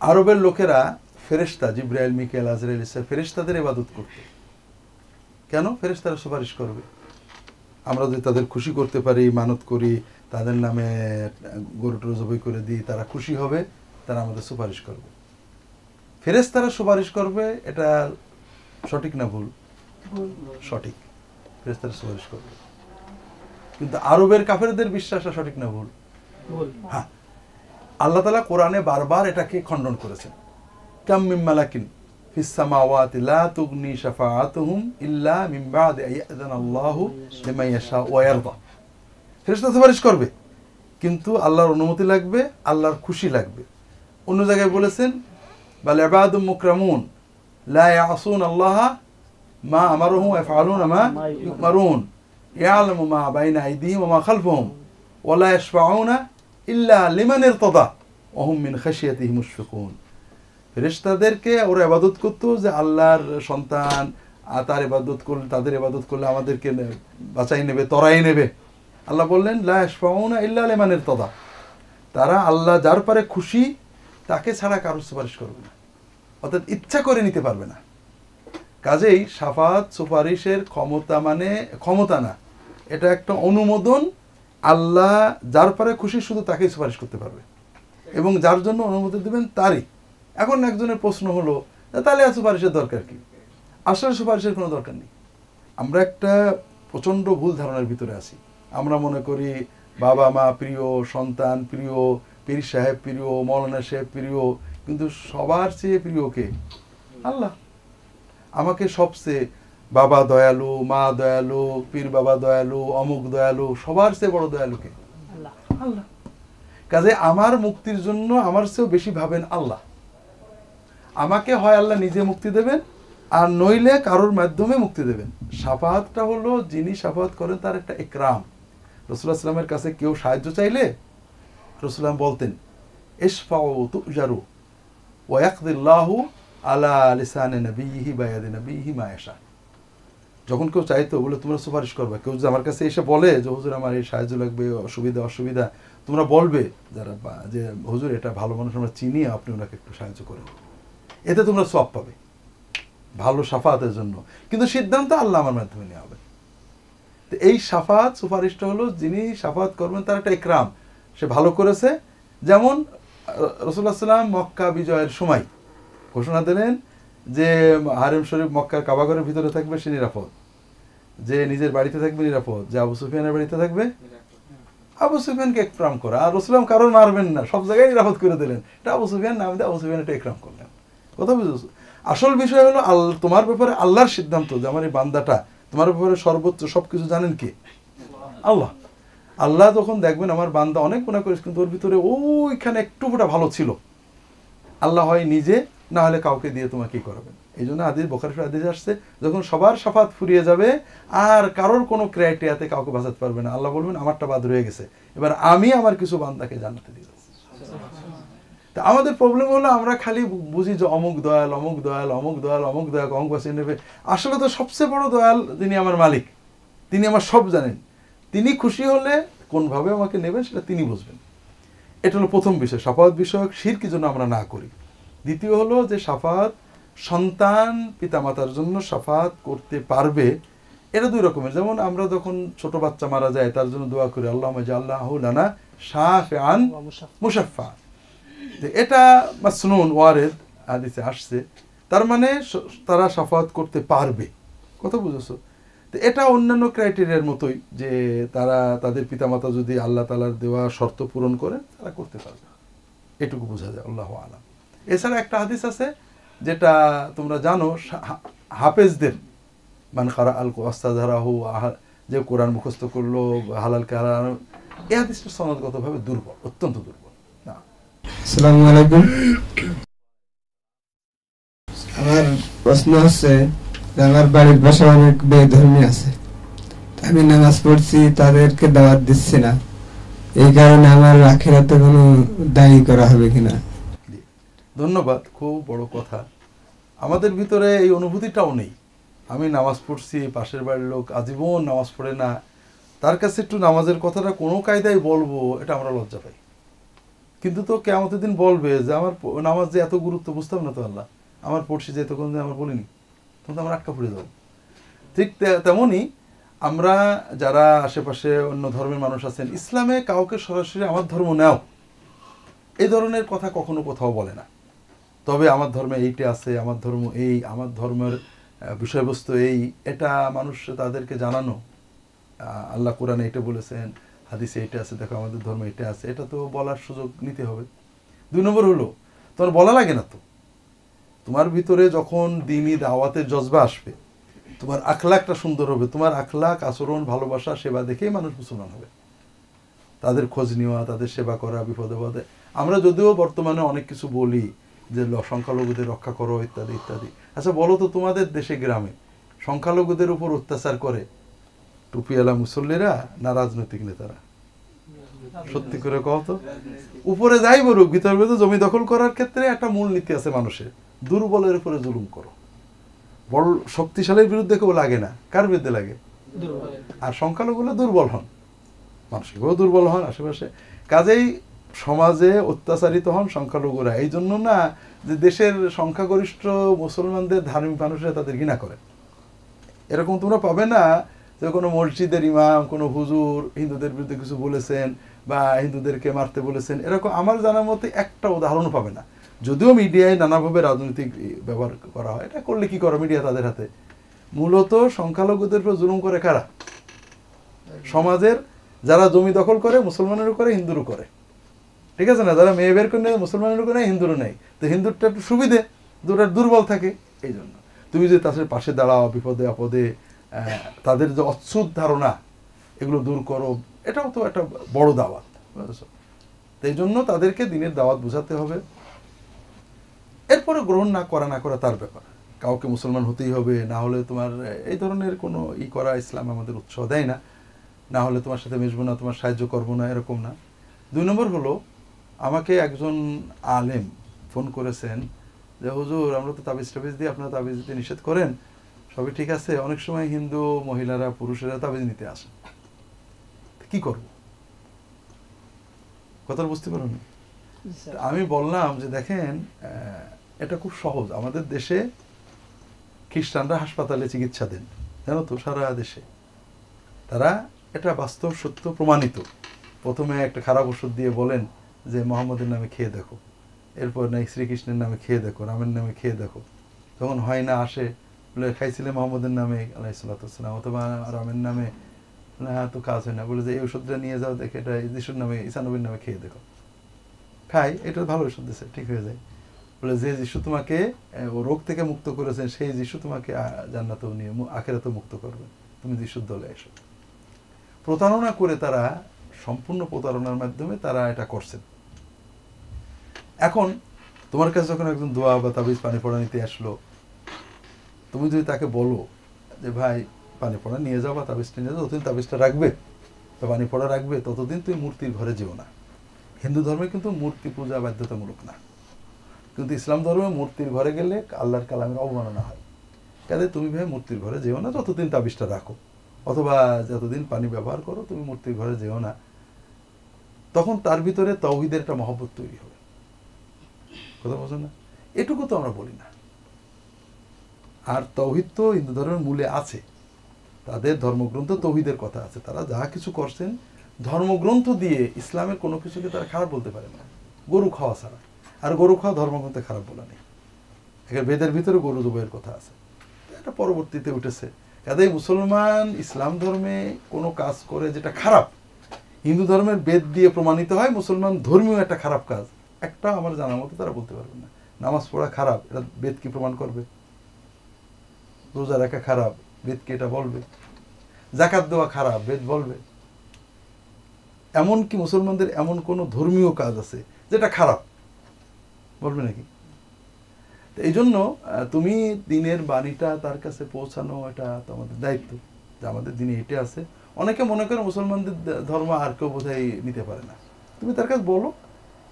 Speaker 1: আরবের লোকেরা ফেরেশতা, জিবরাইল, মিকাইল, আজরাইল ইসা ফেরেশতাদের ইবাদত করত। কেন? ফেরেশতারা সুপারিশ করবে। আমরা যদি তাদের খুশি করতে পারি, মানত করি, তাদের নামে গরুটরু জবাই করে দিই, তারা খুশি হবে, তারা আমাদের সুপারিশ করবে। ফেরেশতারা সুপারিশ করবে, এটা সঠিক না ভুল? সঠিক, ফেরেশতারা সুপারিশ করবে। কিন্তু আরবের কাফেরদের বিশ্বাসটা সঠিক না ভুল? হ্যাঁ, আল্লাহ তাআলা কোরআনে বারবার এটাকে খণ্ডন করেছেন। কাম মিন মালাকিন ফিস সামাওয়াতি লা তুগনি শাফাআতুহুম ইল্লা মিন বাদি আইয়াযানাল্লাহু লিমান ইয়াশা ওয়া ইয়ারদা। ফেরেশতা সুপারিশ করবে, কিন্তু আল্লাহর অনুমতি লাগবে, আল্লাহর খুশি লাগবে। অন্য জায়গায় বলেছেন বাল ইবাদুম মুকরামুন লা ইয়াসুন আল্লাহ মা আমারুহুম ওয়া ইয়াফআলুনা মা ইউমারুন ইয়ালামু মা বাইনা আইদিহিম ওয়া মা খালফাহুম ওয়া লা ইয়াশফাউনা ইল্লা লিমান ইরতাদা ওয়া হুম মিন খাশিয়াতিহি মুশফিকুন। ফেরেশতাদেরকে ওরা ইবাদত করত যে আল্লাহর সন্তান, তার ইবাদত করলে, তাদের ইবাদত করলে আমাদেরকে বাঁচাই নেবে, তরাই নেবে। আল্লাহ বললেন লা ইয়াশফাউনা ইল্লা লিমান ইরতাদা, তারা আল্লাহ যার পারে খুশি তাকে ছাড়া কারোর সুপারিশ করবে না, অর্থাৎ ইচ্ছা করে নিতে পারবে না। কাজেই শাফাত সুপারিশের ক্ষমতা মানে ক্ষমতা না, এটা একটা অনুমোদন। আল্লাহ যার পারে খুশি শুধু তাকেই সুপারিশ করতে পারবে এবং যার জন্য অনুমতি দেবেন তারই। এখন একজনের প্রশ্ন হলো তাহলে আর সুপারিশের দরকার কি? আসলে সুপারিশের কোনো দরকার নেই। আমরা একটা প্রচণ্ড ভুল ধারণার ভিতরে আছি। আমরা মনে করি বাবা মা প্রিয়, সন্তান প্রিয়, পীর সাহেব প্রিয়, মৌলানা সাহেব প্রিয়, কিন্তু সবার চেয়ে প্রিয় কে? আল্লাহ। আমাকে সবচেয়ে বাবা দয়ালু, মা দয়ালু, পীর বাবা দয়ালু, অমুক দয়ালু, সবার চেয়ে বড় দয়ালু কে? আল্লাহ। কাজে আমার মুক্তির জন্য আমার চেয়েও বেশি ভাবেন আল্লাহ। আমাকে হয় আল্লাহ নিজে মুক্তি দেবেন, আর নইলে কারোর মাধ্যমে মুক্তি দেবেন। শাফাআতটা হলো যিনি শাফাআত করেন তার একটা ইকরাম। রাসূলুল্লাহ সাল্লামের কাছে কেউ সাহায্য চাইলে রাসূলুল্লাহ বলতেন ইশফাউ তুজারু ওয়া ইয়াকদিল্লাহু আলা লিসানি নবিয়িহি বায়াদি নবিয়িহি মা ইয়াশা। যখন কেউ চাইতো বলে তোমরা সুপারিশ করবে, কেউ যদি আমার কাছে এসে বলে যে হুজুর আমার এই সাহায্য লাগবে, অসুবিধা, তোমরা বলবে যারা যে হুজুর এটা ভালো মানুষ আমরা চিনি, আপনি ওনাকে একটু সাহায্য করেন, এতে তোমরা সওয়াব পাবে ভালো সাফাতের জন্য। কিন্তু সিদ্ধান্ত আল্লাহ আমার মাধ্যমে নেওয়া হবে। তো এই সাফাত সুপারিশটা হলো যিনি সাফাত করবেন তার একটা ইকরাম, সে ভালো করেছে। যেমন রাসূলুল্লাহ সাল্লাল্লাহু আলাইহি ওয়াসাল্লাম মক্কা বিজয়ের সময় ঘোষণা দিলেন যে হারেম শরীফ মক্কার কাবাঘরের ভিতরে থাকবে সে নিরাপদ, যে নিজের বাড়িতে থাকবে নিরাপদ, যে আবু সুফিয়ানের বাড়িতে থাকবে আবু সুফিয়ানকে ইকরাম করা। আর রাসূলুল্লাহ কারণ মারবেন না, সব জায়গায় নিরাপদ করে দিলেন, এটা আবু সুফিয়ান নাম দিয়ে আবু সুফিয়ান এটা ইকরাম করলেন। কথা বুঝেছো? আসল বিষয় হলো তোমার ব্যাপারে আল্লাহর সিদ্ধান্ত যে আমার এই বান্দাটা তোমার ব্যাপারে সর্বোচ্চ সবকিছু জানেন কে? আল্লাহ। আল্লাহ যখন দেখবেন আমার বান্দা অনেক গুনাহ করেছে কিন্তু ওর ভিতরে ওইখানে একটু ফোঁটা ভালো ছিল, আল্লাহ হয় নিজে, না হলে কাউকে দিয়ে তোমাকে কি করাবেন। এই জন্য হাদিস, বুখারী হাদিস আসছে, যখন সবার সাফাত ফুরিয়ে যাবে আর কারোর কোনো ক্রাইটেরিয়াতে কাউকে বাঁচাতে পারবে না, আল্লাহ বলবেন আমারটা বাদ রয়ে গেছে, এবার আমি আমার কিছু বান্দাকে জান্নাতে দিয়ে যাচ্ছি। তা আমাদের প্রবলেম হলো আমরা খালি বুঝি যে অমুক দয়াল, অমুক দয়াল, অমুক দয়াল, অমুক দয়াল, অমুক বাঁচিয়ে নেবে। আসলে তো সবচেয়ে বড় দয়াল যিনি আমার মালিক, তিনি আমার সব জানেন, তিনি খুশি হলে কোনভাবে আমাকে নেবেন সেটা তিনি বুঝবেন। এটা হলো প্রথম বিষয়, সাফাত বিষয়ক শিরক যেন আমরা না করি। দ্বিতীয় হলো যে সাফাত সন্তান পিতামাতার জন্য সাফাত করতে পারবে, এটা দুই রকমের। যেমন আমরা যখন ছোট বাচ্চা মারা যায় তার জন্য দোয়া করি আল্লাহুম্মা জাআলহু লানা শাফিআন মুশাফফা, এটা মাসনুন ওয়ারিদ হাদিসে আসছে, তার মানে তারা সাফাত করতে পারবে। কথা বুঝেছো? তো এটা অন্যান্য ক্রাইটেরিয়ার মতোই, যে তারা তাদের পিতামাতা যদি আল্লাহ তাআলার দেওয়া শর্ত পূরণ করে তারা করতে পারবে, এটুকু বোঝা যায়। আল্লাহু আলাম। এছাড়া একটা হাদিস আছে যেটা তোমরা জানো, হাফেজদের মান কারা আল ওয়াস্তাযহারাহু, যে কোরআন মুখস্থ করলো হালালকে হারাম, এই হাদিসটা সনদগতভাবে দুর্বল, অত্যন্ত দুর্বল। না।
Speaker 12: আসসালামু আলাইকুম। আমার প্রশ্ন হচ্ছে আমার বাড়ির পাশে অনেক বেধর্মী আছে, আমি নামাজ পড়ছি তাদেরকে দাওয়াত দিচ্ছি না, এই কারণে আমার আখিরাতে কোনো দায়ী করা হবে কিনা?
Speaker 1: ধন্যবাদ, খুব বড় কথা। আমাদের ভিতরে এই অনুভূতিটাও নেই। আমি নামাজ পড়ছি, পাশের বাড়ির লোক আজীবন নামাজ পড়ে না, তার কাছে একটু নামাজের কথাটা কোনো কায়দায় বলবো, এটা আমরা লজ্জা পাই। কিন্তু তো কিয়ামতের দিন বলবে যে আমার নামাজ যে এত গুরুত্ব বুঝতাম না তো আল্লাহ, আমার পড়ছি যে তখন আমার বলিনি, তখন তো আমরা আটকা পড়ে যাবো। ঠিক তেমনই আমরা যারা আশেপাশে অন্য ধর্মের মানুষ আছেন, ইসলামে কাউকে সরাসরি আমার ধর্ম নাও এই ধরনের কথা কখনো কোথাও বলে না। তবে আমার ধর্মে এইটা আছে, আমার ধর্ম এই, আমার ধর্মের বিষয়বস্তু এই, এটা মানুষ তাদেরকে জানানো। আল্লাহ কোরআনে এটা বলেছেন, হাদিসে এটা আছে, দেখো আমাদের ধর্মে এটা আছে, এটা তো বলার সুযোগ নিতে হবে। দুই নম্বর হলো তোমার বলা লাগে না তো, তোমার ভিতরে যখন দ্বীনি দাওয়াতের জজবা আসবে, তোমার আখলাকটা সুন্দর হবে, তোমার আখলাক, আচরণ, ভালোবাসা, সেবা দেখেই মানুষ মুসলমান হবে। তাদের খোঁজ নেওয়া, তাদের সেবা করা, বিপদে পদে। আমরা যদিও বর্তমানে অনেক কিছু বলি যে সংখ্যালঘুদের রক্ষা করো ইত্যাদি ইত্যাদি। আচ্ছা বলো তো, তোমাদের দেশে গ্রামে সংখ্যালঘুদের উপর অত্যাচার করে টুপিওয়ালা মুসল্লিরা না রাজনৈতিক নেতারা? সত্যি করে কও তো। উপরে যাই বলুক, ভিতর ভিতর জমি দখল করার ক্ষেত্রে একটা মূল নীতি আছে মানুষের, দুর্বলের উপরে জুলুম করো। বড় শক্তিশালীর বিরুদ্ধে কেউ লাগে না, কার বিরুদ্ধে লাগে? আর সংখ্যালঘুগুলো দুর্বল হন, মানসিকভাবে দুর্বল হন আশেপাশে, কাজেই সমাজে অত্যাচারিত হন সংখ্যালঘুরা। এই জন্য না যে দেশের সংখ্যাগরিষ্ঠ মুসলমানদের ধার্মিক মানুষরা তাদের ঘৃণা করে, এরকম তোমরা পাবে না যে কোনো মসজিদের ইমাম, কোনো হুজুর হিন্দুদের বিরুদ্ধে কিছু বলেছেন বা হিন্দুদেরকে মারতে বলেছেন, এরকম আমার জানার মতে একটা উদাহরণও পাবে না। যদিও মিডিয়ায় নানাভাবে রাজনৈতিক ব্যবহার করা হয়, এটা করলে কি করো মিডিয়া তাদের হাতে। মূলত সংখ্যালঘুদের উপর জুলুম করে কারা? সমাজের যারা জমি দখল করে, মুসলমানেরও করে, হিন্দুরও করে, ঠিক আছে না? যারা মেয়ে বের করে নেয়, মুসলমানেরও করে, হিন্দুরও নেই। তো হিন্দুরটা একটু সুবিধে, দুটা দুর্বল থাকে। এই জন্য তুমি যে তাদের পাশে দাঁড়াও, বিপদে আপদে তাদের যে অচ্ছুত ধারণা এগুলো দূর করো, এটাও তো একটা বড় দাওয়াত, বুঝেছো? তো এই জন্য তাদেরকে দিনের দাওয়াত বোঝাতে হবে। এরপরে গ্রহণ না করা তার ব্যাপার, কাউকে মুসলমান হতেই হবে, না হলে তোমার এই ধরনের কোনো করা ইসলাম আমাদের উৎসাহ দেয় না। না হলে তোমার সাথে মিশবো না, তোমার সাহায্য করবো না, এরকম না। দুই নম্বর হলো, আমাকে একজন আলেম ফোন করেছেন যে হুজুর আমরা তো তাবিজ টাবিজ দিয়ে, আপনারা তাবিজ দিতে নিষেধ করেন, সবই ঠিক আছে, অনেক সময় হিন্দু মহিলারা পুরুষেরা তাবিজ নিতে আসে, কি করব? কথা বুঝতে পারুন? আমি বললাম যে দেখেন এটা খুব সহজ। আমাদের দেশে খ্রিস্টানরা হাসপাতালে চিকিৎসা দেন, জানো তো, সারা দেশে। তারা এটা বাস্তব সত্য প্রমাণিত। প্রথমে একটা খারাপ ওষুধ দিয়ে বলেন যে মোহাম্মদের নামে খেয়ে দেখো, এরপর নাই শ্রীকৃষ্ণের নামে খেয়ে দেখো, রামের নামে খেয়ে দেখো। তখন হয় না, আসে বলে খাইছিলে মোহাম্মদের নামে আলাইহিসসালাম অথবা রামের নামে, না তো কাজ হয় না, বলে যে এই ওষুধটা নিয়ে যাও, দেখে এটা যিশুর নামে, ঈসা নবীর নামে খেয়ে দেখো। খাই, এটা ভালো ওষুধ দিচ্ছে, ঠিক হয়ে যায়। বলে যে যিশু তোমাকে ও রোগ থেকে মুক্ত করেছেন, সেই যিশু তোমাকে জান্নাতেও নিয়ে আখিরাতেও মুক্ত করবে, তুমি যিশুর দলে এসো। প্রতারণা করে তারা, সম্পূর্ণ প্রতারণার মাধ্যমে তারা এটা করছেন। এখন তোমার কাছে যখন একজন দোয়া বা তাবিজ পানি পড়া নিতে আসলো, তুমি যদি তাকে বলো যে ভাই পানি পড়া নিয়ে যাও বা তাবিজটা নিয়ে যাও, যতদিন তাবিজটা রাখবে বা পানি পড়া রাখবে ততদিন তুমি মূর্তির ঘরে যেও না। হিন্দু ধর্মে কিন্তু মূর্তি পূজা বাধ্যতামূলক না, কিন্তু ইসলাম ধর্মে মূর্তির ঘরে গেলে আল্লাহর কালামের অবমাননা হয়। কাজে তুমি ভাই মূর্তির ঘরে যেও না, যতদিন তাবিজটা রাখো, অথবা যতদিন পানি ব্যবহার করো, তুমি মূর্তির ঘরে যেও না। তখন তার ভিতরে তাওহীদের একটা মহব্বত তৈরি হবে। কথা বলছেন না? এটুকু তো আমরা বলি না। আর তাওহীদ তো হিন্দু ধর্মের মূলে আছে, তাদের ধর্মগ্রন্থ তাওহীদের কথা আছে। তারা যা কিছু করছেন ধর্মগ্রন্থ দিয়ে, ইসলামের কোনো কিছুকে তারা খারাপ বলতে পারে না, গরু খাওয়া ছাড়া। আর গরু খাওয়া ধর্মগ্রন্থে খারাপ বলা নেই। এখানে বেদের ভিতরে গরু জবাইয়ের কথা আছে, এটা পরবর্তীতে উঠেছে। কাজেই মুসলমান ইসলাম ধর্মে কোনো কাজ করে যেটা খারাপ, হিন্দু ধর্মের বেদ দিয়ে প্রমাণিত হয় মুসলমান ধর্মীয় একটা খারাপ কাজ, একটা আমার জানার মতো তারা বলতে পারবে না। নামাজ পড়া খারাপ, এটা বেদ কি প্রমাণ করবে? রোজা রাখা খারাপ, বেদ কি এটা বলবে? যাকাত দেওয়া খারাপ, বেদ বলবে? এমন কি মুসলমানদের এমন কোনো ধর্মীয় কাজ আছে যেটা খারাপ, বলবে নাকি? তো এই জন্য তুমি দিনের বাণীটা তার কাছে পৌঁছানো, এটা তো আমাদের দায়িত্ব, যে আমাদের দিনে এটা আছে। অনেকে মনে করে মুসলমানদের ধর্ম আর কেউ বোধহয় নিতে পারে না, তুমি তার কাছে বলো,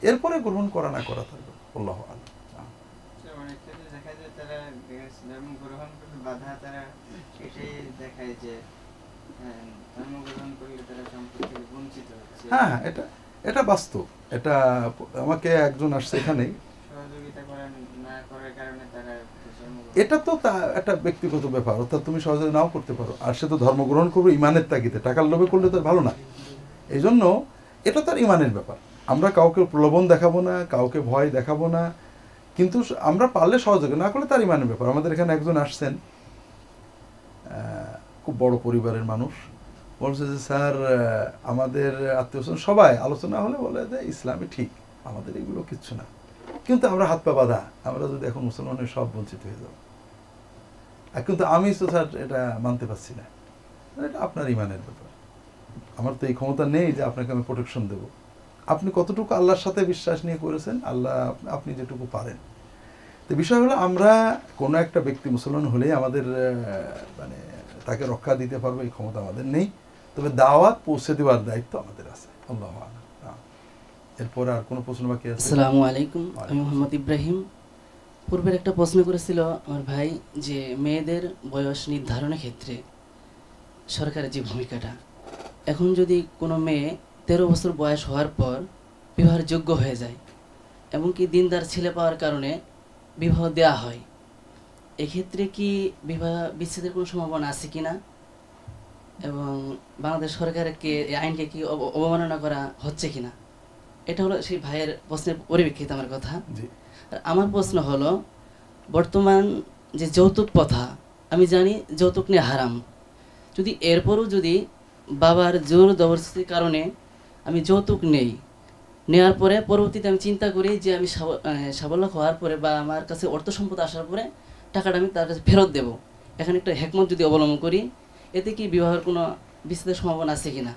Speaker 1: এরপরে গ্রহণ করা না করা থাকবে। আল্লাহু আ'লাম। হ্যাঁ, এটা এটা বাস্তব। এটা আমাকে একজন আসছে এখানেই, এটা তো একটা ব্যক্তিগত ব্যাপার, অর্থাৎ তুমি সহজে নাও করতে পারো, আর সে তো ধর্ম গ্রহণ করবে ইমানের তাগিদে, টাকার লোভে করলে তো ভালো না। এই জন্য এটা তার ইমানের ব্যাপার। আমরা কাউকে প্রলোভন দেখাবো না, কাউকে ভয় দেখাবো না, কিন্তু আমরা পারলে সহযোগিতা না করলে তার ইমানের ব্যাপার। আমাদের এখানে একজন আসছেন, খুব বড় পরিবারের মানুষ, বলছে যে স্যার আমাদের আত্মীয় স্বজন সবাই আলোচনা হলে বলে যে ইসলামে ঠিক, আমাদের এগুলো কিচ্ছু না, কিন্তু আমরা হাত পা বাঁধা, আমরা যদি এখন মুসলমানের সব বঞ্চিত হয়ে যাব। কিন্তু আমি তো স্যার এটা মানতে পারছি না। এটা আপনার ইমানের ব্যাপার, আমার তো এই ক্ষমতা নেই যে আপনাকে আমি প্রোটেকশন দেব। আপনি কতটুকু আল্লাহর সাথে বিশ্বাস নিয়ে করেছেন, আল্লাহ আপনি যেটুকু পারেন। তো বিষয় হলো, আমরা কোনো একটা ব্যক্তি মুসলমান হলেই আমাদের মানে তাকে রক্ষা দিতে পারবো এই ক্ষমতা আমাদের নেই, তবে দাওয়াত পৌঁছে দেওয়ার দায়িত্ব আমাদের আছে। আল্লাহু আ'লাম। এরপর আর কোনো প্রশ্ন বাকি আছে?
Speaker 13: আসসালামু আলাইকুম, আমি মোহাম্মদ ইব্রাহিম। পূর্বের একটা প্রশ্ন করেছিল আমার ভাই, যে মেয়েদের বয়স নির্ধারণের ক্ষেত্রে সরকারের যে ভূমিকাটা, এখন যদি কোনো মেয়ে 13 বছর বয়স হওয়ার পর বিবাহের যোগ্য হয়ে যায়, এমনকি দিনদার ছেলে পাওয়ার কারণে বিবাহ দেওয়া হয়, এক্ষেত্রে কি বিবাহ বিচ্ছেদের কোনো সম্ভাবনা আছে কিনা, এবং বাংলাদেশ সরকারকে এই আইনকে কি অবমাননা করা হচ্ছে কিনা? এটা হলো সেই ভাইয়ের প্রশ্নের পরিপ্রেক্ষিতে আমার কথা। আর আমার প্রশ্ন হলো, বর্তমান যে যৌতুক প্রথা, আমি জানি যৌতুক নিয়ে হারাম, যদি এরপরও যদি বাবার জোর জবরদস্তির কারণে আমি যৌতুক নেই, নেওয়ার পরে পরবর্তীতে আমি চিন্তা করি যে আমি সাবলক হওয়ার পরে বা আমার কাছে অর্থ সম্পদ আসার পরে টাকাটা আমি তার কাছে ফেরত দেব, এখানে একটা হেকমত যদি অবলম্বন করি, এতে কি বিবাহের কোনো বিচ্ছেদের সম্ভাবনা আছে কিনা?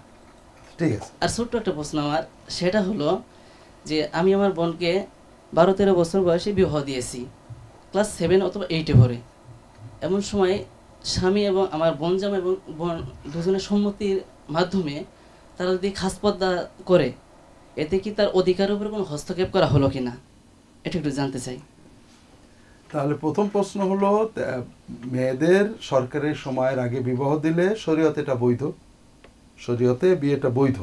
Speaker 1: ঠিক আছে।
Speaker 13: আর ছোট্ট একটা প্রশ্ন আমার, সেটা হলো যে আমি আমার বোনকে 12-13 বছর বয়সে বিবাহ দিয়েছি, ক্লাস 7 অথবা 8-এ পড়ে। এমন সময় স্বামী এবং আমার বোনজাম এবং বোন দুজনের সম্মতির মাধ্যমে তারা যদি খাসপর্দা করে, এতে কি তার অধিকারের উপরে কোনো হস্তক্ষেপ করা হলো কিনা, এটা একটু জানতে চাই।
Speaker 1: তাহলে প্রথম প্রশ্ন হলো মেয়েদের সরকারের সময়ের আগে বিবাহ দিলে শরীয়তে এটা বৈধ, শরীয়তে বিয়েটা বৈধ,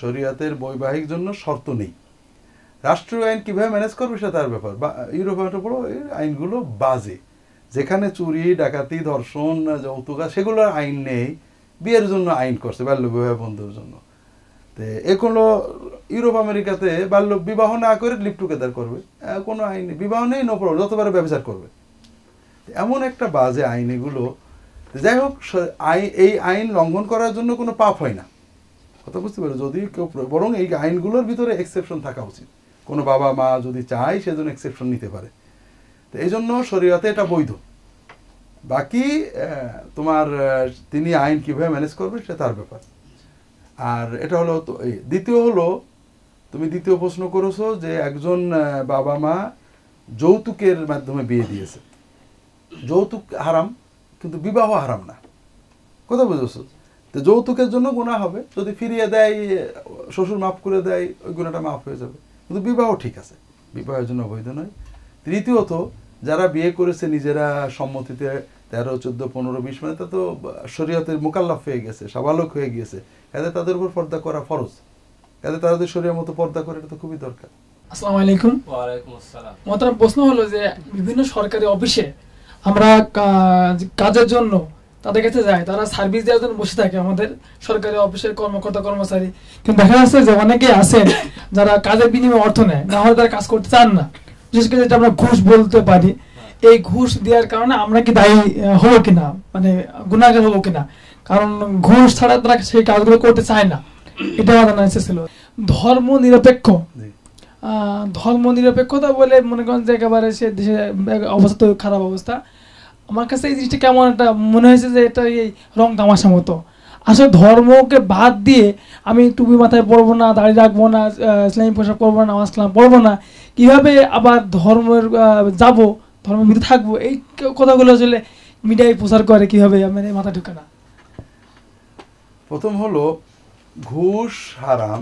Speaker 1: শরীয়তের বৈবাহিক জন্য শর্ত নেই। রাষ্ট্রীয় আইন কিভাবে ম্যানেজ করবে সেটা তার ব্যাপার। বা ইউরোপের বড় আইনগুলো বাজে, যেখানে চুরি ডাকাতি ধর্ষণ যৌতুকা সেগুলোর আইন নেই, বিয়ের জন্য আইন করছে বাল্য বিবাহ বন্ধের জন্য। তো এগুলো ইউরোপ আমেরিকাতে বাল্য বিবাহ না করে লিভ টুগেদার করবে, কোনো আইন নেই, বিবাহ নেই, নো প্রবলেম, যতবারে ব্যবচার করবে। এমন একটা বাজে আইন এগুলো। যাই হোক, এই আইন লঙ্ঘন করার জন্য কোনো পাপ হয় না, কথা বুঝতে পারো। যদি কেউ, বরং এই আইনগুলোর ভিতরে এক্সেপশন থাকা উচিত, কোনো বাবা মা যদি চায় সেজন্য এক্সেপশন নিতে পারে। তো এই জন্য শরীয়তে এটা বৈধ। বাকি তোমার তিনি আইন কিভাবে ম্যানেজ করবে সেটা তার ব্যাপার। আর এটা হলো তো দ্বিতীয় হলো, তুমি দ্বিতীয় প্রশ্ন করেছো যে একজন বাবা মা যৌতুকের মাধ্যমে বিয়ে দিয়েছে, যৌতুক হারাম কিন্তু বিবাহ হারাম না, কথা বুঝেছো? তো যৌতুকের জন্য গুনাহ হবে, যদি ফিরিয়ে দেয়, শ্বশুর মাফ করে দেয়, ওই গুনাহটা মাফ হয়ে যাবে, কিন্তু বিবাহ ঠিক আছে, বিবাহের জন্য অবৈধ নয়। তৃতীয়ত, যারা বিয়ে করেছে নিজেরা সম্মতিতে 13, 14, 15, 20, মানে তা তো শরীয়তের মোকাল্লাফ হয়ে গেছে, সাবালক হয়ে গিয়েছে, কাজে তাদের উপর পর্দা করা ফরজ, কাজে তারা যদি শরীয়তের মতো পর্দা করে, এটা তো খুবই দরকার।
Speaker 14: আসসালামু আলাইকুম। ওয়ালাইকুম আসসালাম। মহতারাম, প্রশ্ন হলো যে বিভিন্ন সরকারি অফিসে আমরা কাজের জন্য তাদের কাছে যাই, তারা সার্ভিস দেওয়ার জন্য বসে থাকে, আমাদের সরকারি অফিসের কর্মকর্তা কর্মচারী, কিন্তু দেখা যাচ্ছে যে অনেকে আছেন যারা কাজের বিনিময়ে অর্থ নেয়, না হলে তারা কাজ করতে চান না, বিশেষ করে যেটা আমরা ঘুষ বলতে পারি। এই ঘুষ দেওয়ার কারণে আমরা কি দায়ী হবো কিনা, মানে গুনাহগার হবো কিনা? কারণ ঘুষ ছাড়া তারা সেই কাজগুলো করতে চায় না। এটা আমার জানা ছিল। ধর্ম নিরপেক্ষতা বলে মনে করেন যে একেবারে সে দেশে অবস্থা তো খারাপ অবস্থা। আমার কাছে এই জিনিসটা কেমন একটা মনে হয়েছে যে এটা এই রং তামাশা মতো। আসলে ধর্মকে বাদ দিয়ে আমি টুপি মাথায় পরবো না, দাড়ি রাখবো না, ইসলামী পোশাক পরবো না, নামাজ কালাম পড়বো না, কিভাবে আবার ধর্মের যাব, ধর্মের ভিতরে থাকবো, এই কথাগুলো আসলে মিডিয়ায় প্রচার করে কিভাবে আমার মাথা ঢুকে না।
Speaker 1: প্রথম হলো, ঘুষ হারাম,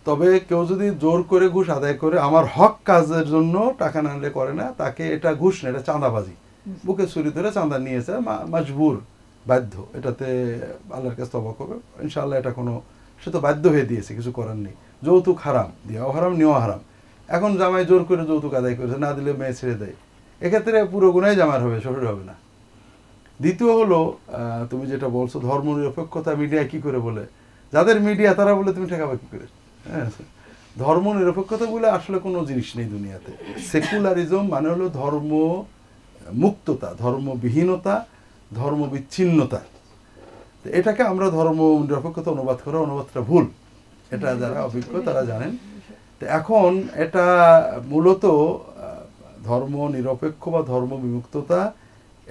Speaker 1: তবে কেউ যদি জোর করে ঘুষ আদায় করে আমার হক কাজের জন্য টাকা না আনলে করে না, তাকে এটা ঘুষ না, এটা চাঁদাবাজি, বুকে ছুরি ধরে চাঁদা নিয়েছে, মজবুর, বাধ্য, এটাতে আল্লাহর কাছে তওবা করবে ইনশাআল্লাহ। এটা কোনো, সে তো বাধ্য হয়ে দিয়েছে, কিছু করার নেই। যৌতুক হারাম, দেওয়াও হারাম, নেওয়া হারাম। এখন জামাই জোর করে যৌতুক আদায় করেছে, না দিলে মেয়ে ছেড়ে দেয়, এক্ষেত্রে পুরো গুনাই জামার হবে, শ্বশুর হবে না। দ্বিতীয় হলো, তুমি যেটা বলছো ধর্ম নিরপেক্ষতা মিডিয়া কি করে বলে, যাদের মিডিয়া তারা বলে তুমি ঠেকাবে কি করে? হ্যাঁ, ধর্ম নিরপেক্ষতা বলে আসলে কোনো জিনিস নেই দুনিয়াতে। সেকুলারিজম মানে হলো ধর্ম মুক্ততা, ধর্মবিহীনতা, ধর্ম বিচ্ছিন্নতা। তো এটাকে আমরা ধর্ম নিরপেক্ষতা অনুবাদটা ভুল, এটা যারা অভিজ্ঞ তারা জানেন। তো এখন এটা মূলত ধর্ম নিরপেক্ষ বা ধর্ম বিমুক্ততা,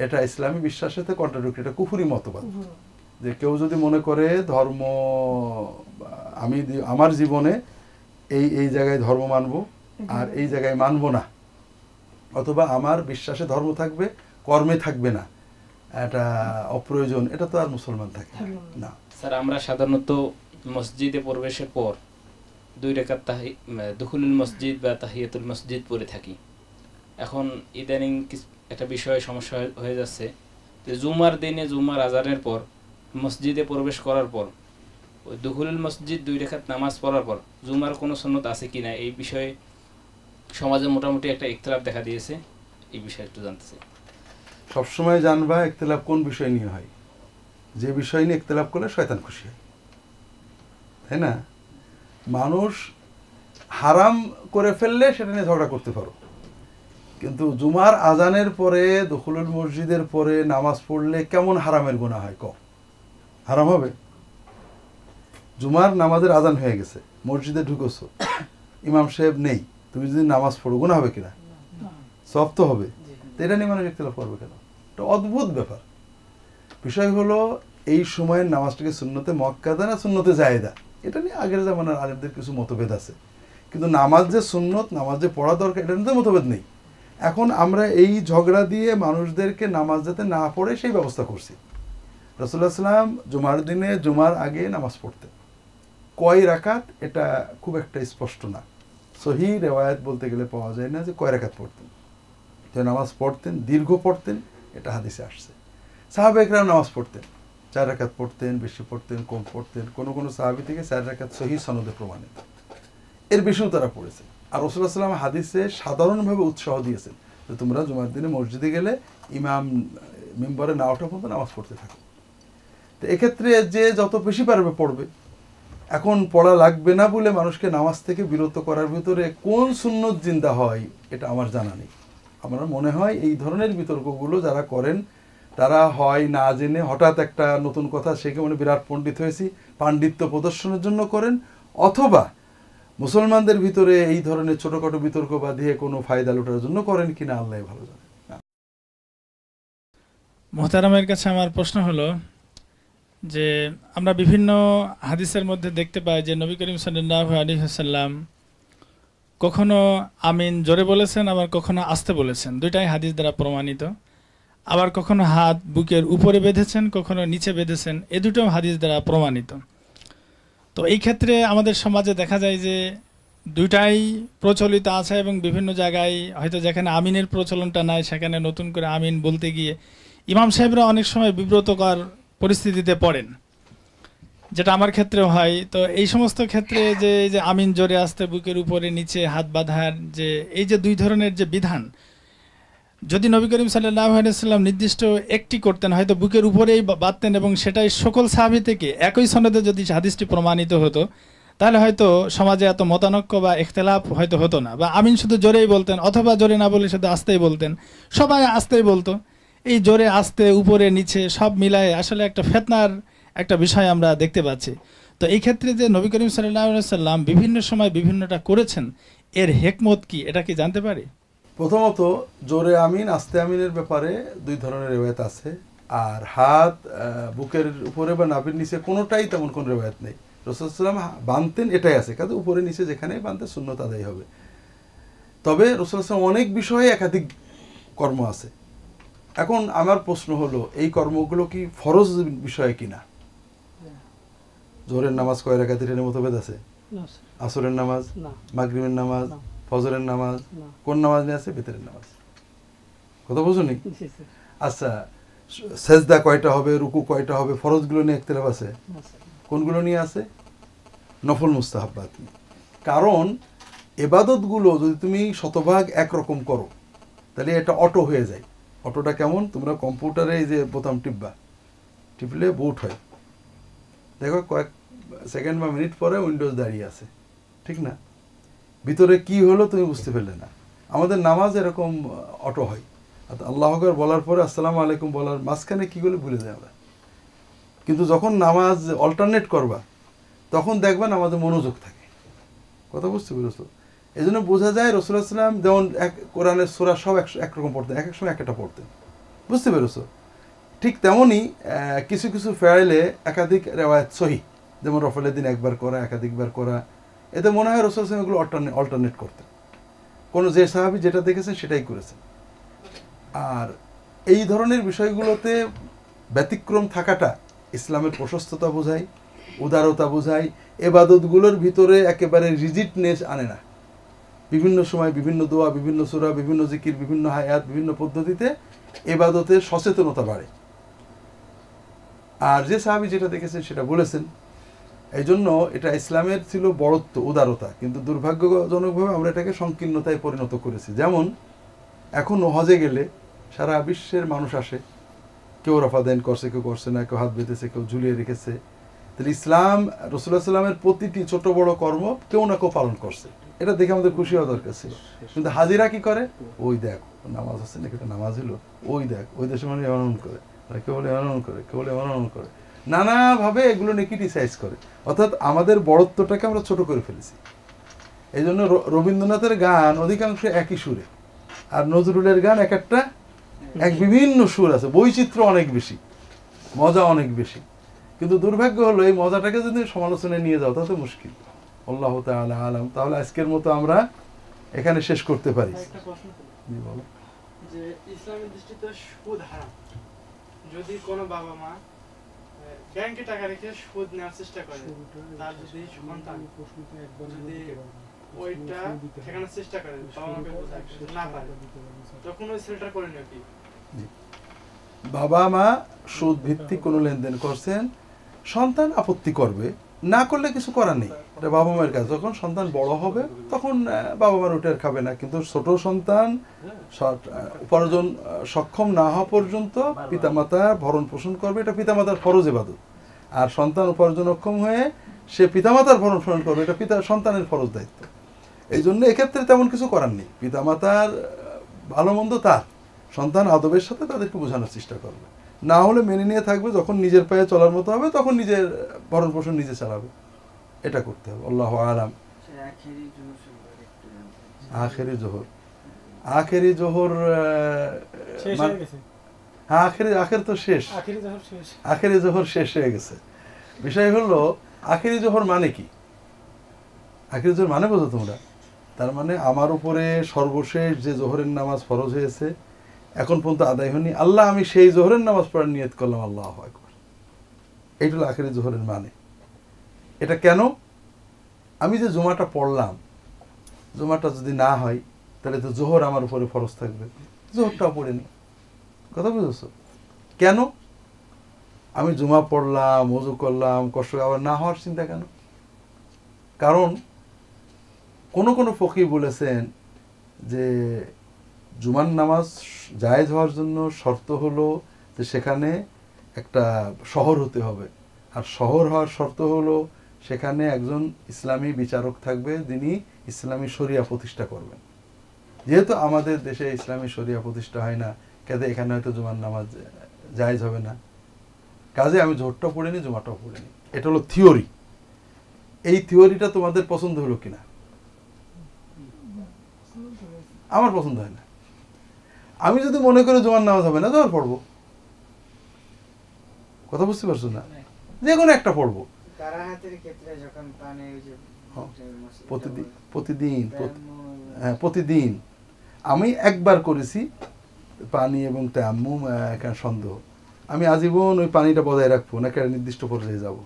Speaker 1: এটা ইসলামী বিশ্বাসের সাথে কন্ট্রাডিক্টরি, এটা কুফরি মতবাদ। যে কেউ যদি মনে করে ধর্ম, আমি আমার জীবনে এই জায়গায় ধর্ম মানবো আর এই জায়গায় মানবো না, অথবা আমার বিশ্বাসে ধর্ম থাকবে, কর্মে থাকবে না, এটা অপ্রয়োজন, এটা তো আর মুসলমান থাকে না।
Speaker 4: স্যার, আমরা সাধারণত মসজিদে প্রবেশের পর 2 রাকাত দুখুলুল মসজিদ বা তাহিয়াতুল মসজিদ পড়ে থাকি। এখন ইদানিং একটা বিষয়ে সমস্যা হয়ে যাচ্ছে যে জুমার দিনে জুমার আজানের পর মসজিদে প্রবেশ করার পর ওই দুখুলুল মসজিদ 2 রাকাত নামাজ পড়ার পর জুমার কোনো সুন্নত আছে কিনা, এই বিষয়ে সমাজে মোটামুটি একটা ইখতিলাফ দেখা দিয়েছে, এই বিষয়ে একটু জানতে চাই।
Speaker 1: সবসময় জানবা ইখতিলাফ কোন বিষয় নিয়ে হয়। যে বিষয় নিয়ে ইখতিলাফ করলে শয়তান খুশি হয়, তাই না? মানুষ হারাম করে ফেললে সেটা নিয়ে ঝগড়া করতে পারো, কিন্তু জুমার আজানের পরে দুখুলুল মসজিদের পরে নামাজ পড়লে কেমন হারামের গুনাহ হয়? হারাম হবে? জুমার নামাজের আজান হয়ে গেছে, মসজিদে ঢুকেছো, ইমাম সাহেব নেই, তুমি যদি নামাজ পড়ো গুনাহ হবে কিনা? সব তো হবে। এটা নিয়ে মানুষ ইখতিলাফ করবে কেন? এটা অদ্ভুত ব্যাপার। বিষয় হলো এই সময়ের নামাজটাকে সুন্নতে মুআক্কাদা না সুন্নতে জায়েদা, এটা নিয়ে আগের জামানার আলেমদের কিছু মতভেদ আছে, কিন্তু নামাজ যে সুন্নত, নামাজ যে পড়া দরকার, এটা নিয়ে মতভেদ নেই। এখন আমরা এই ঝগড়া দিয়ে মানুষদেরকে নামাজ যাতে না পড়ে সেই ব্যবস্থা করছি। রাসূলুল্লাহ সাল্লাল্লাহু আলাইহি ওয়াসাল্লাম জুমার দিনে জুমার আগে নামাজ পড়তেন, কয় রাকাত এটা খুব একটা স্পষ্ট না, সহিহ রিওয়ায়াত বলতে গেলে পাওয়া যায় না যে কয় রাকাত পড়তেন। যে নামাজ পড়তেন, দীর্ঘ পড়তেন, এটা হাদিসে আসছে। সাহাবা একরাম নামাজ পড়তেন, 4 রাকাত পড়তেন, বেশি পড়তেন, কম পড়তেন, কোনো কোনো সাহাবী থেকে 4 রাকাত সহিহ সনদে প্রমাণিত, এর বেশিও তারা পড়েছেন। আর রাসূলুল্লাহ সাল্লাল্লাহু আলাইহি ওয়াসাল্লাম হাদিসে সাধারণভাবে উৎসাহ দিয়েছেন যে তোমরা জুমার দিনে মসজিদে গেলে ইমাম মিম্বরে না ওঠা পর্যন্ত নামাজ পড়তে থাকো। তো এক্ষেত্রে যে যত বেশি পারবে পড়বে। এখন পড়া লাগবে না বলে মানুষকে নামাজ থেকে বিরত করার ভিতরে কোন সুন্নত জিন্দা হয় এটা আমার জানা নেই। আমার মনে হয় এই ধরনের বিতর্কগুলো যারা করেন তারা হয় না জেনে হঠাৎ একটা নতুন কথা শিখে মনে বিরাট পণ্ডিত হয়েছি পাণ্ডিত্য প্রদর্শনের জন্য করেন, অথবা মুসলমানদের ভিতরে এই ধরনের ছোটখাটো বিতর্ক বাঁধিয়ে কোনো ফায়দা লুটার জন্য করেন কিনা আল্লাহ ভালো জানে।
Speaker 15: মোহতারামের কাছে আমার প্রশ্ন হলো যে আমরা বিভিন্ন হাদিসের মধ্যে দেখতে পাই যে নবী করিম সাল্লাল্লাহু আলাইহি ওয়াসাল্লাম কখনো আমিন জোরে বলেছেন, আবার কখনো আস্তে বলেছেন, দুইটাই হাদিস দ্বারা প্রমাণিত। আবার কখনো হাত বুকের উপরে বেঁধেছেন, কখনো নিচে বেঁধেছেন, এ দুটোও হাদিস দ্বারা প্রমাণিত। তো এই ক্ষেত্রে আমাদের সমাজে দেখা যায় যে দুইটাই প্রচলিত আছে এবং বিভিন্ন জায়গায় হয়তো যেখানে আমিনের প্রচলনটা নাই সেখানে নতুন করে আমিন বলতে গিয়ে ইমাম সাহেবরা অনেক সময় বিব্রতকর পরিস্থিতিতে পড়েন, যেটা আমার ক্ষেত্রেও হয়। তো এই সমস্ত ক্ষেত্রে যে আমিন জোরে আসতে, বুকের উপরে নিচে হাত বাঁধার যে এই যে দুই ধরনের যে বিধান, যদি নবী করিম সাল্লাল্লাহু আলাইহি ওয়াসাল্লাম নির্দিষ্ট একটি করতেন, হয়তো বুকের উপরেই বাঁধতেন এবং সেটাই সকল সাহাবী থেকে একই সনদে যদি হাদিসটি প্রমাণিত হতো, তাহলে হয়তো সমাজে এত মতানৈক্য বা ইখতিলাফ হয়তো হতো না। বা আমিন শুধু জোরেই বলতেন, অথবা জোরে না বলে শুধু আস্তেই বলতেন, সবাই আস্তেই বলতো। এই জোরে আস্তে উপরে নিচে সব মিলায়ে আসলে একটা ফিতনার একটা বিষয় আমরা দেখতে পাচ্ছি। তো এই ক্ষেত্রে যে নবী করিম সাল্লাল্লাহু আলাইহি ওয়াসাল্লাম বিভিন্ন সময় বিভিন্নটা করেছেন, এর হিকমত কি, এটা কি জানতে পারি?
Speaker 1: প্রথমত জোরে আমিন আস্তে আমিনের ব্যাপারে দুই ধরনের রেওয়ায়েত আছে, আর হাত বুকের উপরে বা নাভির নিচে কোনোটাই তেমন কোনো রেওয়ায়েত নেই। রাসূলুল্লাহ সাল্লাল্লাহু আলাইহি ওয়াসাল্লাম বাঁধতেন, এটাই আছে, কাজে উপরে নিচে যেখানেই বাঁধতে সুন্নত আদায় হবে। তবে রাসূলুল্লাহ সাল্লাল্লাহু আলাইহি ওয়াসাল্লাম অনেক বিষয়ে একাধিক কর্ম আছে। এখন আমার প্রশ্ন হলো এই কর্মগুলো কি ফরজ বিষয় কিনা? জোহরের নামাজ কয় রাকাত এর মতভেদ আছে? আসরের নামাজ, মাগরিবের নামাজ, ফজরের নামাজ, কোন নামাজ নিয়ে আছে? বেতরের নামাজ। কথা বুঝুনি? আচ্ছা, সেজদা কয়টা হবে, রুকু কয়টা হবে, ফরজগুলো নিয়ে ইখতিলাফ আছে। কোনগুলো নিয়ে আছে? নফল মুস্তাহাব্বাত নিয়ে। কারণ ইবাদতগুলো যদি তুমি শতভাগ একরকম করো তাহলে এটা অটো হয়ে যায়। অটোটা কেমন? তোমরা কম্পিউটারে এই যে বোতাম টিপলে বুট হয়, দেখো কয়েক সেকেন্ড বা মিনিট পরে উইন্ডোজ দাঁড়িয়ে আছে, ঠিক না? ভিতরে কি হলো তুমি বুঝতে পারলে না। আমাদের নামাজ এরকম অটো হয়, আল্লাহু আকবার বলার পরে আসসালামু আলাইকুম বলার মাঝখানে কি বলে ভুলে যাই আমরা। কিন্তু যখন নামাজ অল্টারনেট করবা তখন দেখবা নামাজে মনোযোগ থাকে। কথা বুঝতে পেরেছো? এই জন্য বোঝা যায় রাসূলুল্লাহ সাল্লাল্লাহু আলাইহি ওয়াসাল্লাম যেমন কোরআনের সূরা সব একরকম পড়তেন, এক এক সময় একটা পড়তেন, বুঝতে পেরেছো? ঠিক তেমনই কিছু কিছু ফেয়ালে একাধিক রেওয়ায়াত সহিহ, যেমন রফলের দিন একবার করা, একাধিকবার করা, এতে মনে হয় রাসূলুল্লাহ সাল্লাল্লাহু আলাইহি ওয়াসাল্লাম এগুলো অল্টারনেট করতেন। কোনো যে সাহাবী যেটা দেখেছেন সেটাই করেছেন। আর এই ধরনের বিষয়গুলোতে ব্যতিক্রম থাকাটা ইসলামের প্রশস্ততা বোঝায়, উদারতা বোঝায়, এবাদতগুলোর ভিতরে একেবারে রিজিডনেস আনে না। বিভিন্ন সময় বিভিন্ন দোয়া, বিভিন্ন সূরা, বিভিন্ন জিকির, বিভিন্ন হায়াত, বিভিন্ন পদ্ধতিতে এবাদতের সচেতনতা বাড়ে। আর যে সাহাবী যেটা দেখেছেন সেটা বলেছেন। এই জন্য এটা ইসলামের ছিল বড়ত্ব, উদারতা, কিন্তু দুর্ভাগ্যজনকভাবে আমরা এটাকে সংকীর্ণতায় পরিণত করেছি। যেমন এখন হজে গেলে সারা বিশ্বের মানুষ আসে, কেউ রফাদাইন করছে, কেউ করছে না, কেউ হাত বেঁধেছে, কেউ ঝুলিয়ে রেখেছে। তাহলে ইসলাম রাসূলুল্লাহ সাল্লামের প্রতিটি ছোট বড় কর্ম কেউ না কেউ পালন করছে, এটা দেখে আমাদের খুশি হওয়া দরকার ছিল। কিন্তু হাজিরা কি করে? ওই দেখ নামাজ হচ্ছে নাকি, এটা নামাজ হলো, ওই দেখ ওই দেশে মানুষ এমন করে, কেউ বলে এমন করে, কেউ বলে এমন করে, নানাভাবে এগুলো নেগেটিভাইজ করে। অর্থাৎ আমাদের বড়ত্বটাকে আমরা ছোট করে ফেলেছি। এই জন্য রবীন্দ্রনাথের গান অধিকাংশ একই সুরে, আর নজরুলের গান এক একটা এক বিভিন্ন সুর আছে, বৈচিত্র্য অনেক বেশি, মজা অনেক বেশি। কিন্তু দুর্ভাগ্য হলো এই মজাটাকে যদি সমালোচনায় নিয়ে যাও তাহলে মুশকিল। আল্লাহু তাআলা আলাম। তাহলে আজকের মতো আমরা এখানে শেষ করতে পারি। বলো
Speaker 5: যে ইসলামের দৃষ্টিতে সুদ হারাম। যদি কোনো বাবা মা ব্যাংকে টাকা রেখে সুদ নেওয়ার চেষ্টা করে, তার যদি সন্তান যদি ওইটা ঠেকানোর চেষ্টা করে, বাবা মাকে বোঝায়, না পারে, তখন ওই ছেলেটা করে নিও কি?
Speaker 1: বাবা মা সুদ ভিত্তিক কোনো লেনদেন করছেন, সন্তান আপত্তি করবে, না করলে কিছু করার নেই, এটা বাবা মায়ের কাছে। যখন সন্তান বড় হবে তখন বাবা মার ওটা আর খাবে না, কিন্তু ছোট সন্তান উপার্জন সক্ষম না হওয়া পর্যন্ত পিতামাতা ভরণ পোষণ করবে, এটা পিতামাতার ফরজ ইবাদত। আর সন্তান উপার্জন অক্ষম হয়ে সে পিতামাতার ভরণ পোষণ করবে, এটা সন্তানের ফরজ দায়িত্ব। এই জন্য এক্ষেত্রে তেমন কিছু করার নেই, পিতামাতার ভালো মন্দ তার, সন্তান আদবের সাথে তাদেরকে বোঝানোর চেষ্টা করবে, না হলে মেনে নিয়ে থাকবে, যখন নিজের পায়ে চলার মতো হবে তখন নিজের ভরণ পোষণ নিজে চালাবে, এটা করতে হবে। আল্লাহু আলাম। আখেরি জোহর, আখেরি জোহর আখের তো শেষ, আখেরি জোহর শেষ হয়ে গেছে। বিষয় হলো আখেরি জোহর মানে কি? আখেরি জোহর মানে বোঝো তোমরা? তার মানে আমার উপরে সর্বশেষ যে জোহরের নামাজ ফরজ হয়েছে এখন পর্যন্ত আদায় হয়নি, আল্লাহ আমি সেই জোহরের নামাজ পড়ার নিয়ত করলাম, আল্লাহু আকবার। এইটা হলো আখেরি জোহরের মানে। এটা কেন? আমি যে জুমাটা পড়লাম, জুমাটা যদি না হয় তাহলে তো জোহর আমার উপরে ফরজ থাকবে, জোহরটাও পড়ে নি। কথা বুঝেছো? কেন আমি জুমা পড়লাম, ওযু করলাম, কষ্ট আবার না হওয়ার চিন্তা কেন? কারণ কোন কোন ফকিহ বলেছেন যে জুমার নামাজ জায়েজ হওয়ার জন্য শর্ত হলো যে সেখানে একটা শহর হতে হবে, আর শহর হওয়ার শর্ত হলো সেখানে একজন ইসলামী বিচারক থাকবে, যিনি ইসলামী শরিয়া প্রতিষ্ঠা করবেন। যেহেতু আমাদের দেশে ইসলামী শরিয়া প্রতিষ্ঠা হয় না, কাজে এখানে হয়তো জুমার নামাজ জায়েজ হবে না, কাজে আমি জোহরটাও পড়িনি, জুমাটাও পড়িনি। এটা হলো থিওরি। এই থিওরিটা তোমাদের পছন্দ হলো কিনা? আমার পছন্দ হয় না। আমি যদি মনে করি জুমার নামাজ হবে না, জোহর পড়বো। কথা বুঝতে পারছো না? যে কোনো একটা পড়বো। প্রতিদিন আমি একবার করেছি পানি এবং তায়াম্মুম সন্দেহ, আমি আজীবন ওই পানিটা বজায় রাখবো না, একটা নির্দিষ্ট পর্যায়ে যাব।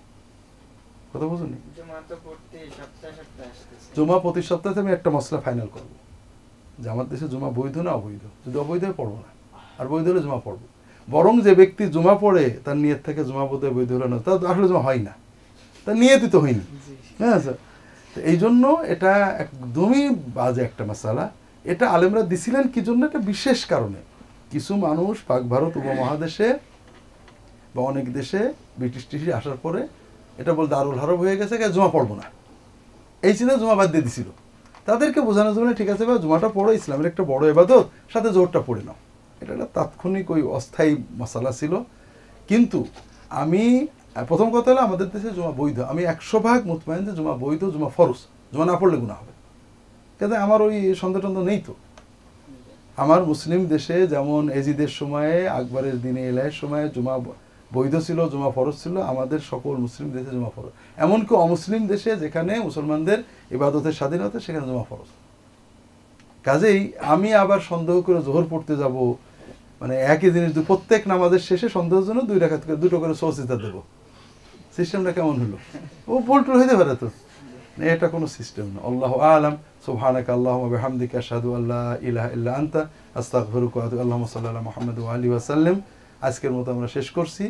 Speaker 1: কথা বুঝুনি? জুমা প্রতি সপ্তাহে আমি একটা মশলা ফাইনাল করবো যে আমার দেশে জুমা বৈধ না অবৈধ। যদি অবৈধ হয় পড়বো না, আর বৈধ হলে জুমা পড়বো। বরং যে ব্যক্তি জুমা পড়ে তার নিয়ত থেকে জুমা বোধহয় বৈধ হলো না, তার আসলে জুমা হয় না, তার নিয়তই তো হয়নি। হ্যাঁ স্যার, এই জন্য এটা একদমই বাজে একটা মাসালা। এটা আলেমরা দিছিলেন কি জন্য? একটা বিশেষ কারণে। কিছু মানুষ পাক ভারত উপমহাদেশে বা অনেক দেশে ব্রিটিশ টিশি আসার পরে এটা বল দারুল হারব হয়ে গেছে, জুমা পড়বো না, এই চিন্তা জুমা বাদ দিয়ে দিছিল। তাদেরকে বোঝানোর জন্য ঠিক আছে বা জুমাটা পড়ো, ইসলামের একটা বড় ইবাদত, সাথে জোহরটা পড়ে নাও। এটা একটা তাৎক্ষণিক ওই অস্থায়ী মশালা ছিল। কিন্তু আমি প্রথম কথা হলো আমাদের দেশে জুমা বৈধ, আমি 100% মুতমাইন যে জুমা বৈধ, জুমা ফরজ, জুমা না পড়লে গুনাহ হবে। কিন্তু আমার ওই সন্দেহ টন্দেহ নেই তো। আমার মুসলিম দেশে যেমন এজিদের সময়ে, আকবরের দিনে, এলাহের সময়ে জুমা বৈধ ছিল, জুমা ফরজ ছিল, আমাদের সকল মুসলিম দেশে জুমা ফরজ। এমনকি অমুসলিম দেশে যেখানে মুসলমানদের ইবাদতের স্বাধীনতা, সেখানে জুমা ফরজ। কাজেই আমি আবার সন্দেহ করে জোহর পড়তে যাব, মানে একই জিনিস, প্রত্যেক নামাজের শেষে সন্দেহের জন্য 2 রাকাত করে 2টো করে সওসিজদা দেবো। সিস্টেমটা কেমন হলো? ও ভুল হইতে পারে তো, এটা কোনো সিস্টেম না। আল্লাহু আ'লাম। সুবহানাকা আল্লাহুম্মা ওয়া বিহামদিকা আশহাদু আল্লা ইলাহা ইল্লা আনতা আস্তাগফিরুকা ওয়া আতুবু ইলাইক। আল্লাহুম্মা সাল্লি আলা মুহাম্মাদ ওয়া আলিহি ওয়া সাল্লাম। আজকের মতো আমরা শেষ করছি।